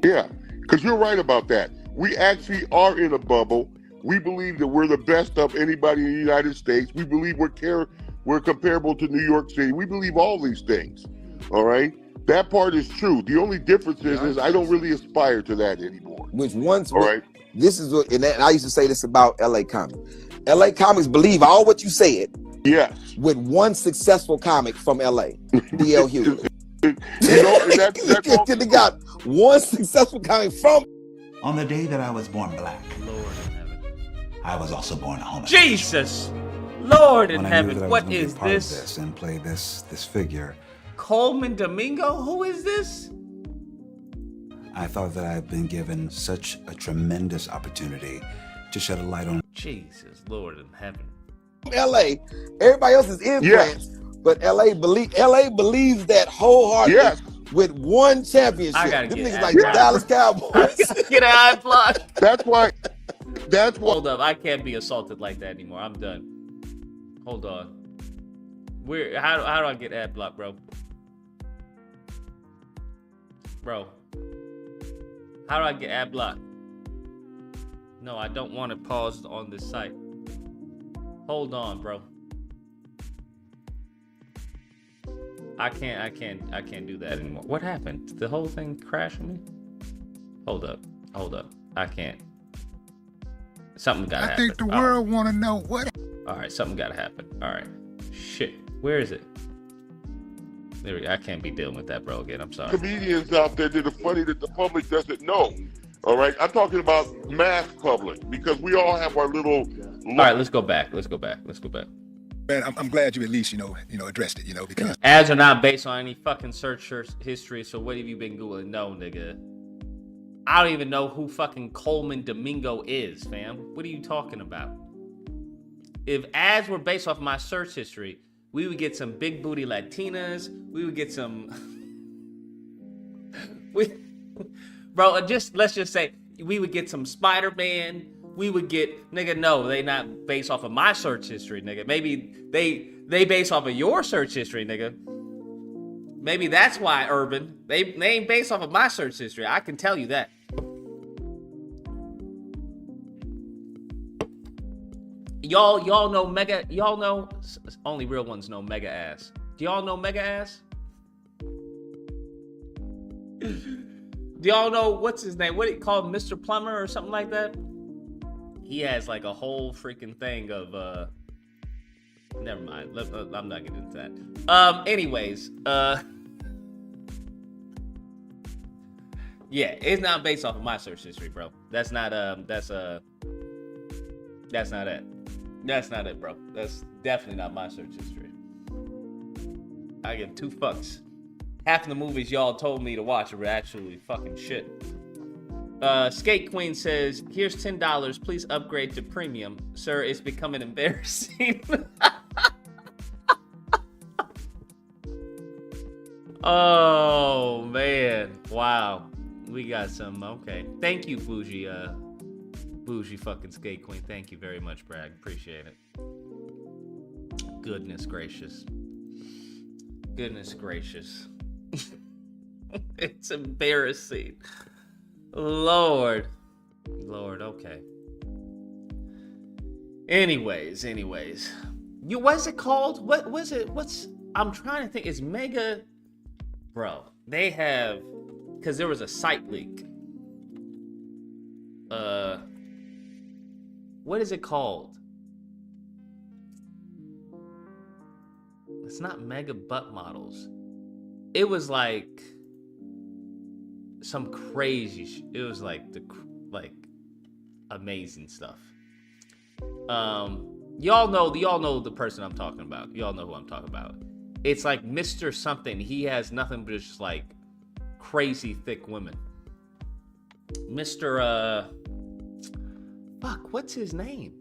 Yeah, because you're right about that. We actually are in a bubble. We believe that we're the best of anybody in the United States. We believe we're comparable to New York City. We believe all these things. All right, that part is true. The only difference is I don't really aspire to that anymore. This is what, and I used to say this about LA Comics. LA Comics believe all what you said. Yes. With one successful comic from LA, D.L. Hughley. They got one successful comic from. On the day that I was born black, Lord in heaven, I was also born a homosexual. Jesus, Lord in heaven, what is this? And play this figure. Coleman Domingo, who is this? I thought that I had been given such a tremendous opportunity to shed a light on. Jesus, Lord in heaven. LA, everybody else is implants, but LA believes that wholeheartedly with one championship. I gotta Them get niggas like the Dallas Cowboys. Get an eye block. That's why. Hold up, I can't be assaulted like that anymore. I'm done. Hold on. How do I get ad block, bro? Bro, how do I get ad block? No, I don't want it paused on this site. Hold on, bro. I can't do that anymore. What happened? Did the whole thing crash on me? Hold up. I can't. Something gotta happen. I think the world wanna know what. All right, something gotta happen. All right. Shit. Where is it? There we go. I can't be dealing with that, bro, again. I'm sorry. Comedians out there that are funny that the public doesn't know. All right, I'm talking about mass public because we all have our little. All right, let's go back. Man, I'm glad you at least addressed it. Because ads are not based on any fucking search history. So what have you been googling? No, nigga. I don't even know who fucking Coleman Domingo is, fam. What are you talking about? If ads were based off my search history, we would get some big booty Latinas. We would get some. Bro, let's just say we would get some Spider-Man. We would get, nigga, no, they not based off of my search history, nigga. Maybe they based off of your search history, nigga. Maybe that's why, Urban. They ain't based off of my search history. I can tell you that. Y'all know Mega. Y'all know only real ones know Mega Ass. Do y'all know Mega Ass? Do y'all know what's his name? What it called, Mr. Plumber or something like that? He has like a whole freaking thing of never mind. I'm not getting into that. Anyways, yeah, it's not based off of my search history, bro. That's not it. That's not it, bro. That's definitely not my search history. I give 2 fucks. Half of the movies y'all told me to watch were actually fucking shit. Skate Queen says, here's $10. Please upgrade to premium. Sir, it's becoming embarrassing. Oh, man. Wow. We got some. Okay. Thank you, Bougie fucking Skate Queen. Thank you very much, Brad. Appreciate it. Goodness gracious. Goodness gracious. It's embarrassing. Lord, okay. Anyways. What's it called? What was it? I'm trying to think. It's Mega. Bro, they have, because there was a site leak. What is it called? It's not Mega Butt Models. It was like some crazy. It was like amazing stuff. Y'all know the person I'm talking about. Y'all know who I'm talking about. It's like Mr. Something. He has nothing but just like crazy thick women. Mr. Fuck, what's his name?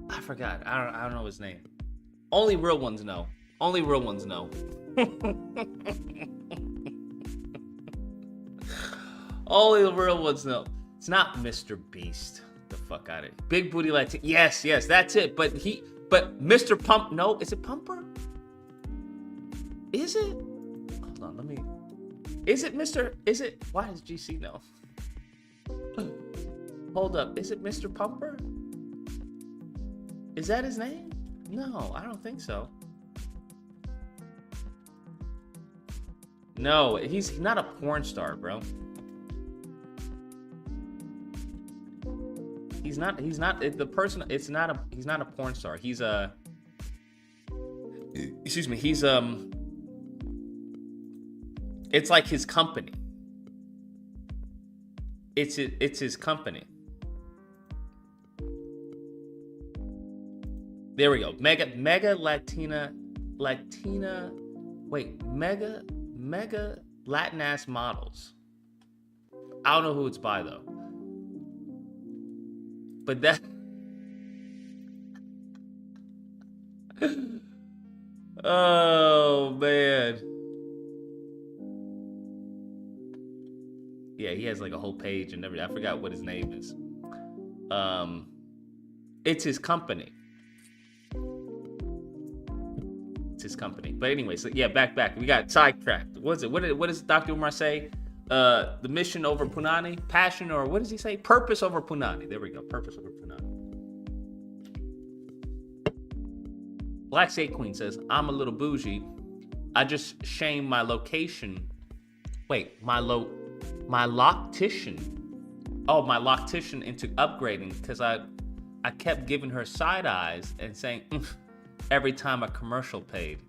I forgot. I don't know his name. Only real ones know. Only real ones know. Only the real ones know. It's not Mr. Beast. The fuck out of it. Big booty Latin. Yes, that's it. But Mr. Pump. No, is it Pumper? Is it? Hold on, let me. Is it Mr. Is it? Why does GC know? Hold up. Is it Mr. Pumper? Is that his name? No, I don't think so. No, he's not a porn star, bro. He's not the person. He's not a porn star. He's excuse me. He's it's like his company. It's his company. There we go. Mega Latina. Wait, Mega Latin ass models. I don't know who it's by though. But that. Oh man. Yeah, he has like a whole page and everything. I forgot what his name is. It's his company. It's his company. But anyway, so yeah, back. We got sidetracked. What is it? What does Dr. Umar say? The mission over Punani, passion, or what does he say? Purpose over Punani. There we go. Purpose over Punani. Black State Queen says, I'm a little bougie. I just shamed my location. Wait, my loctician. Oh, my loctician into upgrading because I kept giving her side eyes and saying every time a commercial paid.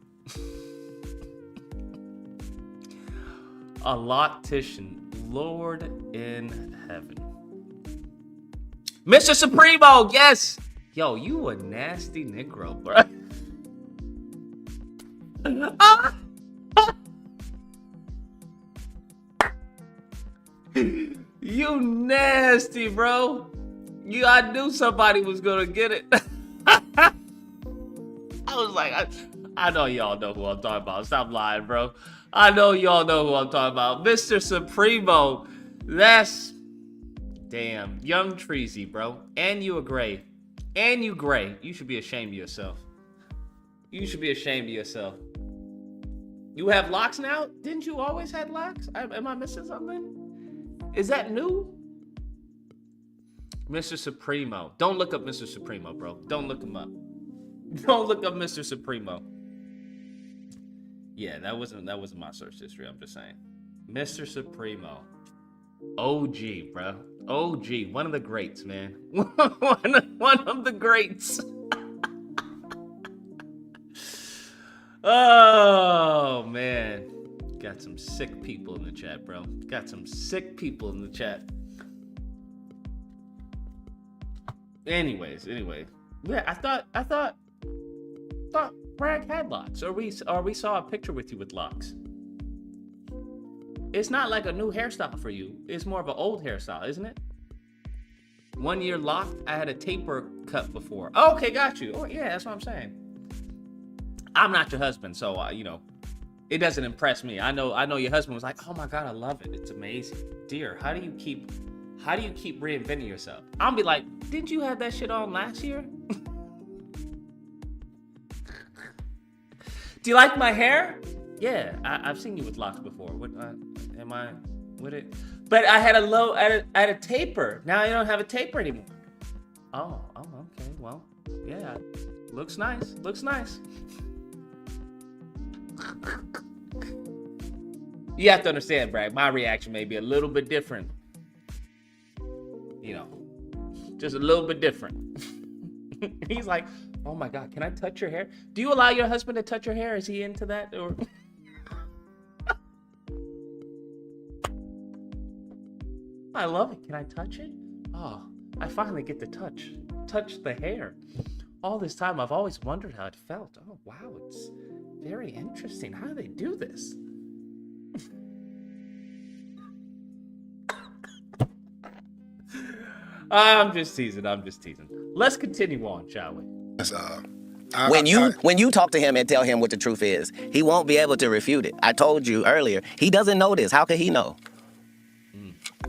A loctician, Lord in heaven. Mr. Supremo, yes! Yo, you a nasty Negro, bro. You nasty, bro. I knew somebody was gonna get it. I was like, I know y'all know who I'm talking about. Stop lying, bro. I know y'all know who I'm talking about. Mr. Supremo. That's damn young Treasy, bro. And you a gray. And you gray. You should be ashamed of yourself. You should be ashamed of yourself. You have locks now? Didn't you always have locks? Am I missing something? Is that new? Mr. Supremo. Don't look up Mr. Supremo, bro. Don't look him up. Don't look up Mr. Supremo. Yeah, that wasn't my search history. I'm just saying. Mr. Supremo. OG, bro. OG. One of the greats, man. one of the greats. Oh, man. Got some sick people in the chat, bro. Got some sick people in the chat. Anyway. Yeah, I thought Bragg had locks. Or we saw a picture with you with locks. It's not like a new hairstyle for you. It's more of an old hairstyle, isn't it? 1 year locked. I had a taper cut before. Oh, okay, got you. Oh, yeah, that's what I'm saying. I'm not your husband, so it doesn't impress me. I know your husband was like, "Oh my God, I love it. It's amazing." Dear, how do you keep reinventing yourself? I'll be like, "Didn't you have that shit on last year?" Do you like my hair? Yeah, I've seen you with locks before. What am I with it? But I had a taper. Now I don't have a taper anymore. Oh, okay. Well, yeah, looks nice. You have to understand, Brad. My reaction may be a little bit different. Just a little bit different. He's like, "Oh my God, can I touch your hair?" Do you allow your husband to touch your hair? Is he into that? Or I love it. Can I touch it? Oh, I finally get to touch the hair. All this time, I've always wondered how it felt. Oh, wow, it's very interesting. How do they do this? I'm just teasing. Let's continue on, shall we? When you talk to him and tell him what the truth is, he won't be able to refute it. I told you earlier, he doesn't know this. How could he know?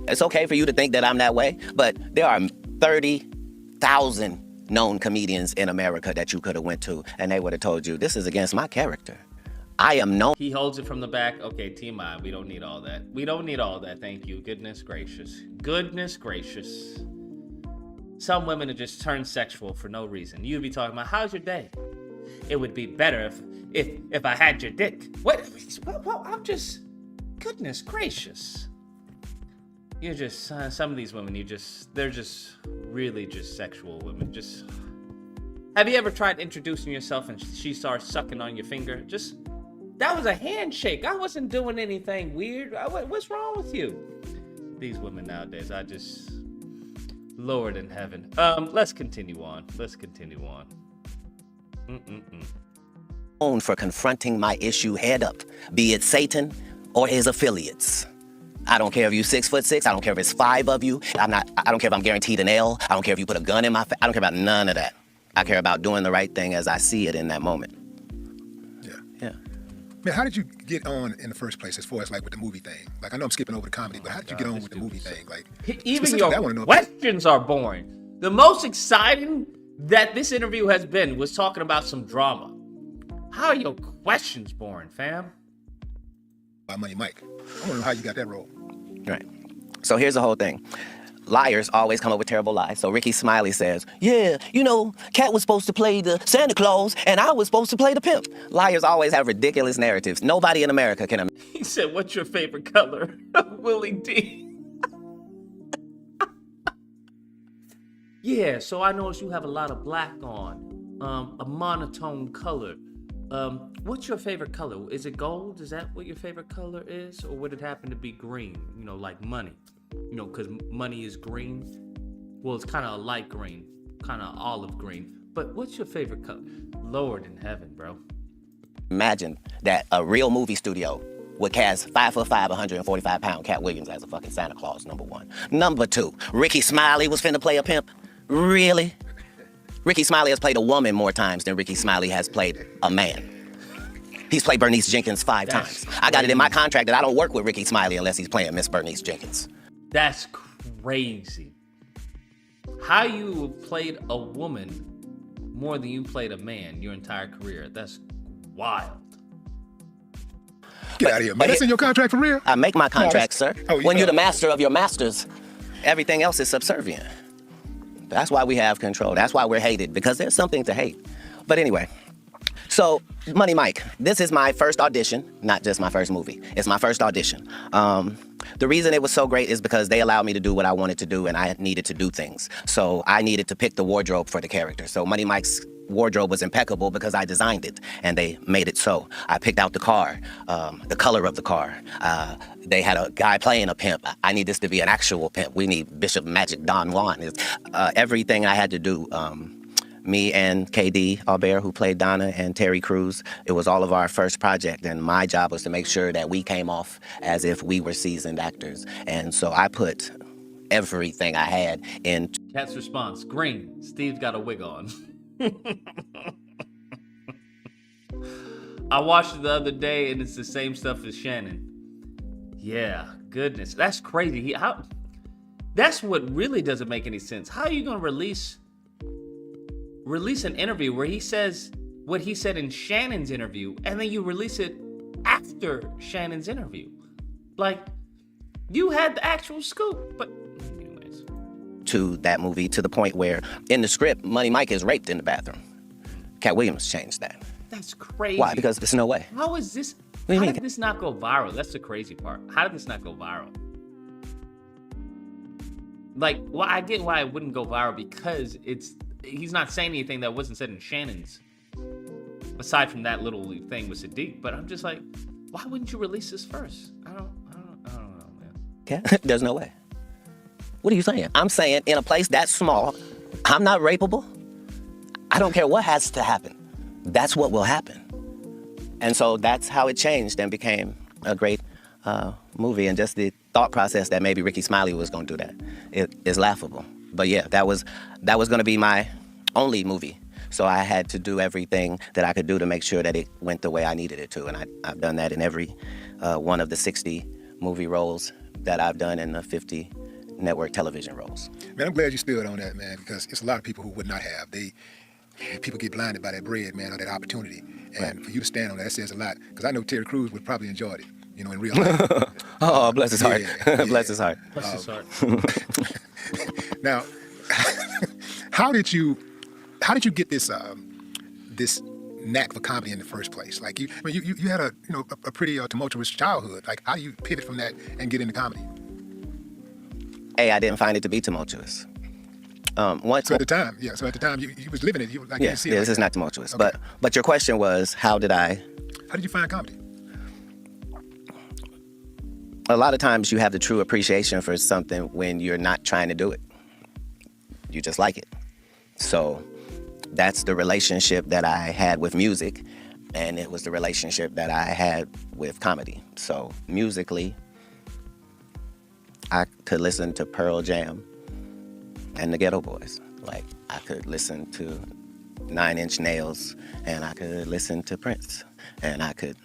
It's okay for you to think that I'm that way, but there are 30,000 known comedians in America that you could have went to, and they would have told you, this is against my character. I am known. He holds it from the back. Okay, TMI, we don't need all that. Thank you. Goodness gracious. Some women are just turned sexual for no reason. You'd be talking about, how's your day? It would be better if I had your dick. What? I'm just, goodness gracious. You're just, some of these women, they're just really just sexual women. Just, have you ever tried introducing yourself and she starts sucking on your finger? That was a handshake. I wasn't doing anything weird. What's wrong with you? These women nowadays, Lord in heaven. Let's continue on. Known for confronting my issue head up, be it Satan or his affiliates. I don't care if you're 6'6". I don't care if it's 5 of you. I don't care if I'm guaranteed an L. I don't care if you put a gun in my face. I don't care about none of that. I care about doing the right thing as I see it in that moment. Yeah. Man, how did you get on in the first place as far as like with the movie thing? Like, I know I'm skipping over the comedy, but how did you get on with the movie thing? Like, even your questions are boring. The most exciting that this interview has been was talking about some drama. How are your questions boring, fam? By Money Mike. I want to know how you got that role. Right. So here's the whole thing. Liars always come up with terrible lies. So Ricky Smiley says, yeah, Katt was supposed to play the Santa Claus and I was supposed to play the pimp. Liars always have ridiculous narratives. Nobody in America can. He said, what's your favorite color? Willie D. Yeah, so I noticed you have a lot of black on, a monotone color. What's your favorite color? Is it gold? Is that what your favorite color is? Or would it happen to be green? Like money. Because money is green. Well, it's kind of a light green, kind of olive green. But what's your favorite color? Lord in heaven, bro. Imagine that a real movie studio would cast 5'5", 145-pound Katt Williams as a fucking Santa Claus, number one. Number two, Ricky Smiley was finna play a pimp? Really? Ricky Smiley has played a woman more times than Ricky Smiley has played a man. He's played Bernice Jenkins 5 times. I got it in my contract that I don't work with Ricky Smiley unless he's playing Miss Bernice Jenkins. That's crazy. How you played a woman more than you played a man your entire career. That's wild. Get out of here, man. That's in your contract for real? I make my contract, sir. When you're the know. master of your masters, everything else is subservient. That's why we have control. That's why we're hated, because there's something to hate. But anyway, so Money Mike, this is my first audition, not just my first movie. It's my first audition. The reason it was so great is because they allowed me to do what I wanted to do, and I needed to do things. So I needed to pick the wardrobe for the character. So Money Mike's wardrobe was impeccable because I designed it, and they made it so. I picked out the car, the color of the car. They had a guy playing a pimp. I need this to be an actual pimp. We need Bishop Magic Don Juan. Everything I had to do, me and KD Albert, who played Donna, and Terry Crews, it was all of our first project, and my job was to make sure that we came off as if we were seasoned actors. And so I put everything I had in. Katt's response, green. Steve's got a wig on. I watched it the other day, and it's the same stuff as Shannon. Yeah, goodness, that's crazy. That's what really doesn't make any sense. How are you gonna release an interview where he says what he said in Shannon's interview, and then you release it after Shannon's interview? Like, you had the actual scoop, but anyways. To that movie, to the point where in the script, Money Mike is raped in the bathroom. Katt Williams changed that. That's crazy. Why? Because there's no way. How is this? What do you how mean? did this not go viral? That's the crazy part. How did this not go viral? Like, well, I get why it wouldn't go viral, because he's not saying anything that wasn't said in Shannon's, aside from that little thing with Sadiq. But I'm just like, why wouldn't you release this first? I don't know, man. Okay, there's no way. What are you saying? I'm saying in a place that small, I'm not rapeable. I don't care what has to happen. That's what will happen. And so that's how it changed and became a great movie. And just the thought process that maybe Ricky Smiley was going to do that, it is laughable. But yeah, that was going to be my only movie. So I had to do everything that I could do to make sure that it went the way I needed it to. And I've done that in every one of the 60 movie roles that I've done in the 50 network television roles. Man, I'm glad you stood on that, man, because it's a lot of people who would not have. People get blinded by that bread, man, or that opportunity. And for you to stand on that says a lot. Because I know Terry Crews would probably enjoyed it, in real life. Oh, bless his heart. Yeah. Bless his heart. Bless his heart. Now, how did you get this knack for comedy in the first place? Like you had a pretty tumultuous childhood. Like, how do you pivot from that and get into comedy? I didn't find it to be tumultuous. So at the time, you was living it. You like, yeah, this is not tumultuous. Okay. But your question was, how did you find comedy? A lot of times you have the true appreciation for something when you're not trying to do it. You just like it. So that's the relationship that I had with music, and it was the relationship that I had with comedy. So musically, I could listen to Pearl Jam and the Ghetto Boys. Like, I could listen to 9 Inch Nails, and I could listen to Prince, and I could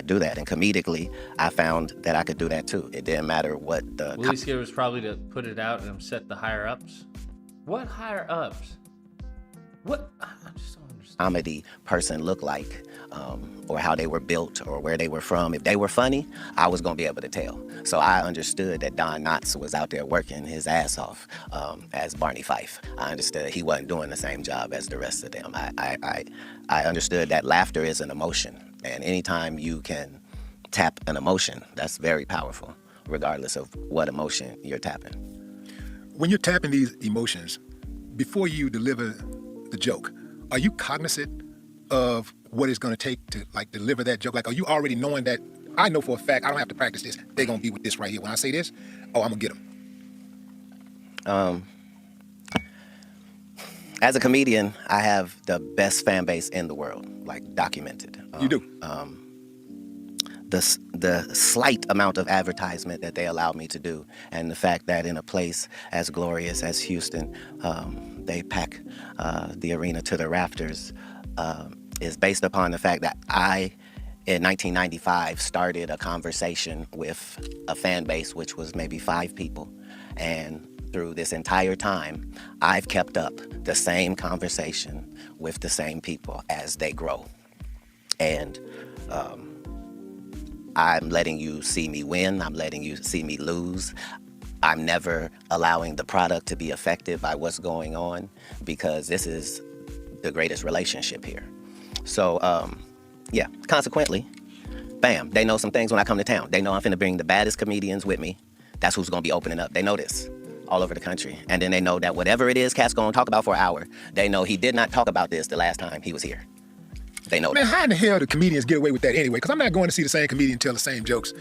do that. And comedically, I found that I could do that too. It didn't matter what the... Willie Scared was probably to put it out and upset the higher ups. What higher ups? What? I just don't understand. Comedy person looked like, or how they were built, or where they were from. If they were funny, I was gonna be able to tell. So I understood that Don Knotts was out there working his ass off as Barney Fife. I understood he wasn't doing the same job as the rest of them. I understood that laughter is an emotion, and anytime you can tap an emotion, that's very powerful, regardless of what emotion you're tapping. When you're tapping these emotions, before you deliver the joke, are you cognizant of what it's going to take to deliver that joke? Like, are you already knowing that I know for a fact I don't have to practice this? They're going to be with this right here. When I say this, I'm going to get them. As a comedian, I have the best fan base in the world, documented. You do? The slight amount of advertisement that they allowed me to do, and the fact that in a place as glorious as Houston, they pack the arena to the rafters, is based upon the fact that I, in 1995, started a conversation with a fan base which was maybe 5 people, and through this entire time, I've kept up the same conversation with the same people as they grow. And I'm letting you see me win. I'm letting you see me lose. I'm never allowing the product to be affected by what's going on, because this is the greatest relationship here. So, yeah, consequently, bam, they know some things when I come to town. They know I'm finna bring the baddest comedians with me. That's who's gonna be opening up. They know this all over the country. And then they know that whatever it is Katt's gonna talk about for an hour, they know he did not talk about this the last time he was here. They know Man, that. how in the hell do comedians get away with that anyway? Because I'm not going to see the same comedian tell the same jokes,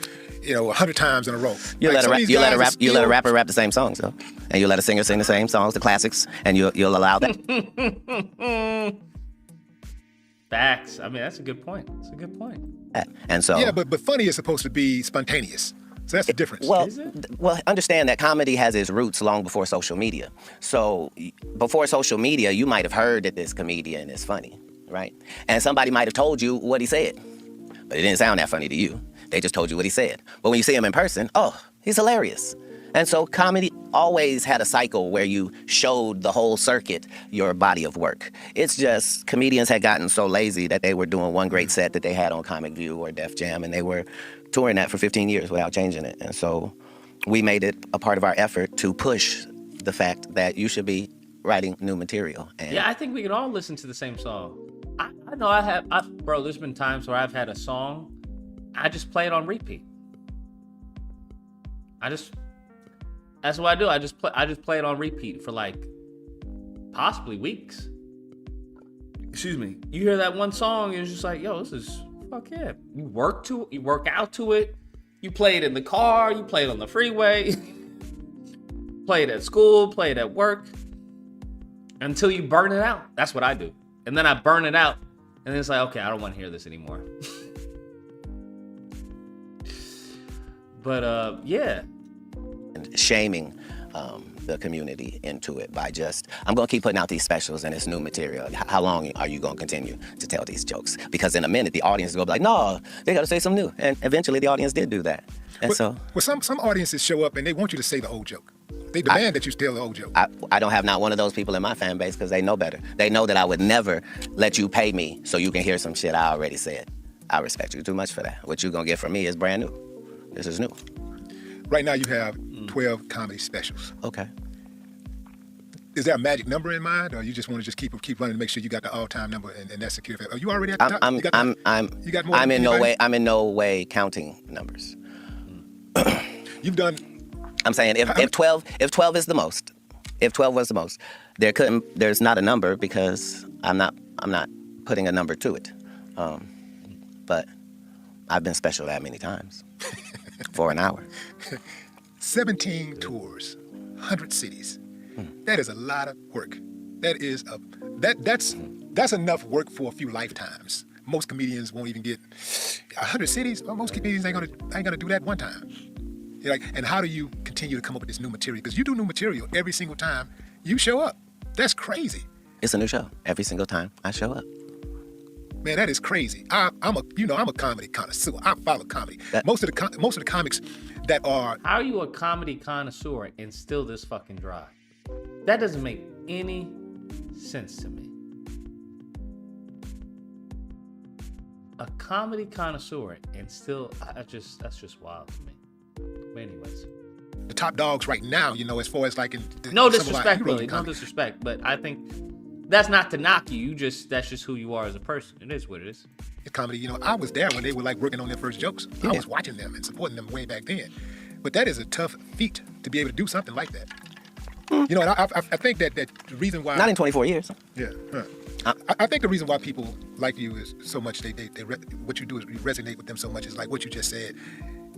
100 times in a row. You Like, let a rapper rap the same songs, though. And you let a singer sing the same songs, the classics, and you'll allow that. Facts. I mean, that's a good point. That's a good point. And so Yeah, but funny is supposed to be spontaneous. So that's the difference. Well, understand that comedy has its roots long before social media. So before social media, you might have heard that this comedian is funny, right? And somebody might have told you what he said, but it didn't sound that funny to you. They just told you what he said. But when you see him in person, oh, he's hilarious. And so comedy always had a cycle where you showed the whole circuit your body of work. It's just comedians had gotten so lazy that they were doing one great set that they had on Comic View or Def Jam, and they were touring that for 15 years without changing it. And so we made it a part of our effort to push the fact that you should be writing new material. And yeah, I think we can all listen to the same song. I know bro, there's been times where I've had a song, I just play it on repeat. That's what I do. I just play it on repeat for like possibly weeks. Excuse me. You hear that one song, and it's just like, yo, this is fuck yeah. You work out to it. You play it in the car. You play it on the freeway. Play it at school. Play it at work. Until you burn it out. That's what I do. And then I burn it out, and then it's like, okay, I don't want to hear this anymore. But yeah. Shaming the community into it by just, I'm going to keep putting out these specials and it's new material. How long are you going to continue to tell these jokes? Because in a minute, the audience is going to be like, no, they got to say something new. And eventually the audience did do that. And some audiences show up and they want you to say the old joke. They demand that you tell the old joke. I don't have not one of those people in my fan base because they know better. They know that I would never let you pay me so you can hear some shit I already said. I respect you too much for that. What you're going to get from me is brand new. This is new. Right now you have 12 comedy specials. Okay. Is there a magic number in mind, or you just want to keep running to make sure you got the all-time number and that's secure? Are you already at the top? I'm in no way counting numbers. You've done. I'm saying if 12 is the most, if 12 was the most, there's not a number because I'm not putting a number to it. But I've been special that many times for an hour. 17 tours, 100 cities. That is a lot of work. That's enough work for a few lifetimes. Most comedians won't even get 100 cities. Well, most comedians ain't gonna do that one time. And how do you continue to come up with this new material? Because you do new material every single time you show up. That's crazy. It's a new show every single time I show up. Man, that is crazy. I'm a comedy connoisseur. I follow comedy. Most of the comics that are. How are you a comedy connoisseur and still this fucking dry? That doesn't make any sense to me. A comedy connoisseur and still, that's just wild to me. But anyways, the top dogs right now, as far as like no disrespect, really, no disrespect, but I think that's not to knock you. That's just who you are as a person. It is what it is. It's comedy. I was there when they were like working on their first jokes. Yeah. I was watching them and supporting them way back then. But that is a tough feat to be able to do something like that. And I think that the reason why... Not in 24 years. Yeah. Huh. I think the reason why people like you is so much, what you do is you resonate with them so much is like what you just said.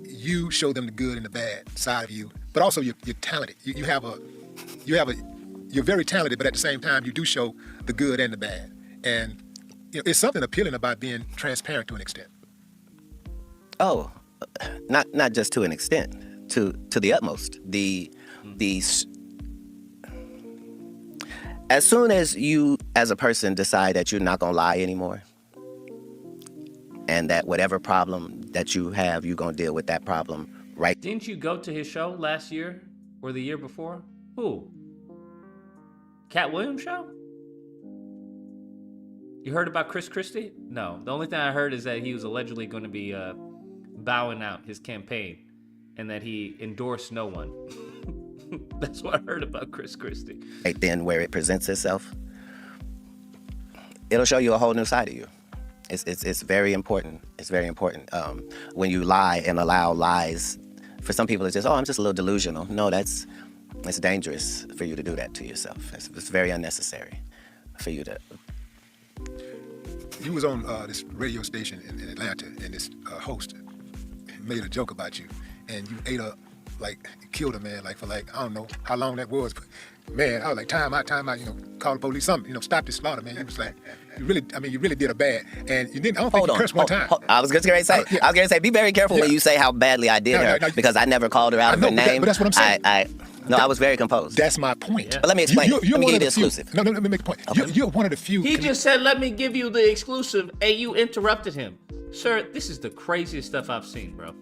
You show them the good and the bad side of you, but also you're talented. You're very talented, but at the same time, you do show the good and the bad. And it's something appealing about being transparent to an extent. Oh, not just to an extent, to the utmost. As soon as you, as a person, decide that you're not gonna lie anymore, and that whatever problem that you have, you're gonna deal with that problem, right? Didn't you go to his show last year or the year before? Who? Katt Williams show? You heard about Chris Christie? No. The only thing I heard is that he was allegedly going to be bowing out his campaign and that he endorsed no one. That's what I heard about Chris Christie. Then where it presents itself, it'll show you a whole new side of you. It's very important. It's very important. When you lie and allow lies, for some people it's just, oh, I'm just a little delusional. No, it's dangerous for you to do that to yourself. It's very unnecessary for you to. You was on this radio station in Atlanta, and this host made a joke about you, and you ate a, like, you killed a man, like, for like, I don't know how long that was, but man, I was like, time out, you know, call the police, something, you know, stop this slaughter, man. You was like, you really did a bad, and you didn't, I don't think you cursed one time. I was just going to say, be very careful when you say how badly I did her, because I never called her out of her name. But that's what I'm saying. I was very composed. That's my point. But let me explain. Let me give you the exclusive. No, let me make a point. Okay. You're one of the few. He just said, let me give you the exclusive, and you interrupted him. Sir, this is the craziest stuff I've seen, bro.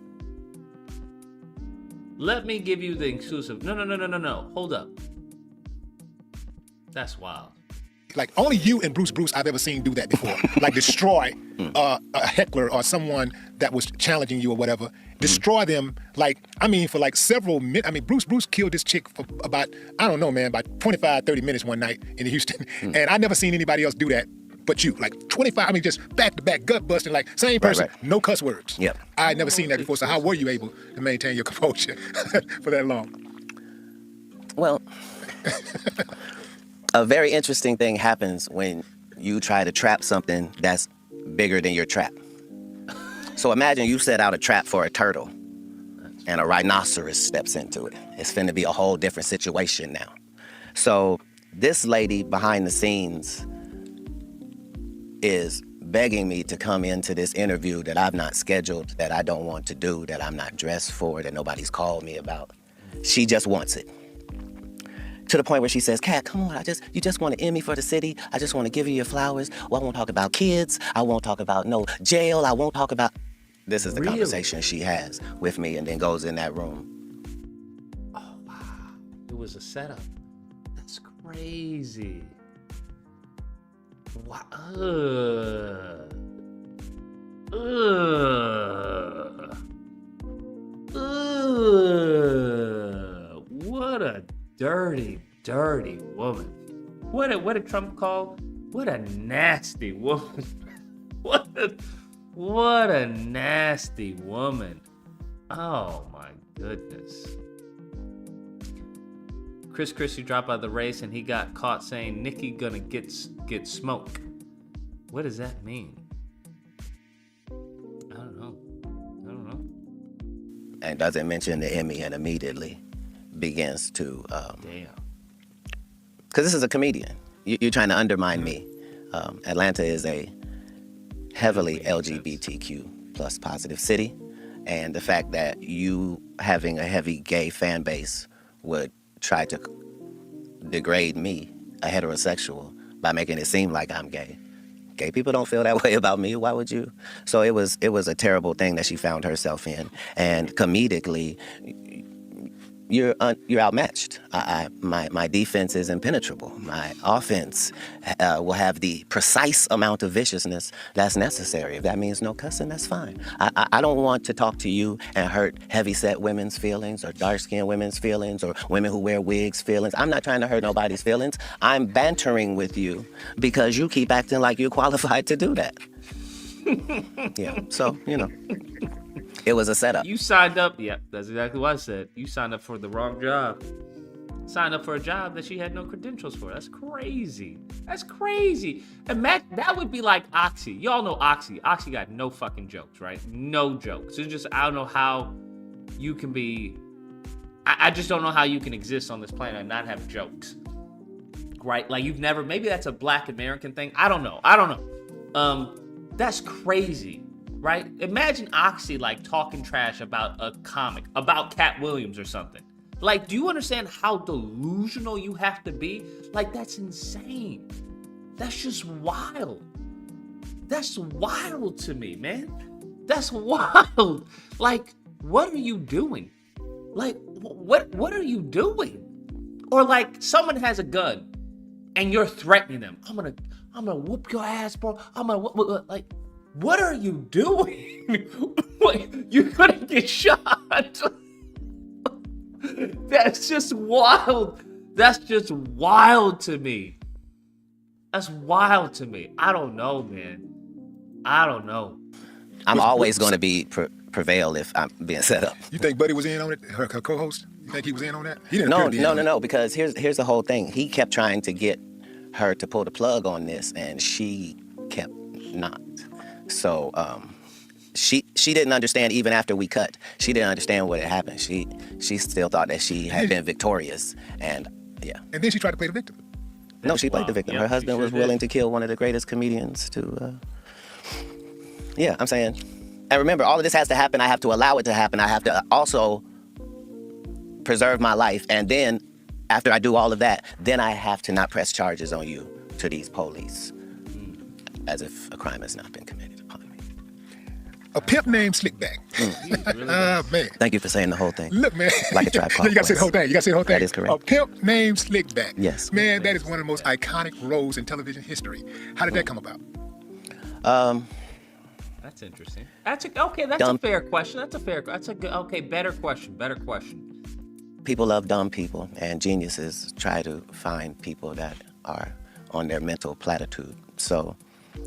Let me give you the exclusive. No. Hold up. That's wild. Like, only you and Bruce I've ever seen do that before. Like, destroy a heckler or someone that was challenging you or whatever. Destroy them, like, I mean, for like several minutes. I mean, Bruce killed this chick for about, I don't know, man, about 25, 30 minutes one night in Houston. And I never seen anybody else do that but you. Like, 25, I mean, just back to back, gut busting, like, same person, no cuss words. Yep. I had never seen that before, so how were you able to maintain your composure for that long? Well, a very interesting thing happens when you try to trap something that's bigger than your trap. So imagine you set out a trap for a turtle and a rhinoceros steps into it. It's finna be a whole different situation now. So this lady behind the scenes is begging me to come into this interview that I've not scheduled, that I don't want to do, that I'm not dressed for, that nobody's called me about. She just wants it. To the point where she says, Katt, come on, you just want an Emmy for the city. I just want to give you your flowers. Well, I won't talk about kids. I won't talk about no jail. I won't talk about... This is the conversation she has with me and then goes in that room. Oh, wow. It was a setup. That's crazy. Wow. What a dirty woman. What did Trump call? What a nasty woman. What a nasty woman. Oh my goodness. Chris Christie dropped out of the race and he got caught saying Nikki gonna get smoke. What does that mean? I don't know. And doesn't mention the Emmy and immediately begins to... Damn. Because this is a comedian. You're trying to undermine me. Atlanta is a heavily LGBTQ plus positive city. And the fact that you having a heavy gay fan base would try to degrade me, a heterosexual, by making it seem like I'm gay. Gay people don't feel that way about me. Why would you? So it was a terrible thing that she found herself in. And comedically, you're outmatched. My defense is impenetrable. My offense will have the precise amount of viciousness that's necessary. If that means no cussing, that's fine. I don't want to talk to you and hurt heavy-set women's feelings or dark-skinned women's feelings or women who wear wigs' feelings. I'm not trying to hurt nobody's feelings. I'm bantering with you because you keep acting like you're qualified to do that. Yeah, so, it was a setup. You signed up. Yep, that's exactly what I said. You signed up for the wrong job. Signed up for a job that she had no credentials for. That's crazy. Imagine, that would be like Oxy. Y'all know Oxy. Oxy got no fucking jokes, right? No jokes. It's just, I don't know how you can be... I just don't know how you can exist on this planet and not have jokes. Right? Like, you've never... Maybe that's a Black American thing. I don't know. That's crazy. Right? Imagine Oxy like talking trash about a comic, about Katt Williams or something. Like, do you understand how delusional you have to be? Like, that's insane. That's just wild. That's wild to me, man. That's wild. Like, what are you doing? Like, what are you doing? Or like someone has a gun and you're threatening them. I'm gonna whoop your ass, bro. Like, what are you doing? You're gonna get shot. That's just wild. That's just wild to me. That's wild to me. I don't know, man. I don't know. I'm always going to be prevail if I'm being set up. You think Buddy was in on it? Her co-host? You think he was in on that? He didn't appear to be in on it. No. Because here's the whole thing. He kept trying to get her to pull the plug on this, and she kept not. So she didn't understand even after we cut. She didn't understand what had happened. She still thought that she had been victorious, and yeah. And then she tried to play the victim. No, she played the victim. Her husband was willing to kill one of the greatest comedians to. Yeah, I'm saying. And remember, all of this has to happen. I have to allow it to happen. I have to also preserve my life. And then, after I do all of that, then I have to not press charges on you to these police, as if a crime has not been committed upon me. A pimp named Slickback. Man. Thank you for saying the whole thing. Look, man. Like a Tribe Called You got to say the whole thing. That is correct. A pimp named Slickback. Yes. Man, that is one of the most iconic roles in television history. How did that come about? That's interesting. That's a fair question. Better question. People love dumb people, and geniuses try to find people that are on their mental platitude. So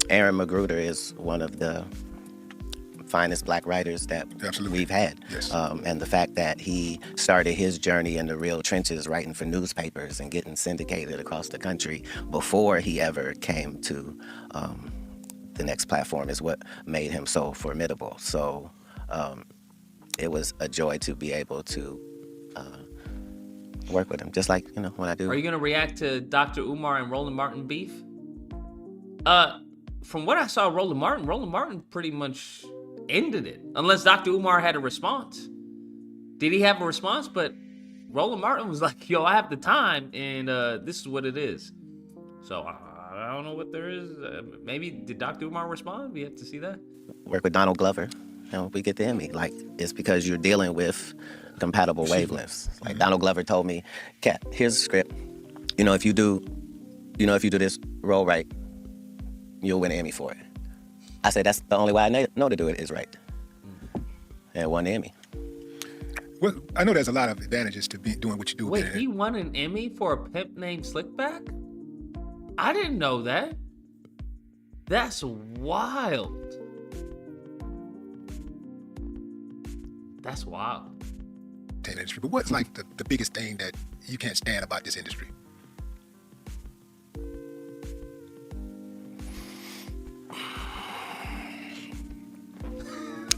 Aaron Magruder is one of the finest black writers that we've had. Yes. And the fact that he started his journey in the real trenches, writing for newspapers and getting syndicated across the country before he ever came to the next platform is what made him so formidable. So it was a joy to be able to work with him, just like, when I do. Are you gonna react to Dr. Umar and Roland Martin beef? From what I saw, Roland Martin pretty much ended it, unless Dr. Umar had a response. Did he have a response? But Roland Martin was like, yo, I have the time, and this is what it is. So I don't know what there is. Maybe did Dr. Umar respond? We have to see that. Work with Donald Glover, we get the Emmy. Like, it's because you're dealing with compatible wavelengths. Like Donald Glover told me, Katt, here's a script. If you do this role right, you'll win an Emmy for it. I said, that's the only way I know to do it is right. And won the Emmy. Well, I know there's a lot of advantages to doing what you do. Wait, he won an Emmy for a pimp named Slickback? I didn't know that. That's wild. That's wild. Industry. But what's like the biggest thing that you can't stand about this industry?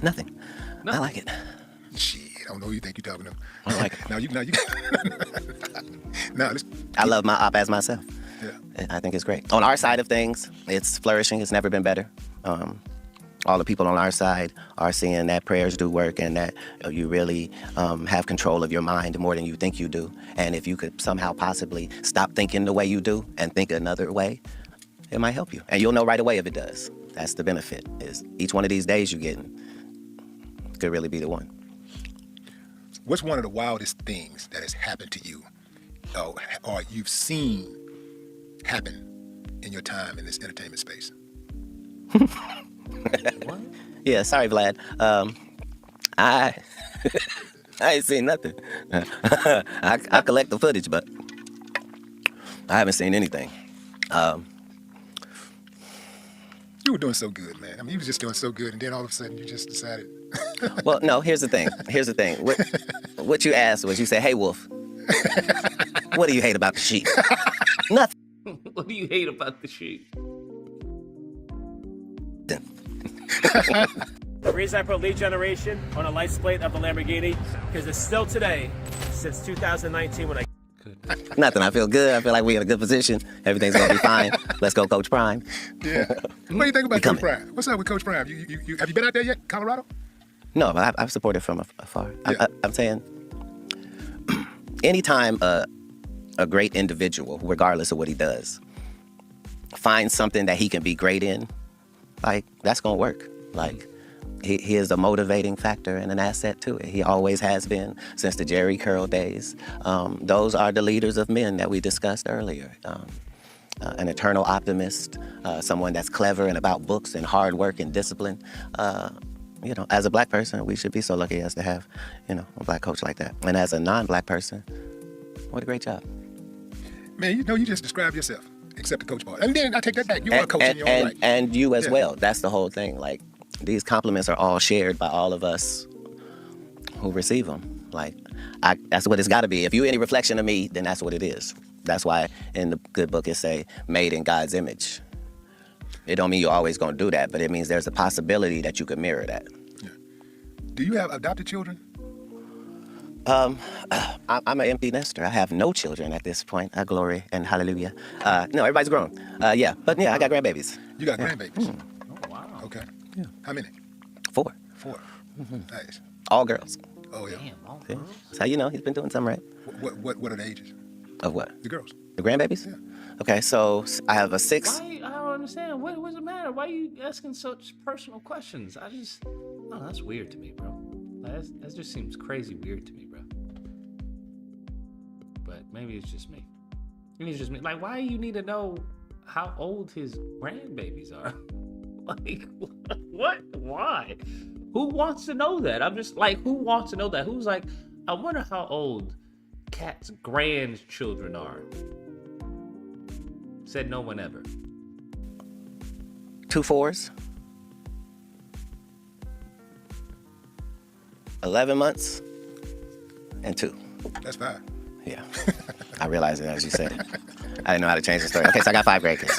Nothing. I like it. Shit, I don't know who you think you're talking to. I like it. Now you. I love my op as myself. Yeah. I think it's great. On our side of things, it's flourishing. It's never been better. All the people on our side are seeing that prayers do work and that you really have control of your mind more than you think you do. And if you could somehow possibly stop thinking the way you do and think another way, it might help you. And you'll know right away if it does. That's the benefit, is each one of these days you're getting could really be the one. What's one of the wildest things that has happened to you or you've seen happen in your time in this entertainment space? What? Yeah, sorry, Vlad. I ain't seen nothing. I collect the footage, but I haven't seen anything. You were doing so good, man. I mean, you were just doing so good, and then all of a sudden you just decided. Well, no, here's the thing. What you asked was, you said, hey, Wolf, what do you hate about the sheep? Nothing. What do you hate about the sheep? The reason I put lead generation on a license plate of the Lamborghini, because it's still today, since 2019 when I... Nothing. I feel good. I feel like we're in a good position. Everything's going to be fine. Let's go, Coach Prime. Yeah. What do you think about Coach Prime? What's up with Coach Prime? You have you been out there yet, Colorado? No, I've supported from afar. Yeah. I'm saying, anytime a great individual, regardless of what he does, finds something that he can be great in, like, that's going to work. Like, he is a motivating factor and an asset to it. He always has been since the Jerry Curl days. Those are the leaders of men that we discussed earlier. An eternal optimist, someone that's clever and about books and hard work and discipline. You know, as a black person, we should be so lucky as to have, you know, a black coach like that. And as a non-black person, what a great job. Man, you know, you just described yourself, except the coach part. And then I take that back. You are a coach in your own right. And you as well. That's the whole thing. Like, these compliments are all shared by all of us who receive them. Like, that's what it's got to be. If you're any reflection of me, then that's what it is. That's why in the good book it say, made in God's image. It don't mean you're always going to do that, but it means there's a possibility that you could mirror that. Yeah. Do you have adopted children? I'm an empty nester. I have no children at this point. Glory and hallelujah. No, everybody's grown. Yeah, but yeah, I got grandbabies. You got grandbabies? Mm. Oh, wow. Okay. Yeah. How many? 4. 4. Mm-hmm. Nice. All girls. Oh, yeah. Damn, all Yeah. girls. That's how you know he's been doing something right. What are the ages? Of what? The girls. The grandbabies? Yeah. Okay, so I have a 6. Why? I don't understand. What does it matter? Why are you asking such personal questions? Oh, that's weird to me, bro. That just seems crazy weird to me, bro. But maybe it's just me. Maybe it's just me. Like, why you need to know how old his grandbabies are? Like, what? Why? Who wants to know that? I'm just like, who wants to know that? Who's like, I wonder how old Katt's grandchildren are. Said no one ever. 2 4s. 11 months. And 2. That's 5. Yeah. I realized it as you said it. I didn't know how to change the story. Okay, so I got 5 grandkids.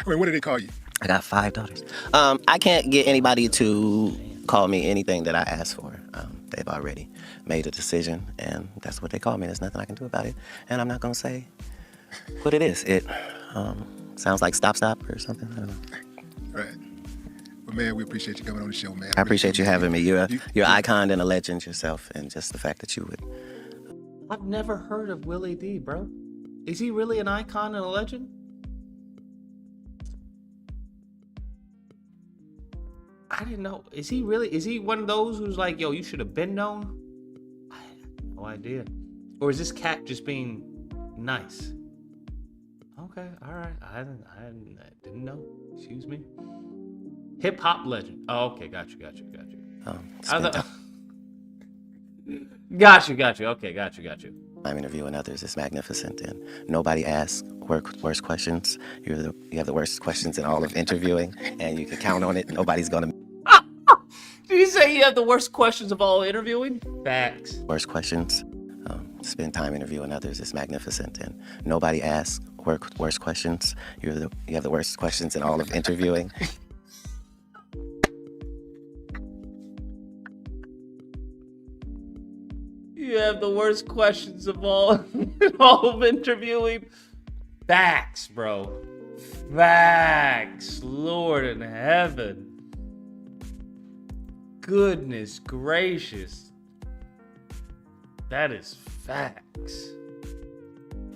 Wait, what did they call you? I got 5 daughters. I can't get anybody to call me anything that I asked for. They've already made a decision, and that's what they call me. There's nothing I can do about it. And I'm not going to say what it is. It sounds like stop or something. I don't know. Right. Well, man, we appreciate you coming on the show, man. I appreciate you having me. You're an icon and a legend yourself, and just the fact that you would. I've never heard of Willie D, bro. Is he really an icon and a legend? I didn't know. Is he one of those who's like, yo, you should have been known? I had no idea. Or is this Katt just being nice? Okay, all right. I didn't know. Excuse me. Hip hop legend. Oh, okay, got you. Got you. Okay, got you. I'm interviewing others. It's magnificent, and nobody asks worse questions. You have the worst questions in all of interviewing, and you can count on it. Nobody's gonna. Did you say you have the worst questions of all interviewing? Facts. Worst questions. Spend time interviewing others. It's magnificent, and nobody asks worse questions. You have the worst questions in all of interviewing. You have the worst questions of all of interviewing. Facts, bro. Facts. Lord in heaven. Goodness gracious. That is facts.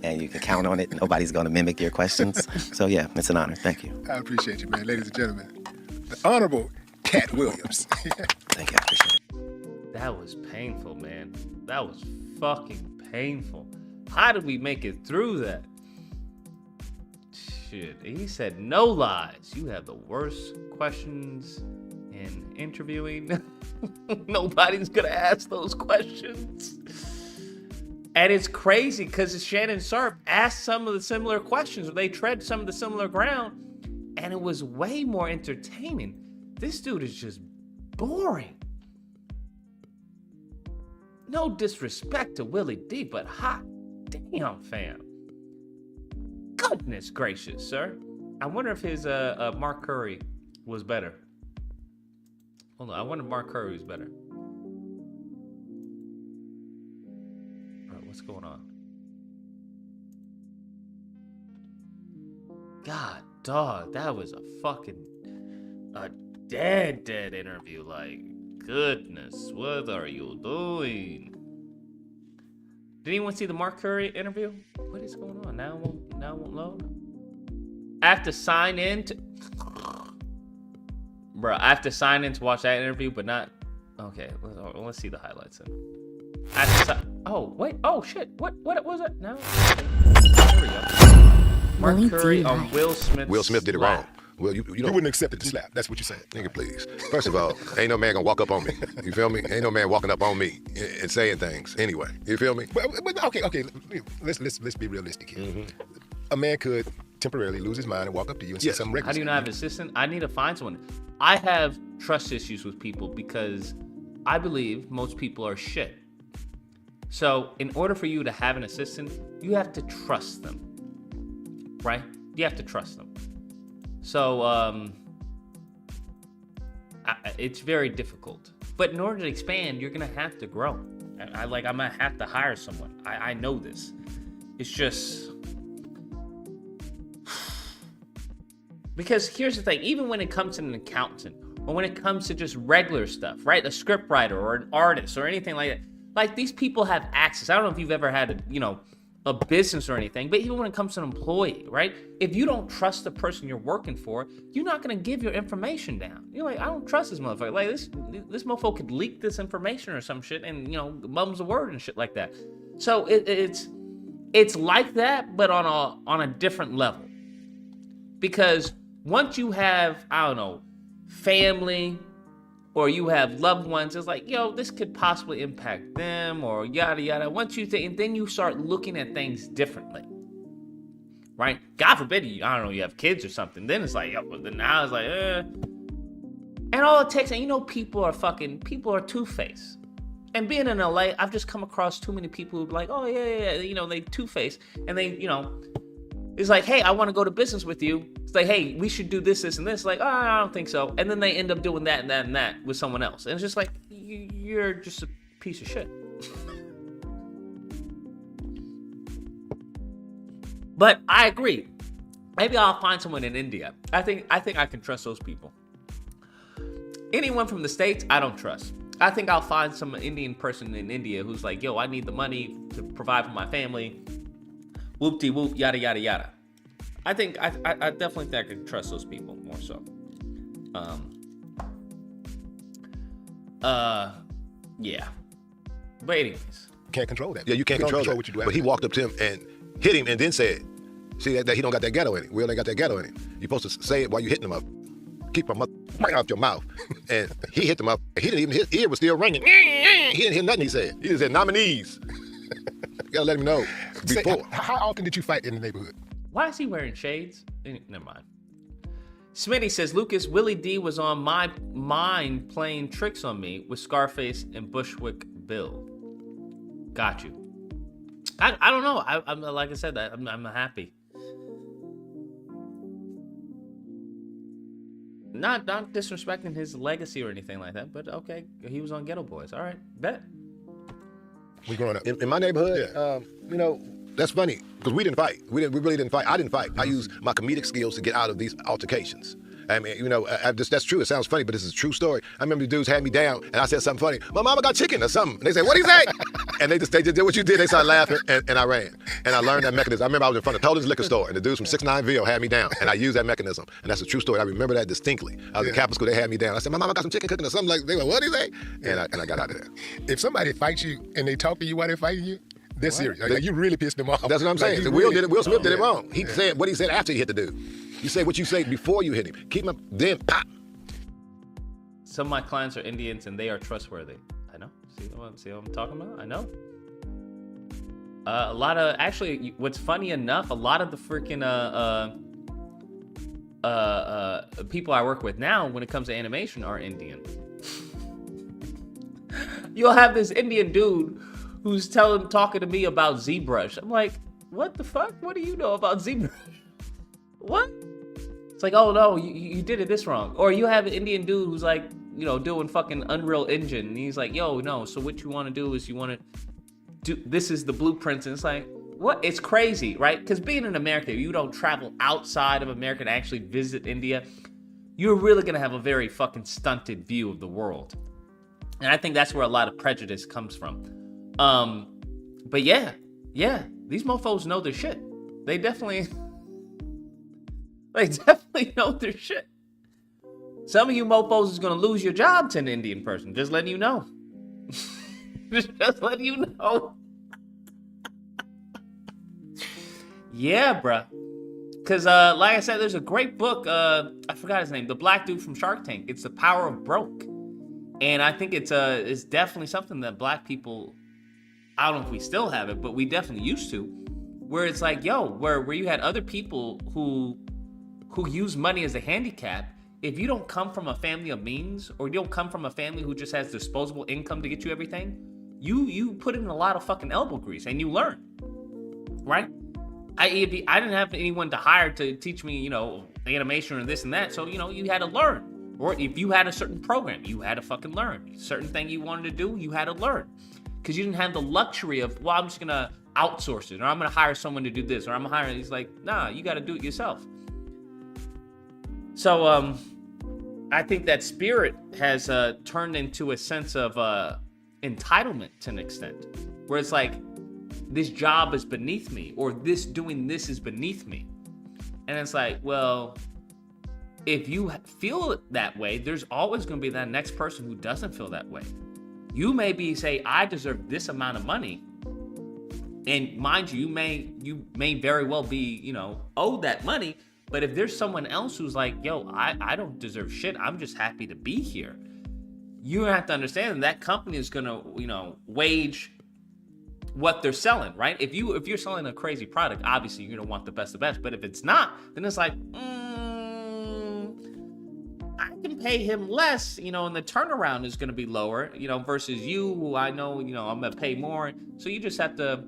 And you can count on it. Nobody's going to mimic your questions. So, yeah, it's an honor. Thank you. I appreciate you, man. Ladies and gentlemen, the Honorable Katt Williams. Thank you. I appreciate it. That was painful, man. That was fucking painful. How did we make it through that? Shit, he said no lies. You have the worst questions in interviewing. Nobody's gonna ask those questions. And it's crazy because Shannon Sharpe asked some of the similar questions, or they tread some of the similar ground, and it was way more entertaining. This dude is just boring. No disrespect to Willie D, but hot damn, fam. Goodness gracious, sir. I wonder if his Mark Curry was better. Hold on, I wonder if Mark Curry was better. All right, what's going on? God, dog, that was a dead interview. Like, goodness, what are you doing? Did anyone see the Mark Curry interview? What is going on? Now it won't load. I have to sign in to... Bro, I have to sign in to watch that interview, but not. Okay, let's see the highlights then. I have to oh wait, oh shit, what was it? No. There we go. Mark Curry on Will Smith. Will Smith did it wrong. Well, you wouldn't accept it to slap. That's what you're saying. Nigga, please. First of all, ain't no man gonna walk up on me. You feel me? Ain't no man walking up on me and saying things. Anyway, you feel me? But okay. Let's be realistic here. A man could temporarily lose his mind and walk up to you and say something reckless. How do you not have an assistant? I need to find someone. I have trust issues with people because I believe most people are shit. So in order for you to have an assistant, you have to trust them, right? You have to trust them. So it's very difficult. But in order to expand, you're gonna have to grow. I'm gonna have to hire someone. I know this. It's just because here's the thing. Even when it comes to an accountant, or when it comes to just regular stuff, right? A script writer or an artist or anything like that. Like these people have access. I don't know if you've ever had a business or anything, but even when it comes to an employee, right? If you don't trust the person you're working for, you're not gonna give your information down. You're like, I don't trust this motherfucker. Like this motherfucker could leak this information or some shit and mum's a word and shit like that. So it's like that, but on a different level. Because once you have, I don't know, family, or you have loved ones, it's like, this could possibly impact them, or yada yada. Once you think, and then you start looking at things differently, right? God forbid you have kids or something. Then it's like, then now it's like, And all it takes, and people are two-faced. And being in LA, I've just come across too many people who be like, oh yeah, they two-faced, and they, it's like, hey, I want to go to business with you. It's like, hey, we should do this, this, and this. Like, oh, I don't think so. And then they end up doing that and that and that with someone else. And it's just like, you're just a piece of shit. But I agree. Maybe I'll find someone in India. I think I can trust those people. Anyone from the States, I don't trust. I think I'll find some Indian person in India who's like, I need the money to provide for my family. Whoop-de-whoop, yada, yada, yada. I definitely think I can trust those people more so. Yeah. But anyways. Can't control that. Yeah, you can't control that. what you do. But he walked up to him and hit him and then said, see that he don't got that ghetto in him. Will ain't got that ghetto in him. You're supposed to say it while you're hitting him up. Keep my mother right out your mouth. And he hit him up. He didn't even, his ear was still ringing. He didn't hear nothing he said. He just said, nominees. You gotta let him know before. How often did you fight in the neighborhood? Why is he wearing shades? Never mind. Smitty says, Lucas, Willie D was on my mind playing tricks on me with Scarface and Bushwick Bill. Got you. I don't know. I'm like I said, I'm happy. Not disrespecting his legacy or anything like that, but okay, he was on Ghetto Boys. All right, bet. We growing up in my neighborhood. That's funny because we didn't fight. We really didn't fight. I didn't fight. I used my comedic skills to get out of these altercations. I mean, that's true. It sounds funny, but this is a true story. I remember the dudes had me down, and I said something funny. My mama got chicken or something. And they said, "What do you say?" And they just did what you did. They started laughing, and I ran. And I learned that mechanism. I remember I was in front of Toland's liquor store, and the dudes from 69ville had me down, and I used that mechanism. And that's a true story. I remember that distinctly. I was in Catholic school. They had me down. I said, "My mama got some chicken cooking or something." Like they were, "What do you say?" And I got out of there. If somebody fights you and they talk to you while they're fighting you, they're serious. Like, you really pissed them off. That's what I'm saying. Like, Will Smith did it wrong. He said what he said after he hit the dude. You say what you say before you hit him. Keep him, then pop. Some of my clients are Indians and they are trustworthy. I know. See what I'm talking about? I know. A lot of, actually, what's funny enough, a lot of the freaking people I work with now when it comes to animation are Indian. You'll have this Indian dude who's talking to me about ZBrush. I'm like, what the fuck? What do you know about ZBrush? What? It's like, oh no, you did it this wrong. Or you have an Indian dude who's like, doing fucking Unreal Engine. And he's like, yo, no, so what you want to do is you want to do, this is the blueprints. And it's like, what? It's crazy, right? Because being in America, you don't travel outside of America to actually visit India, you're really going to have a very fucking stunted view of the world. And I think that's where a lot of prejudice comes from. But yeah, these mofos know their shit. They definitely know their shit. Some of you mofos is gonna lose your job to an Indian person. Just letting you know. just letting you know. Yeah, bruh. Cause like I said, there's a great book. I forgot his name. The black dude from Shark Tank. It's The Power of Broke, and I think it's definitely something that black people. I don't know if we still have it, but we definitely used to. Where it's like, yo, where you had other people who use money as a handicap. If you don't come from a family of means, or you don't come from a family who just has disposable income to get you everything, you put in a lot of fucking elbow grease and you learn, right? I didn't have anyone to hire to teach me, animation or this and that. So, you had to learn. Or if you had a certain program, you had to fucking learn. Certain thing you wanted to do, you had to learn. Because you didn't have the luxury of, well, I'm just going to outsource it, or I'm going to hire someone to do this, or I'm going to hire, he's like, nah, you got to do it yourself. So, I think that spirit has turned into a sense of entitlement to an extent, where it's like, this job is beneath me, or doing this is beneath me. And it's like, well, if you feel that way, there's always going to be that next person who doesn't feel that way. You may say, I deserve this amount of money. And mind you, you may very well be, owed that money. But if there's someone else who's like, yo, I don't deserve shit, I'm just happy to be here, you have to understand that company is going to, wage what they're selling, right? If you're selling a crazy product, obviously you're going to want the best of the best. But if it's not, then it's like, I can pay him less, and the turnaround is going to be lower, versus you, who I know, I'm going to pay more. So you just have to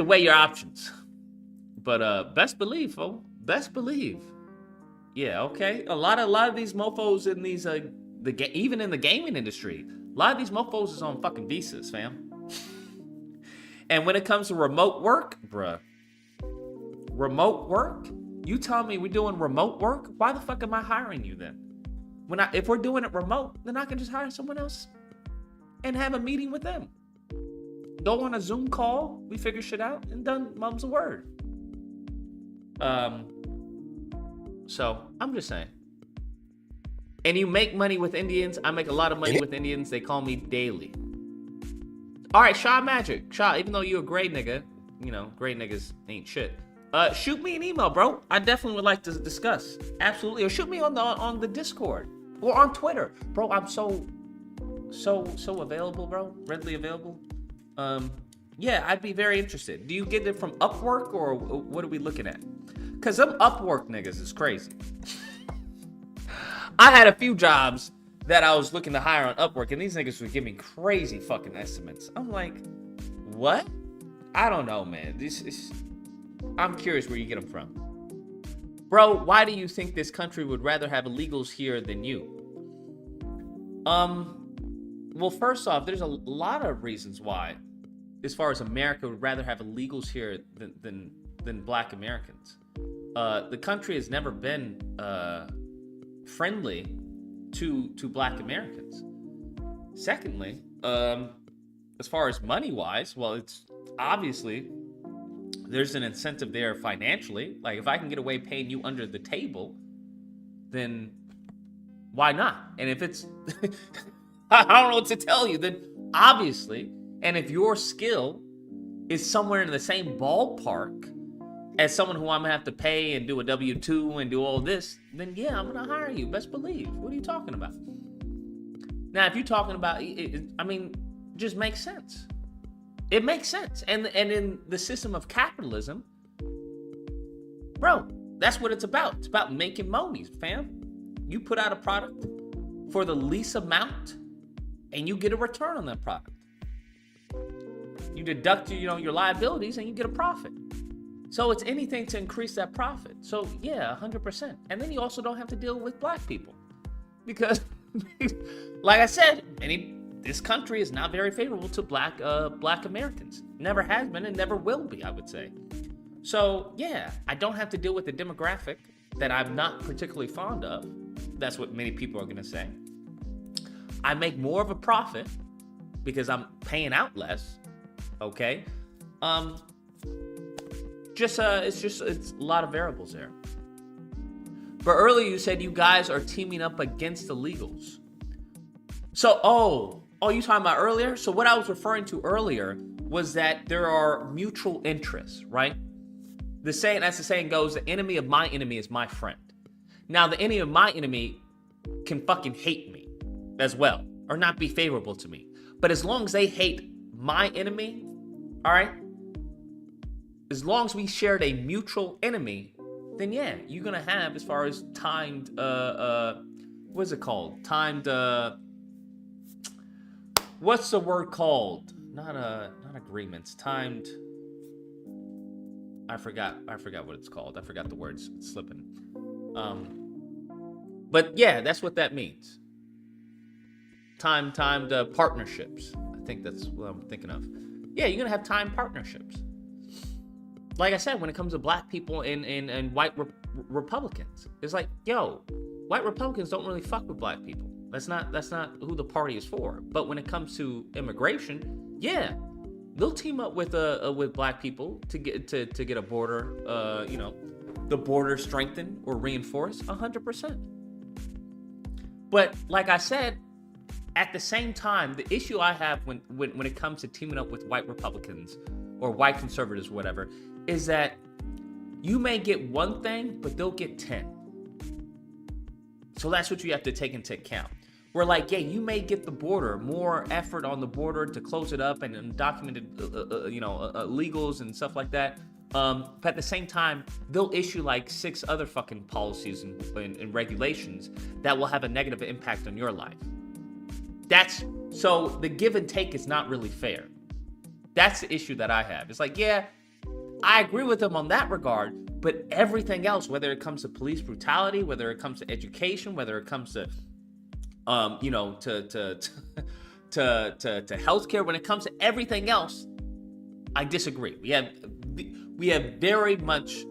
weigh your options. But best believe, folks. Best believe. Yeah, okay. A lot of these mofos in these even in the gaming industry, a lot of these mofos is on fucking visas, fam. And when it comes to remote work, bruh, remote work, you tell me we're doing remote work, why the fuck am I hiring you then? If we're doing it remote, then I can just hire someone else and have a meeting with them. Go on a Zoom call, we figure shit out, and done, mum's a word. So I'm just saying. And you make money with Indians. I make a lot of money with Indians. They call me Daily. All right, Shaw Magic. Shaw, even though you're a gray nigga, gray niggas ain't shit. Shoot me an email, bro. I definitely would like to discuss. Absolutely. Or shoot me on the Discord or on Twitter. Bro, I'm so available, bro. Readily available. Yeah, I'd be very interested. Do you get it from Upwork, or what are we looking at? Because them Upwork niggas is crazy. I had a few jobs that I was looking to hire on Upwork, and these niggas were giving crazy fucking estimates. I'm like, what? I don't know, man. I'm curious where you get them from. Bro, why do you think this country would rather have illegals here than you? Well, first off, there's a lot of reasons why, as far as America would rather have illegals here than black Americans. The country has never been friendly to black Americans. Secondly, as far as money-wise, well, it's obviously there's an incentive there financially. Like, if I can get away paying you under the table, then why not? And if it's, I don't know what to tell you, then obviously, and if your skill is somewhere in the same ballpark as someone who I'm gonna have to pay and do a W-2 and do all this, then yeah, I'm gonna hire you. Best believe. What are you talking about? Now, if you're talking about, just makes sense. It makes sense. And in the system of capitalism, bro, that's what it's about. It's about making monies, fam. You put out a product for the least amount, and you get a return on that product. You deduct your liabilities, and you get a profit. So it's anything to increase that profit. So yeah, 100%. And then you also don't have to deal with black people, because, like I said, this country is not very favorable to black Americans. Never has been and never will be, I would say. So yeah, I don't have to deal with the demographic that I'm not particularly fond of. That's what many people are gonna say. I make more of a profit because I'm paying out less. Okay. It's a lot of variables there. But earlier you said you guys are teaming up against illegals. So, oh, you talking about earlier? So what I was referring to earlier was that there are mutual interests, right? As the saying goes, the enemy of my enemy is my friend. Now, the enemy of my enemy can fucking hate me as well, or not be favorable to me. But as long as they hate my enemy, all right, as long as we shared a mutual enemy, then yeah, you're gonna have, as far as timed, what is it called? Timed, what's the word called? Not agreements. Timed. I forgot what it's called. I forgot the words. It's slipping. But yeah, that's what that means. Timed partnerships. I think that's what I'm thinking of. Yeah, you're gonna have timed partnerships. Like I said, when it comes to black people and white Republicans, it's like, yo, white Republicans don't really fuck with black people. That's not who the party is for. But when it comes to immigration, yeah, they'll team up with black people to get a border, the border strengthened or reinforced 100%. But like I said, at the same time, the issue I have when it comes to teaming up with white Republicans or white conservatives, whatever, is that you may get one thing, but they'll get 10. So that's what you have to take into account. We're like, yeah, you may get the border, more effort on the border to close it up and undocumented, illegals and stuff like that. But at the same time, they'll issue like 6 other fucking policies and regulations that will have a negative impact on your life. So the give and take is not really fair. That's the issue that I have. It's like, yeah, I agree with them on that regard, but everything else, whether it comes to police brutality, whether it comes to education, whether it comes to to healthcare, when it comes to everything else, I disagree. We have very much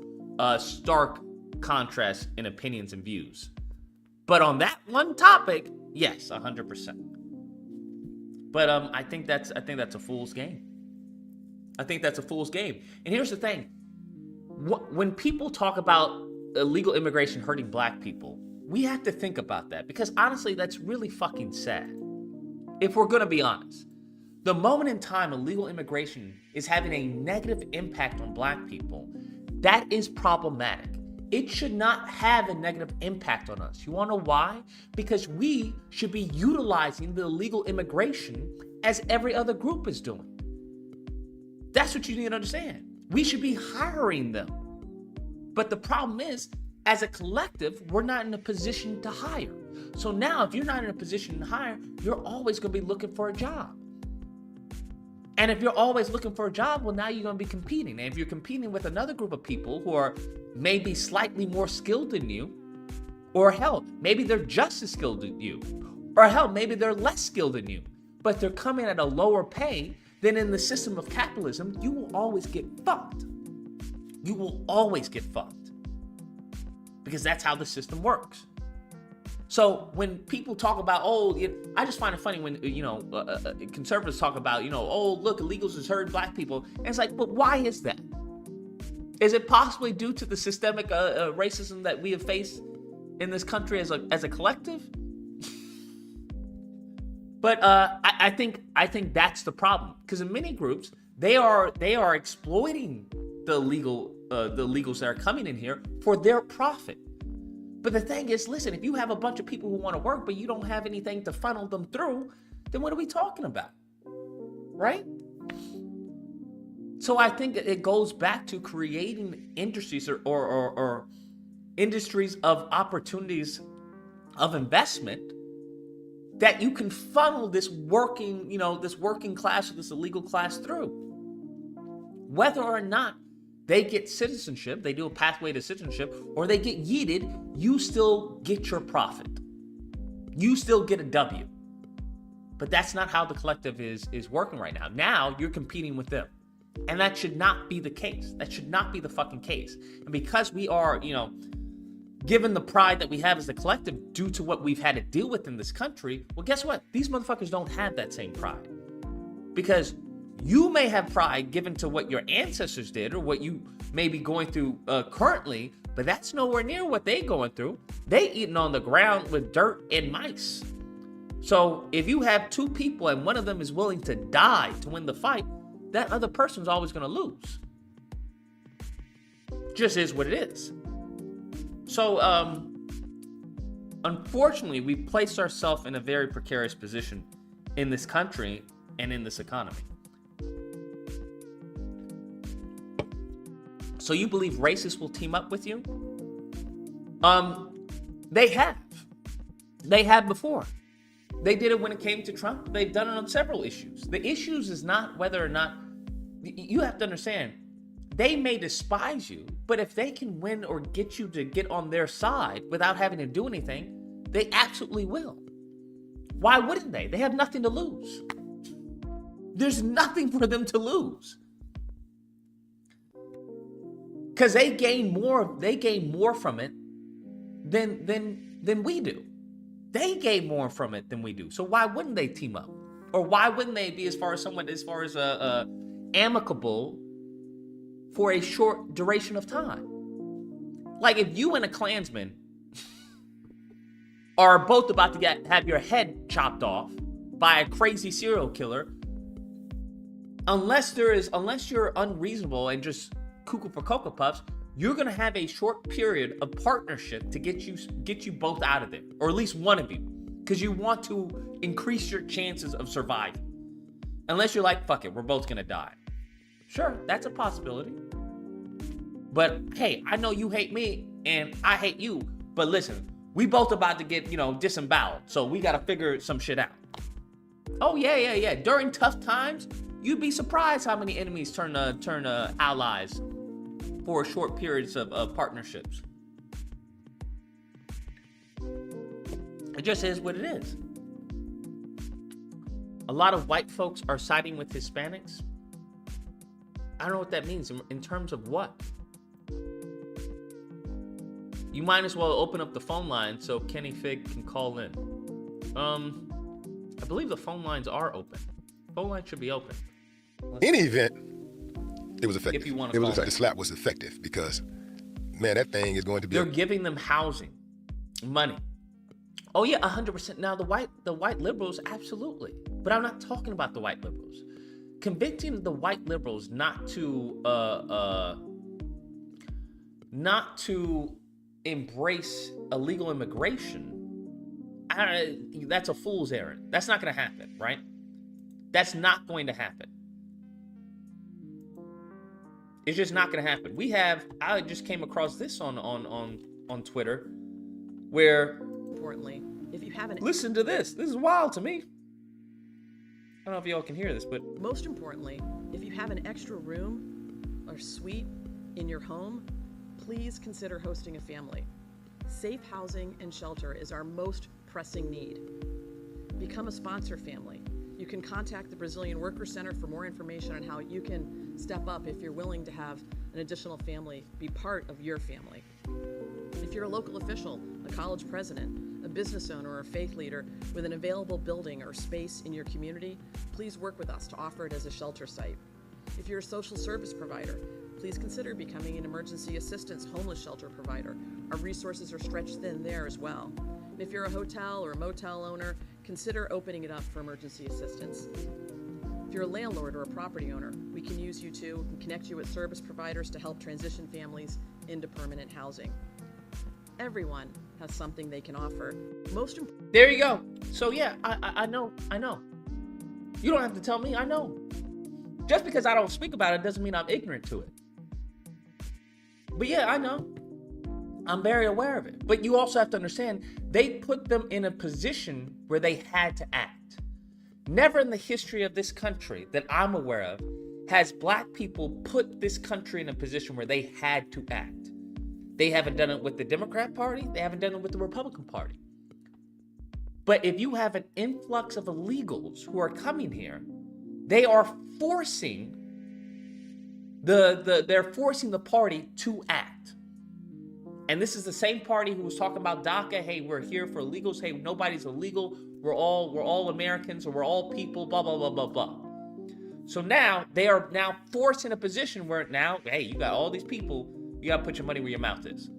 stark contrast in opinions and views. But on that one topic, yes, 100%. But I think that's a fool's game. I think that's a fool's game. And here's the thing. When people talk about illegal immigration hurting black people, we have to think about that, because honestly, that's really fucking sad. If we're gonna be honest, the moment in time illegal immigration is having a negative impact on black people, that is problematic. It should not have a negative impact on us. You wanna know why? Because we should be utilizing the illegal immigration as every other group is doing. That's what you need to understand. We should be hiring them. But the problem is, as a collective, we're not in a position to hire. So now, if you're not in a position to hire, you're always gonna be looking for a job. And if you're always looking for a job, well, now you're gonna be competing. And if you're competing with another group of people who are maybe slightly more skilled than you, or hell, maybe they're just as skilled as you, or hell, maybe they're less skilled than you, but they're coming at a lower pay, then in the system of capitalism, you will always get fucked. You will always get fucked. Because that's how the system works. So when people talk about, I just find it funny when, conservatives talk about, look, illegals is hurting black people. And it's like, but why is that? Is it possibly due to the systemic racism that we have faced in this country as a collective? But I think that's the problem, because in many groups they are exploiting the illegals that are coming in here for their profit. But the thing is, listen, if you have a bunch of people who want to work but you don't have anything to funnel them through, then what are we talking about, right? So I think it goes back to creating industries or industries of opportunities of investment that you can funnel this working class or this illegal class through. Whether or not they get citizenship, they do a pathway to citizenship, or they get yeeted, you still get your profit. You still get a W. But that's not how the collective is working right now. Now you're competing with them. And that should not be the case. That should not be the fucking case. And because we are, given the pride that we have as a collective due to what we've had to deal with in this country, well, guess what? These motherfuckers don't have that same pride. Because you may have pride given to what your ancestors did or what you may be going through currently, but that's nowhere near what they're going through. They eating on the ground with dirt and mice. So if you have two people and one of them is willing to die to win the fight, that other person's always going to lose. Just is what it is. So, unfortunately, we placed ourselves in a very precarious position in this country and in this economy. So you believe racists will team up with you? They have. They have before. They did it when it came to Trump. They've done it on several issues. The issues is not whether or not, you have to understand, they may despise you, but if they can win or get you to get on their side without having to do anything, they absolutely will. Why wouldn't they? They have nothing to lose. There's nothing for them to lose. Because they gain more from it than we do. They gain more from it than we do. So why wouldn't they team up? Or why wouldn't they be as far as amicable for a short duration of time? Like if you and a Klansman are both about to have your head chopped off by a crazy serial killer, unless you're unreasonable and just cuckoo for Cocoa Puffs, you're gonna have a short period of partnership to get you both out of there, or at least one of you, because you want to increase your chances of surviving. Unless you're like, fuck it, we're both gonna die. Sure, that's a possibility. But hey, I know you hate me and I hate you, but listen, we both about to get, disemboweled, so we gotta figure some shit out. Oh yeah. During tough times, you'd be surprised how many enemies turn allies for short periods of partnerships. It just is what it is. A lot of white folks are siding with Hispanics. I don't know what that means in terms of what. You might as well open up the phone line so Kenny Fig can call in. I believe the phone lines are open. Phone line should be open. Any event, it was effective. If you want to call The slap was effective because, man, that thing is going to be. They're giving them housing, money. Oh yeah, 100%. Now the white liberals, absolutely. But I'm not talking about the white liberals. Convicting the white liberals not to embrace illegal immigration, that's a fool's errand. That's not going to happen, right? That's not going to happen. It's just not going to happen. I just came across this on Twitter, where importantly, if you haven't listen to this. This is wild to me. I don't know if y'all can hear this, but most importantly, if you have an extra room or suite in your home, please consider hosting a family. Safe housing and shelter is our most pressing need. Become a sponsor family. You can contact the Brazilian Worker Center for more information on how you can step up if you're willing to have an additional family be part of your family. If you're a local official, a college president, a business owner, or a faith leader with an available building or space in your community, please work with us to offer it as a shelter site. If you're a social service provider, please consider becoming an emergency assistance homeless shelter provider. Our resources are stretched thin there as well. And if you're a hotel or a motel owner, consider opening it up for emergency assistance. If you're a landlord or a property owner, we can use you too and connect you with service providers to help transition families into permanent housing. Everyone has something they can offer. There you go. So yeah, I know. You don't have to tell me, I know. Just because I don't speak about it doesn't mean I'm ignorant to it. But yeah, I know. I'm very aware of it. But you also have to understand, they put them in a position where they had to act. Never in the history of this country that I'm aware of has black people put this country in a position where they had to act. They haven't done it with the Democrat Party. They haven't done it with the Republican Party. But if you have an influx of illegals who are coming here, they are forcing they're forcing the party to act. And this is the same party who was talking about DACA. Hey, we're here for illegals. Hey, nobody's illegal. We're all Americans, or we're all people, blah, blah, blah, blah, blah. So now they are now forced in a position where now, hey, you got all these people, you got to put your money where your mouth is.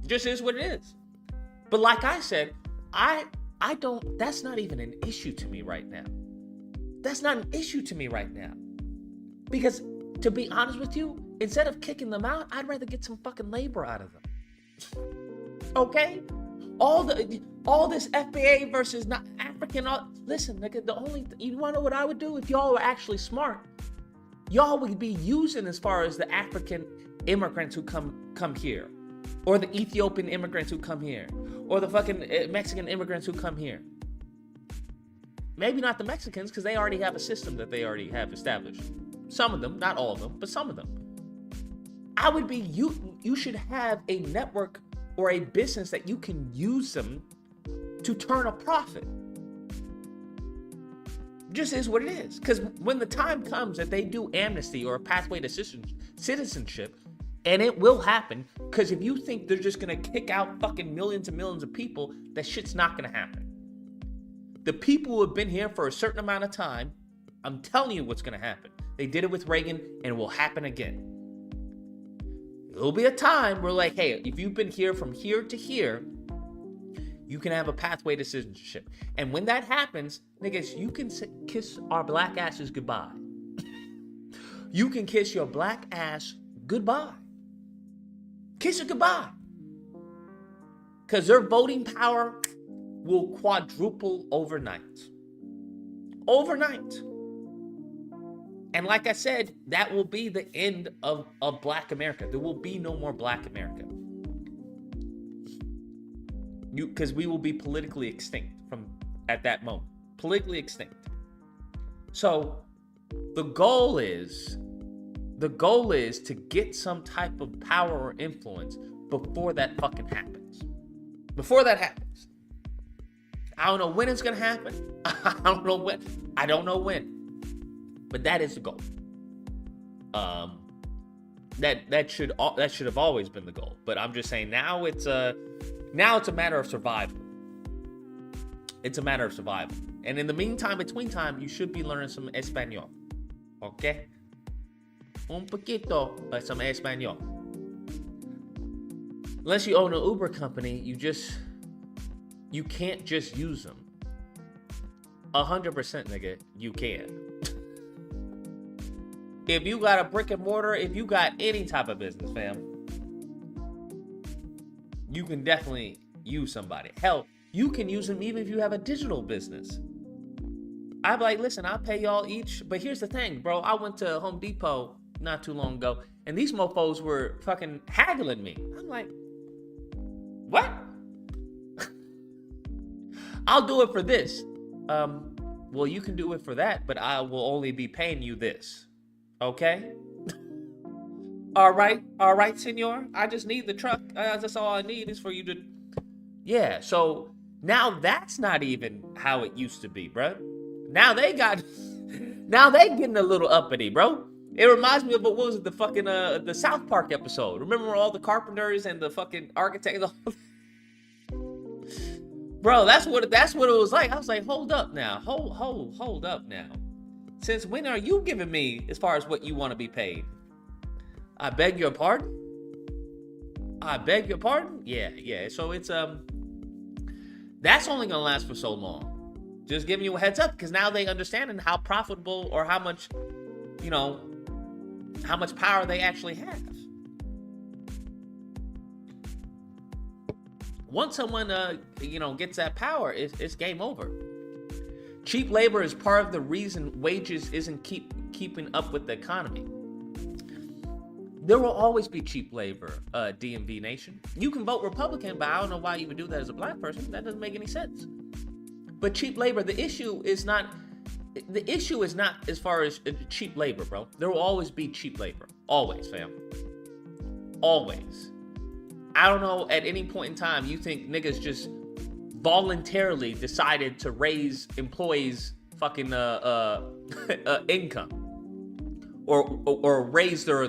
Just is what it is. But like I said, I don't, that's not even an issue to me right now. That's not an issue to me right now. Because to be honest with you, instead of kicking them out, I'd rather get some fucking labor out of them. Okay? All this FBA versus not African, listen, nigga, you wanna know what I would do if y'all were actually smart? Y'all would be using as far as the African immigrants who come here, or the Ethiopian immigrants who come here, or the fucking Mexican immigrants who come here. Maybe not the Mexicans, because they already have a system that they already have established. Some of them, not all of them, but some of them. I would be, you should have a network or a business that you can use them to turn a profit. Just is what it is. Because when the time comes that they do amnesty or a pathway to citizenship, and it will happen, because if you think they're just going to kick out fucking millions and millions of people, that shit's not going to happen. The people who have been here for a certain amount of time, I'm telling you what's going to happen. They did it with Reagan, and it will happen again. There'll be a time where like, hey, if you've been here from here to here, you can have a pathway to citizenship. And when that happens, niggas, you can kiss our black asses goodbye. You can kiss your black ass goodbye. Kiss it goodbye. Because their voting power will quadruple overnight. Overnight. And like I said, that will be the end of Black America. There will be no more Black America. Because we will be politically extinct from at that moment. Politically extinct. So the goal is to get some type of power or influence before that fucking happens. Before that happens. I don't know when it's gonna happen. I don't know when. But that is the goal. That should have always been the goal. But I'm just saying now it's a matter of survival. It's a matter of survival. And in the meantime, between time, you should be learning some Espanol. Okay? Un poquito, but some Espanol. Unless you own an Uber company, you can't just use them. 100%, nigga, you can. If you got a brick and mortar, if you got any type of business, fam, you can definitely use somebody. Hell, you can use them even if you have a digital business. I'm like, listen, I'll pay y'all each. But here's the thing, bro. I went to Home Depot not too long ago, and these mofos were fucking haggling me. I'm like, what? I'll do it for this. Well, you can do it for that, but I will only be paying you this. Okay? All right, senor. I just need the truck. That's all I need is for you to... Yeah, so now that's not even how it used to be, bro. Now they getting a little uppity, bro. It reminds me of, what was it, the fucking, the South Park episode. Remember all the carpenters and the fucking architects? Bro, that's what it was like. I was like, hold up now. Hold up now. Since when are you giving me as far as what you want to be paid? I beg your pardon? Yeah. So it's, that's only going to last for so long. Just giving you a heads up, because now they understand how profitable or how much, how much power they actually have. Once someone, gets that power, it's game over. Cheap labor is part of the reason wages isn't keeping up with the economy. There will always be cheap labor, DMV Nation. You can vote Republican, but I don't know why you would do that as a black person. That doesn't make any sense. But cheap labor, the issue is not as far as cheap labor, bro. There will always be cheap labor. Always, fam. Always. I don't know, at any point in time, you think niggas just voluntarily decided to raise employees' fucking income or raise their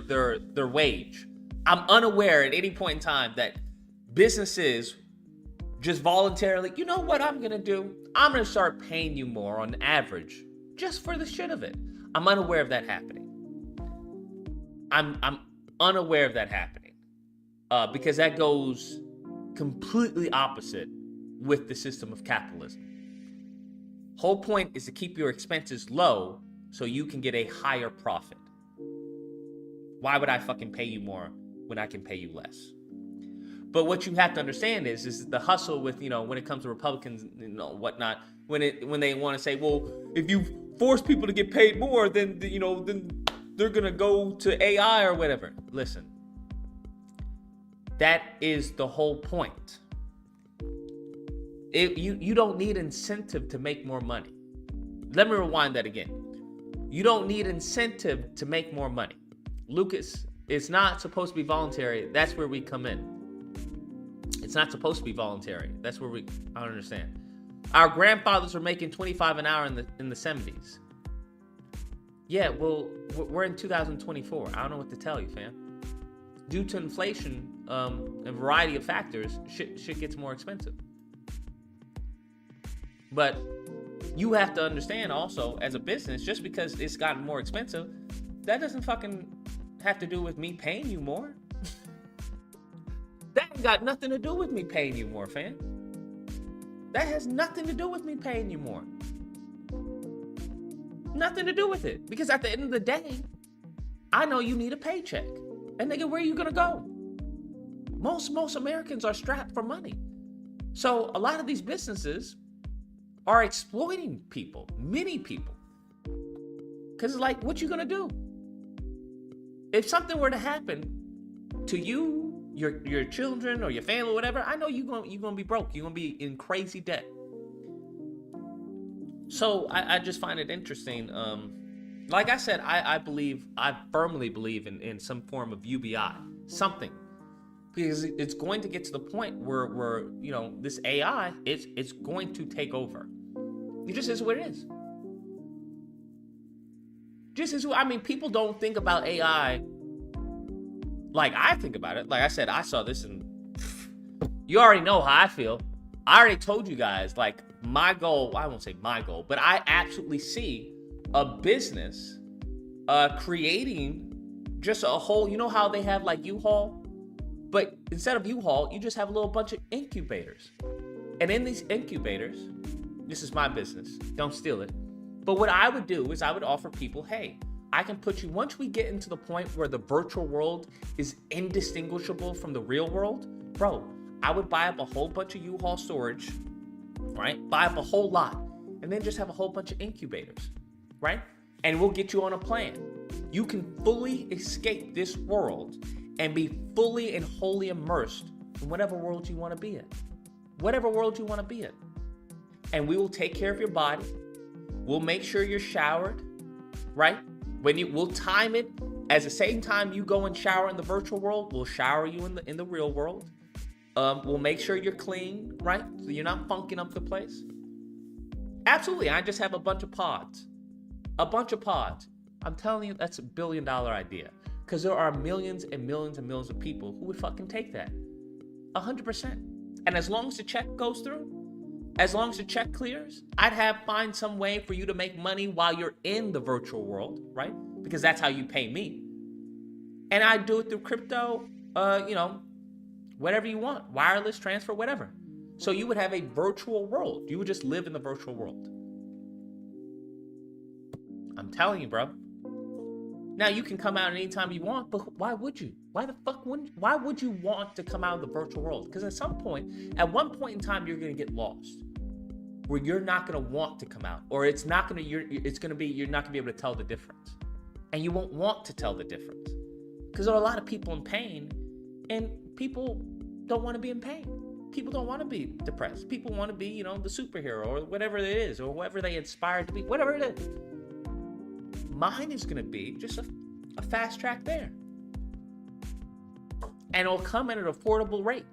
wage. I'm unaware at any point in time that businesses just voluntarily, you know what I'm gonna do? I'm gonna start paying you more on average just for the shit of it. I'm unaware of that happening. I'm unaware of that happening because that goes completely opposite with the system of capitalism. Whole point is to keep your expenses low so you can get a higher profit. Why would I fucking pay you more when I can pay you less? But what you have to understand is the hustle with, when it comes to Republicans and whatnot, when they want to say, well, if you force people to get paid more, then they're gonna go to AI or whatever. Listen, that is the whole point. You don't need incentive to make more money. Let me rewind that again. You don't need incentive to make more money. Lucas, it's not supposed to be voluntary. That's where we come in. It's not supposed to be voluntary. That's where I don't understand. Our grandfathers were making $25 an hour in the 70s. Yeah, well, we're in 2024. I don't know what to tell you, fam. Due to inflation and a variety of factors, shit gets more expensive. But you have to understand also, as a business, just because it's gotten more expensive, that doesn't fucking have to do with me paying you more. That ain't got nothing to do with me paying you more, fam. That has nothing to do with me paying you more. Nothing to do with it. Because at the end of the day, I know you need a paycheck. And nigga, where are you gonna go? Most Americans are strapped for money. So a lot of these businesses are exploiting people, many people. Because it's like, what you gonna do? If something were to happen to you, your children or your family or whatever, I know you're gonna be broke. You're gonna be in crazy debt. So I just find it interesting. Like I said, I firmly believe in some form of UBI, something. Because it's going to get to the point where this AI, it's going to take over. It just is what it is. People don't think about AI like I think about it. Like I said, I saw this and you already know how I feel. I already told you guys, like, my goal, I won't say my goal, but I absolutely see a business creating just a whole, how they have like U-Haul? But instead of U-Haul, you just have a little bunch of incubators. And in these incubators, this is my business, don't steal it. But what I would do is I would offer people, hey, I can put you, once we get into the point where the virtual world is indistinguishable from the real world, bro, I would buy up a whole bunch of U-Haul storage, right? Buy up a whole lot, and then just have a whole bunch of incubators, right? And we'll get you on a plan. You can fully escape this world and be fully and wholly immersed in whatever world you want to be in. Whatever world you want to be in. And we will take care of your body. We'll make sure you're showered, right? We'll time it as the same time you go and shower in the virtual world, we'll shower you in the real world. We'll make sure you're clean, right? So you're not funking up the place. Absolutely, I just have a bunch of pods. A bunch of pods. I'm telling you, that's $1 billion idea. Because there are millions and millions and millions of people who would fucking take that. 100%. And as long as the check goes through, as long as the check clears, I'd find some way for you to make money while you're in the virtual world, right? Because that's how you pay me. And I do it through crypto, whatever you want, wireless transfer, whatever. So you would have a virtual world. You would just live in the virtual world. I'm telling you, bro. Now you can come out anytime you want, but why would you? Why would you want to come out of the virtual world? Because at one point in time, you're gonna get lost, where you're not gonna want to come out, or you're not gonna be able to tell the difference, and you won't want to tell the difference, because there are a lot of people in pain, and people don't want to be in pain. People don't want to be depressed. People want to be, the superhero or whatever it is, or whoever they aspire to be, whatever it is. Mine is going to be just a fast track there. And it'll come at an affordable rate.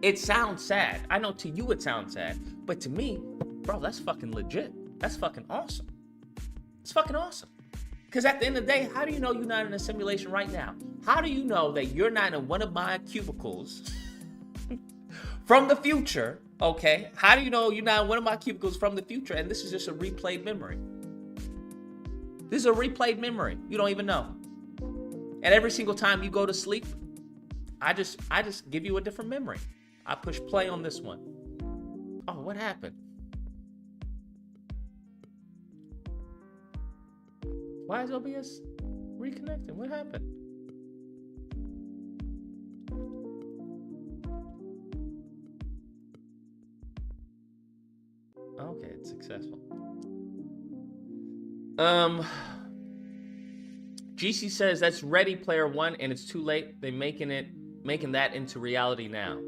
It sounds sad. I know to you it sounds sad, but to me, bro, that's fucking legit. That's fucking awesome. It's fucking awesome. Because at the end of the day, how do you know you're not in a simulation right now? How do you know that you're not in one of my cubicles from the future? Okay, how do you know you're not in one of my cubicles from the future and this is just a replayed memory? This is a replayed memory. You don't even know. And every single time you go to sleep, I just give you a different memory. I push play on this one. Oh, what happened? Why is OBS reconnecting? What happened? Okay, it's successful. GC says that's Ready Player One and it's too late. They're making that into reality now.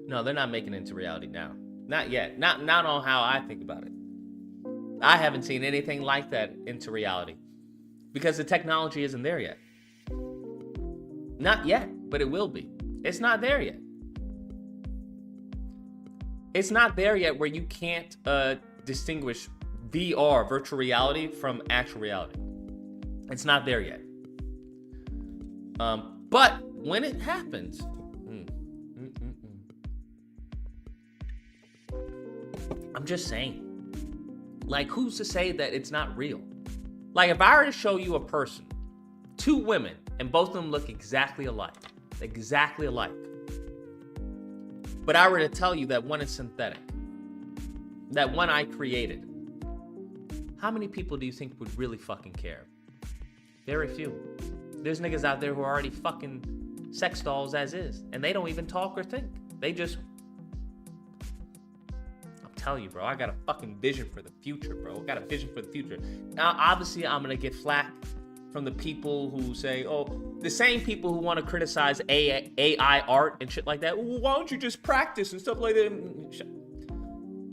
No, they're not making it into reality now. Not yet. Not on how I think about it. I haven't seen anything like that into reality because the technology isn't there yet. Not yet, but it will be. It's not there yet. It's not there yet where you can't distinguish VR, virtual reality, from actual reality. It's not there yet. But when it happens, I'm just saying. Like, who's to say that it's not real? Like, if I were to show you a person, two women, and both of them look exactly alike, but I were to tell you that one is synthetic, that one I created, how many people do you think would really fucking care? Very few. There's niggas out there who are already fucking sex dolls as is, and they don't even talk or think. They just... I'm telling you, bro, I got a fucking vision for the future, bro. I got a vision for the future. Now, obviously, I'm gonna get flack from the people who say, oh, the same people who want to criticize AI art and shit like that. Well, why don't you just practice and stuff like that?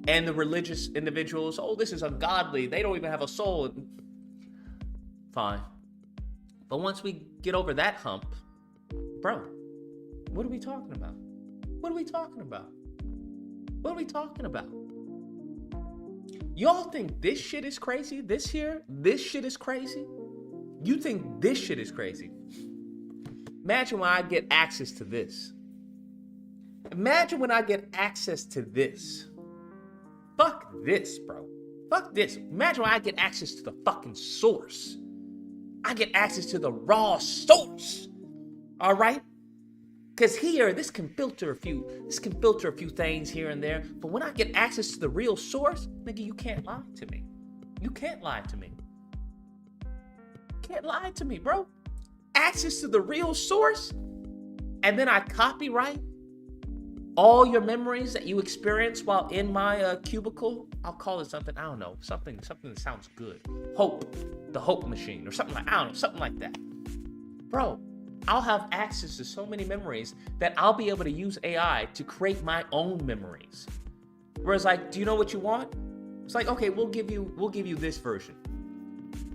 And the religious individuals, oh, this is ungodly. They don't even have a soul. Fine. But once we get over that hump, bro, what are we talking about? What are we talking about? What are we talking about? Y'all think this shit is crazy? This shit is crazy? You think this shit is crazy? Imagine when I get access to this. Imagine when I get access to this. Fuck this, bro. Fuck this. Imagine when I get access to the fucking source. I get access to the raw source. All right? Because here, this can filter a few things here and there. But when I get access to the real source, nigga, you can't lie to me. You can't lie to me. Can't lie to me, bro. Access to the real source, and then I copyright all your memories that you experienced while in my cubicle. I'll call it something, I don't know, something that sounds good. Hope, the Hope Machine, or something like, I don't know, something like that. Bro, I'll have access to so many memories that I'll be able to use AI to create my own memories. Whereas, like, do you know what you want? It's like, okay, we'll give you this version.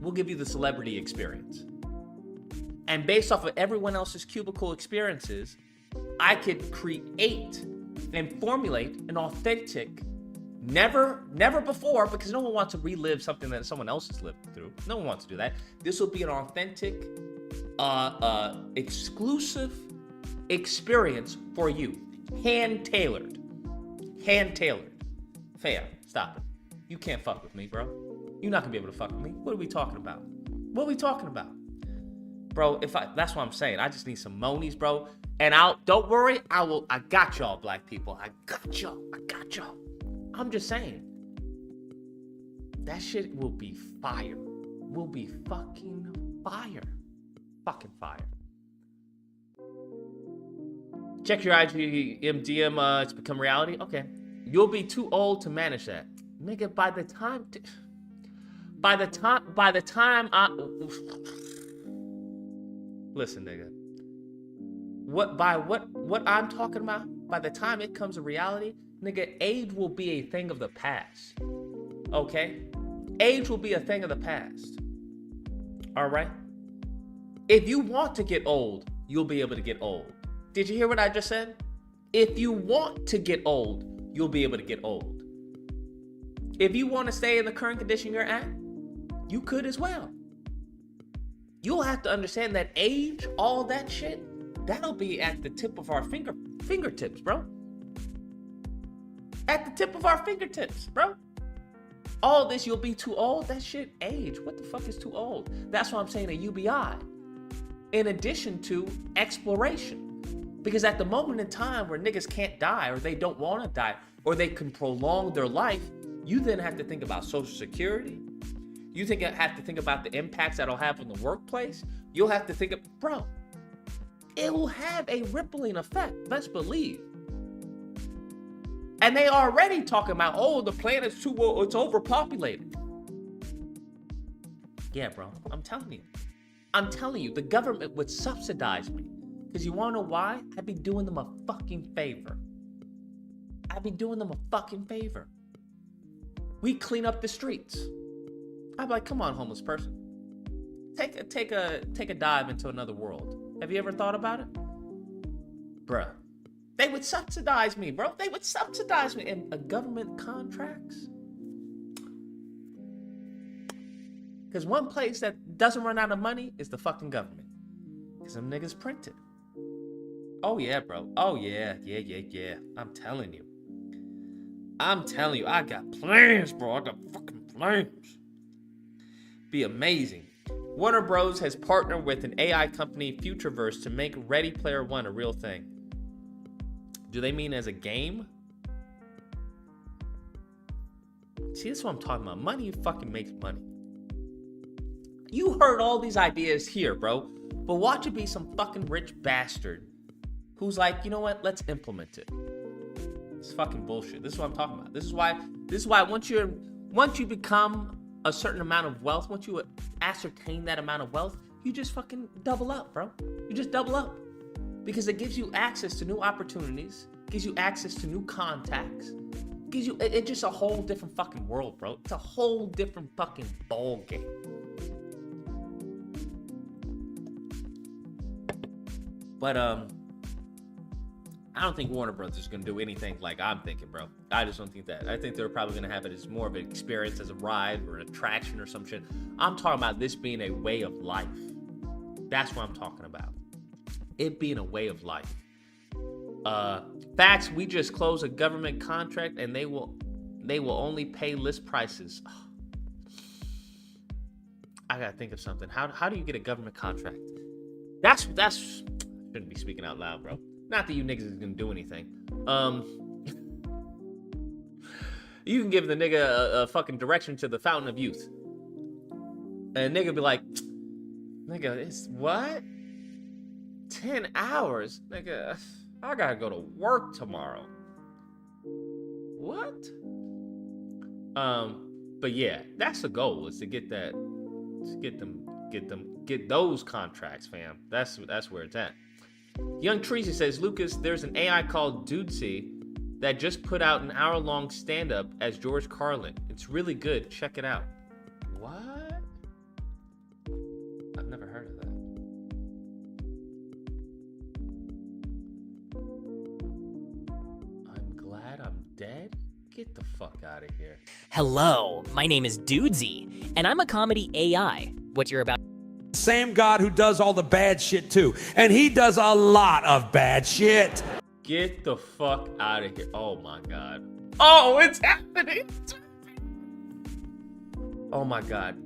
We'll give you the celebrity experience. And based off of everyone else's cubicle experiences, I could create and formulate an authentic, never before, because no one wants to relive something that someone else has lived through. No one wants to do that. This will be an authentic, exclusive experience for you. Hand-tailored. Fam, stop it. You can't fuck with me, bro. You're not gonna be able to fuck with me. What are we talking about? What are we talking about? Bro, that's what I'm saying. I just need some monies, bro. And don't worry, I got y'all, black people. I got y'all. I'm just saying. That shit will be fire. Will be fucking fire. Fucking fire. Check your IGM DM, it's become reality. Okay. You'll be too old to manage that. Nigga, by the time listen, nigga. What I'm talking about, by the time it comes to reality, nigga, age will be a thing of the past. Okay? Age will be a thing of the past. All right? If you want to get old, you'll be able to get old. Did you hear what I just said? If you want to get old, you'll be able to get old. If you want to stay in the current condition you're at, you could as well. You'll have to understand that age, all that shit, that'll be at the tip of our fingertips, bro. At the tip of our fingertips, bro. All this, you'll be too old, that shit, age. What the fuck is too old? That's why I'm saying a UBI. in addition to exploration. Because at the moment in time where niggas can't die, or they don't want to die, or they can prolong their life, you then have to think about Social Security. You have to think about the impacts that'll have on the workplace. You'll have to think of, bro, it will have a rippling effect, let's believe. And they already talking about, oh, the planet's it's overpopulated. Yeah, bro, I'm telling you, the government would subsidize me. Because you wanna know why? I'd be doing them a fucking favor. We clean up the streets. I'd be like, come on, homeless person. Take a dive into another world. Have you ever thought about it? Bruh. They would subsidize me, bro. They would subsidize me in government contracts. Because one place that doesn't run out of money is the fucking government. Because them niggas printed. Oh yeah, bro. Oh yeah. I'm telling you, I got plans, bro. I got fucking plans. Be amazing. Warner Bros. Has partnered with an AI company, Futureverse, to make Ready Player One a real thing. Do they mean as a game? See, this is what I'm talking about. Money fucking makes money. You heard all these ideas here, bro. But watch it be some fucking rich bastard who's like, you know what? Let's implement it. It's fucking bullshit. This is what I'm talking about. This is why once you become a certain amount of wealth, once you ascertain that amount of wealth, you just fucking double up, bro. You just double up. Because it gives you access to new opportunities, gives you access to new contacts, gives you it's just a whole different fucking world, bro. It's a whole different fucking ball game. But I don't think Warner Bros. Is gonna do anything like I'm thinking, bro. I just don't think that. I think they're probably gonna have it as more of an experience, as a ride or an attraction or some shit. I'm talking about this being a way of life. That's what I'm talking about. It being a way of life. Facts, we just closed a government contract and they will only pay list prices. I gotta think of something. How do you get a government contract? That's shouldn't be speaking out loud, bro. Not that you niggas is gonna do anything. You can give the nigga a fucking direction to the Fountain of Youth. And nigga be like, nigga, it's what? 10 hours? Nigga, I gotta go to work tomorrow. What? But yeah, that's the goal, is to get that, get those contracts, fam. That's where it's at. Young Treasy says, Lucas, there's an AI called Dudesy that just put out an hour-long stand-up as George Carlin. It's really good. Check it out. What? I've never heard of that. I'm glad I'm dead? Get the fuck out of here. Hello, my name is Dudesy, and I'm a comedy AI. What you're about... Same God who does all the bad shit too. And he does a lot of bad shit. Get the fuck out of here. Oh my God. Oh, it's happening. Oh my God.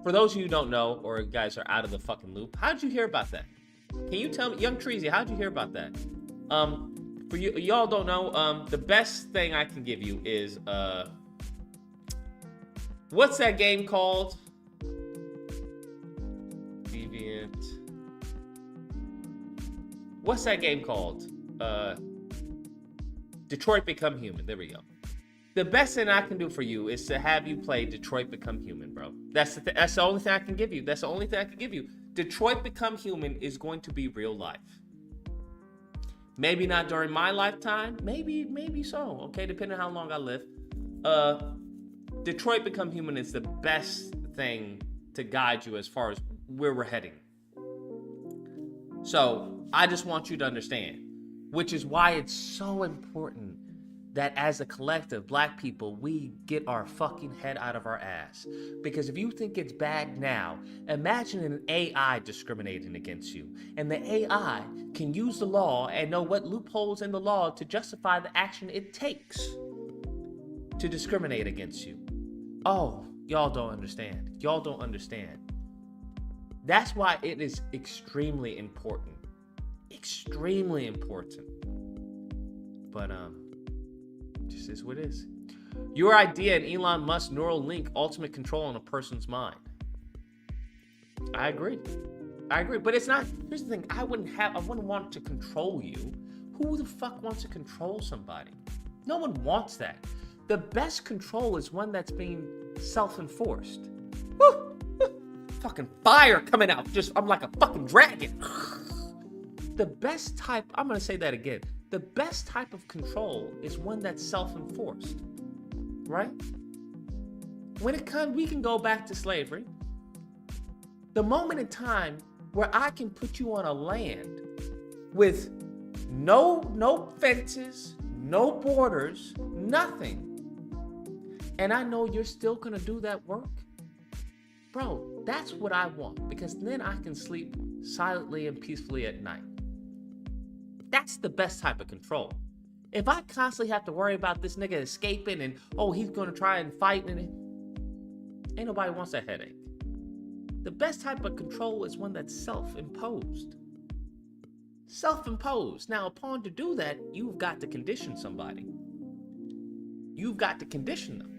For those of you who don't know, or guys are out of the fucking loop, how'd you hear about that? Can you tell me, Young Treasy, how'd you hear about that? For y'all don't know, the best thing I can give you is, what's that game called? What's that game called? Detroit Become Human. There we go. The best thing I can do for you is to have you play Detroit Become Human, bro. That's the only thing I can give you. That's the only thing I can give you. Detroit Become Human is going to be real life. Maybe not during my lifetime. Maybe so. Okay, depending on how long I live. Detroit Become Human is the best thing to guide you as far as where we're heading. So I just want you to understand, which is why it's so important that as a collective, black people, we get our fucking head out of our ass. Because if you think it's bad now, imagine an AI discriminating against you. And the AI can use the law and know what loopholes in the law to justify the action it takes to discriminate against you. Oh, y'all don't understand. Y'all don't understand. That's why it is extremely important. Extremely important. But just is what it is. Your idea and Elon Musk's neural link, ultimate control on a person's mind. I agree. But it's not, here's the thing, I wouldn't want to control you. Who the fuck wants to control somebody? No one wants that. The best control is one that's being self-enforced. Woo! Fucking fire coming out. I'm like a fucking dragon. The best type, I'm gonna say that again. The best type of control is one that's self-enforced, right? When it comes, we can go back to slavery. The moment in time where I can put you on a land with no fences, no borders, nothing, and I know you're still gonna do that work, bro, that's what I want, because then I can sleep silently and peacefully at night. That's the best type of control. If I constantly have to worry about this nigga escaping and, oh, he's gonna try and fight, and ain't nobody wants that headache. The best type of control is one that's self-imposed. Self-imposed. Now, upon to do that, you've got to condition somebody. You've got to condition them.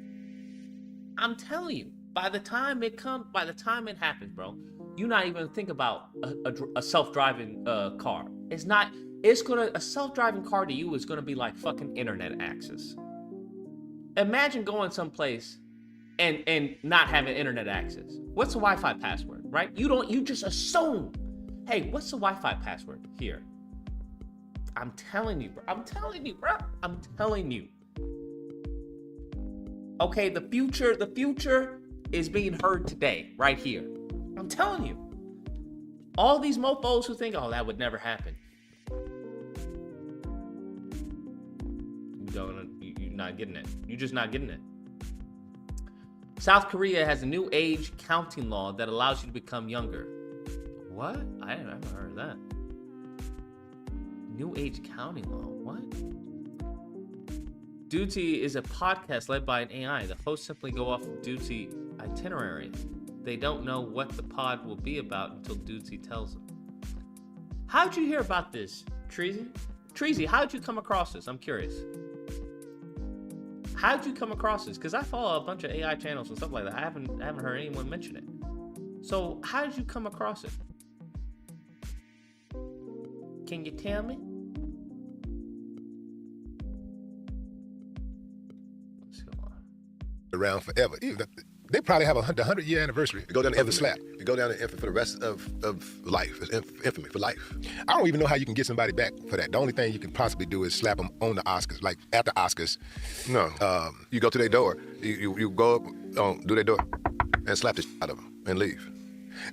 I'm telling you, by the time it happens, bro, you're not even think about a self-driving car. A self-driving car to you is gonna be like fucking internet access. Imagine going someplace and not having internet access. What's the Wi-Fi password, right? You just assume, hey, what's the Wi-Fi password here? I'm telling you, bro. Okay, the future is being heard today, right here. I'm telling you. All these mofos who think, oh, that would never happen. You're not getting it. You're just not getting it. South Korea has a new age counting law that allows you to become younger. What? I haven't heard of that. New age counting law. What? Duty is a podcast led by an AI. The hosts simply go off of Duty itinerary. They don't know what the pod will be about until Duty tells them. How'd you hear about this, Treasy? Treasy, how'd you come across this? I'm curious. How'd you come across this? Because I follow a bunch of AI channels and stuff like that. I haven't heard anyone mention it. So how did you come across it? Can you tell me? Let's go on. Around forever. They probably have a 100-year anniversary. You go down to infamy. Slap. You go down to infamy for the rest of life. It's infamy for life. I don't even know how you can get somebody back for that. The only thing you can possibly do is slap them on the Oscars, like at the Oscars. No. You go to their door. You go up, do their door, and slap the shit out of them and leave.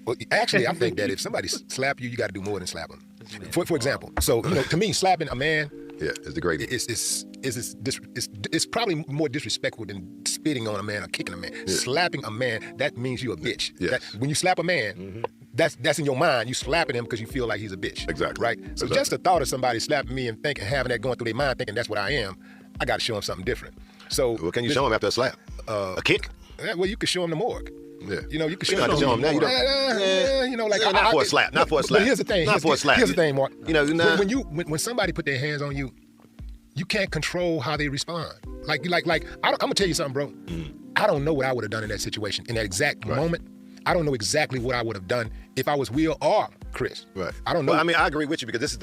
Well, actually, I think that if somebody slap you, you got to do more than slap them. For example, so to me, slapping a man, is the greatest. It's probably more disrespectful than spitting on a man or kicking a man. Yeah. Slapping a man, that means you're a bitch. Yes. When you slap a man, that's in your mind. You slapping him because you feel like he's a bitch. Exactly. Right. So just the thought of somebody slapping me and having that going through their mind, thinking that's what I am, I got to show him something different. So, well, can you show him after a slap? A kick? Well, you can show him the morgue. Yeah. You can show him now. Not for a slap. Not for a slap. But here's the thing. Not for a slap. Here's the thing, Mark. When somebody put their hands on you, you can't control how they respond. I'm gonna tell you something, bro. I don't know what I would have done in that situation, in that exact moment. I don't know exactly what I would have done if I was Will or Chris. Right. I don't know. Well, I mean, I agree with you because this is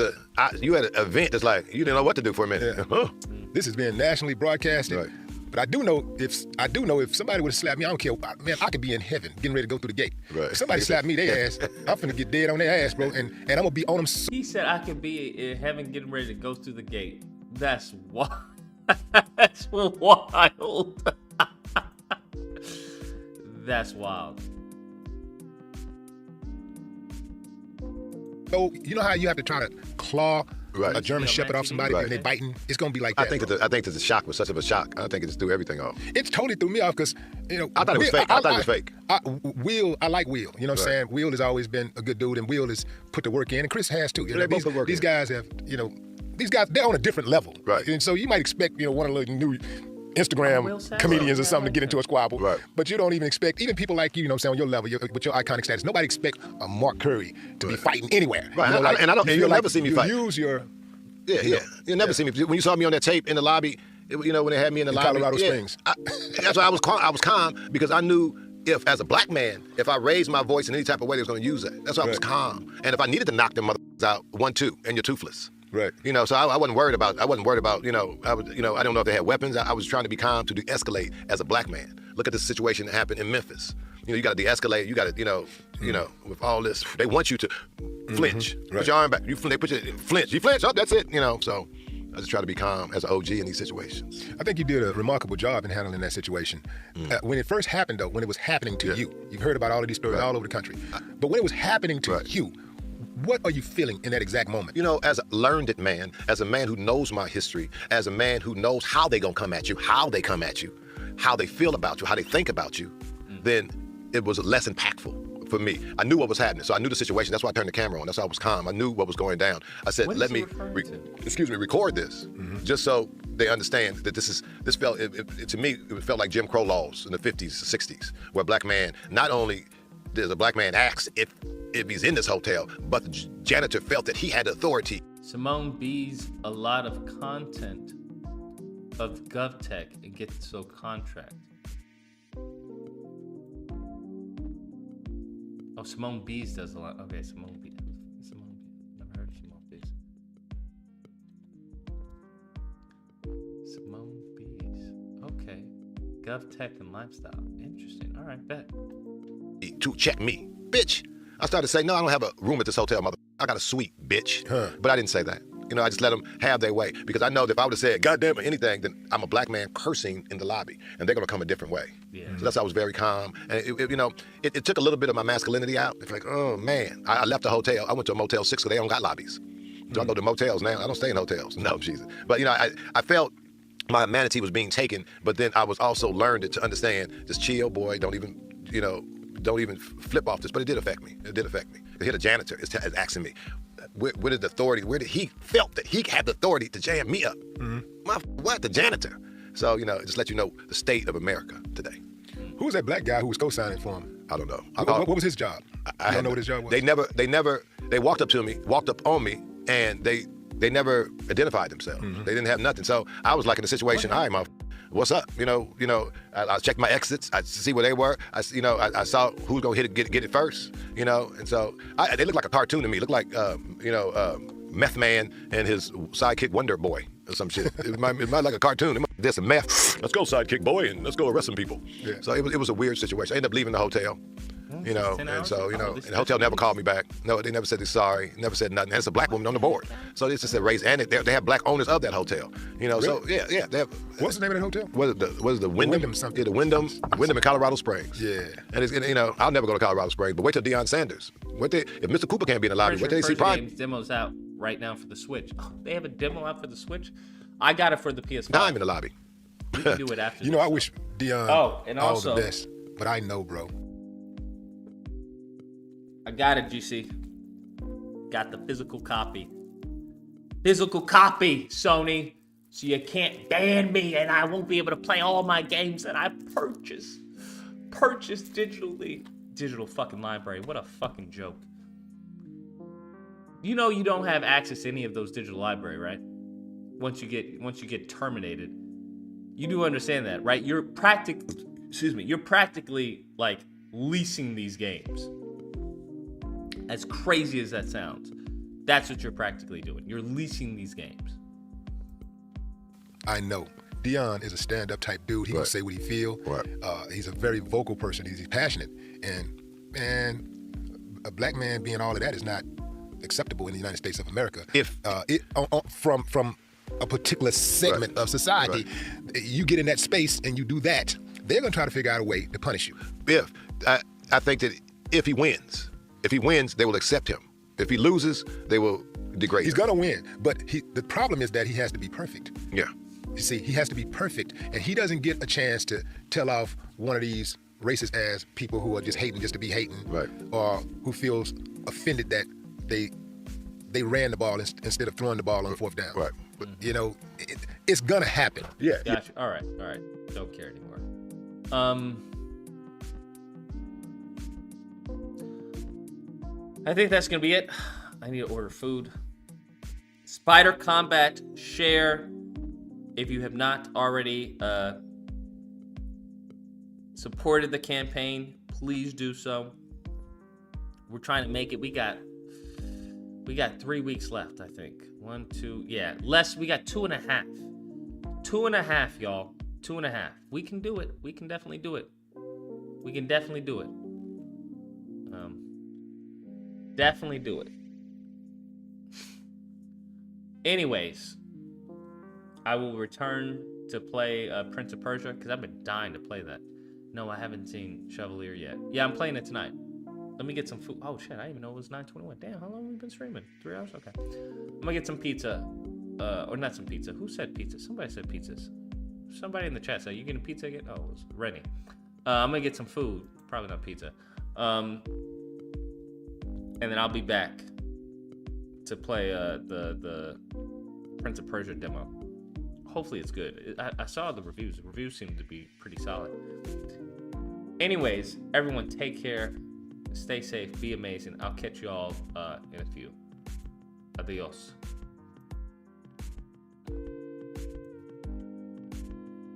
you had an event that's like you didn't know what to do for a minute. Yeah. This has been nationally broadcasted. Right. But I do know if somebody would have slapped me, I don't care, man, I could be in heaven getting ready to go through the gate. Right. If somebody slapped me, their ass, I'm finna get dead on their ass, bro, and I'm gonna be on them. He said I could be in heaven getting ready to go through the gate. That's wild. That's wild. That's wild. So you know how you have to try to claw a German Shepherd off somebody and they biting? It's gonna be like that. I think that the shock was such of a shock. I think it just threw everything off. It totally threw me off because I thought it was fake. I thought it was fake. Will, I like Will. You know what I'm saying? Will has always been a good dude, and Will has put the work in, and Chris has too. These guys have, these guys, they're on a different level. Right. And so you might expect, one of the new Instagram comedians or something to get into a squabble. Right. But you don't even expect, even people like you, you know what I'm saying, on your level, with your iconic status, nobody expects a Mark Curry to be fighting anywhere. Right. You know, You'll never see me fight. Use your... Yeah. You'll never see me. When you saw me on that tape in the lobby, you know, when they had me in the lobby. Colorado Springs. That's why I was calm because I knew if, as a black man, if I raised my voice in any type of way, they was going to use that. That's why I was calm. And if I needed to knock them motherfuckers out, 1-2, and you're toothless. Right. You know, so I wasn't worried about, I don't know if they had weapons. I was trying to be calm to de-escalate as a black man. Look at the situation that happened in Memphis. You know, you got to de-escalate. You got to, with all this, they want you to flinch. Put your arm back. They put you flinch. You flinch. Oh, that's it. You know, so I just try to be calm as an OG in these situations. I think you did a remarkable job in handling that situation. When it first happened, though, when it was happening to you, you've heard about all of these stories all over the country. But when it was happening to you, what are you feeling in that exact moment? You know, as a learned man, as a man who knows my history, as a man who knows how they gonna come at you, how they come at you, how they feel about you, how they think about you, then it was less impactful for me. I knew what was happening, so I knew the situation. That's why I turned the camera on. That's why I was calm. I knew what was going down. I said, let me, record this, just so they understand that this felt, to me, it felt like Jim Crow laws in the 50s, 60s, where a black man, not only does a black man ask if he's in this hotel, but the janitor felt that he had authority. Simone B's a lot of content of GovTech and gets so contract. Oh, Simone B's does a lot. Okay, Simone B. Never heard of Simone B's. Simone B's. Okay. GovTech and lifestyle. Interesting. All right, bet. To check me, bitch. I started to say, no, I don't have a room at this hotel, mother. I got a suite, bitch. But I didn't say that. You know, I just let them have their way because I know that if I would have said, goddamn, or anything, then I'm a black man cursing in the lobby, and they're gonna come a different way. Yeah. So that's why I was very calm, and it took a little bit of my masculinity out. It's like, oh man, I left the hotel. I went to a Motel 6 because they don't got lobbies. So I go to motels now. I don't stay in hotels. No, Jesus. But you know, I felt my humanity was being taken, but then I was also learned to understand, just chill, boy. Don't even flip off this. But it did affect me. It did affect me. To hit a janitor is asking me, where did the authority, where did he felt that he had the authority to jam me up? What, the janitor? So, you know, just let you know the state of America today. Who was that black guy who was co-signing for him? I don't know. What was his job? I don't know what his job was. They walked up on me, and they never identified themselves. They didn't have nothing. So I was like in a situation, all right, motherfucker, what's up? You know, I checked my exits. I see where they were. I saw who's gonna get it first. You know, and so they look like a cartoon to me. Look like Meth Man and his sidekick Wonder Boy or some shit. It might like a cartoon. There's some meth. Let's go, sidekick boy, and let's go arrest some people. Yeah. So it was a weird situation. I ended up leaving the hotel. You know, and so, you know, and the hotel never called me back. No, they never said they're sorry, never said nothing. And it's a black woman on the board. So it's just a race, and they have black owners of that hotel. You know, really? So yeah. They have, what's the name of that hotel? Was it the Wyndham? Something. Yeah, the Wyndham in Colorado Springs. Yeah. And it's, you know, I'll never go to Colorado Springs, but wait till Deion Sanders. If Mr. Cooper can't be in the lobby, wait till they see Prime. Demos out right now for the Switch. Oh, they have a demo out for the Switch? I got it for the PS5. Now I'm in the lobby. We can do it after. You know, I wish Deion all the best, but I know, bro. I got it, GC. Got the physical copy. Physical copy, Sony. So you can't ban me and I won't be able to play all my games that I purchased digitally. Digital fucking library. What a fucking joke. You know you don't have access to any of those digital library, right? Once you get terminated. You do understand that, right? You're practically like leasing these games. As crazy as that sounds, that's what you're practically doing. You're leasing these games. I know. Deion is a stand-up type dude. He can say what he feel. Right. He's a very vocal person. He's passionate. And a black man being all of that is not acceptable in the United States of America. From a particular segment of society, you get in that space and you do that, they're going to try to figure out a way to punish you. I think that if he wins, they will accept him. If he loses, they will degrade him. He's going to win, but the problem is that he has to be perfect. Yeah. You see, he has to be perfect, and he doesn't get a chance to tell off one of these racist ass people who are just hating just to be hating, or who feels offended that they ran the ball instead of throwing the ball on fourth down. Right. But, you know, It's gonna happen. Yeah. Gotcha. All right. Don't care anymore. I think that's gonna be it. I need to order food. Spider Combat, share. If you have not already supported the campaign, please do so. We're trying to make it. We got 3 weeks left, I think. 1, 2, yeah. We got 2.5. 2.5, y'all. 2.5. We can do it. We can definitely do it. Definitely do it. Anyways, I will return to play Prince of Persia because I've been dying to play that. No, I haven't seen Chevalier yet. Yeah, I'm playing it tonight. Let me get some food. Oh shit, I didn't even know it was 9:21. Damn, how long have we been streaming? 3 hours? Okay. I'm gonna get some pizza. Or not some pizza. Who said pizza? Somebody said pizzas. Somebody in the chat said, you getting pizza again? Oh, it was Rennie. I'm gonna get some food. Probably not pizza. And then I'll be back to play the Prince of Persia demo. Hopefully it's good. I saw the reviews. The reviews seem to be pretty solid. Anyways, everyone take care. Stay safe. Be amazing. I'll catch you all in a few. Adios.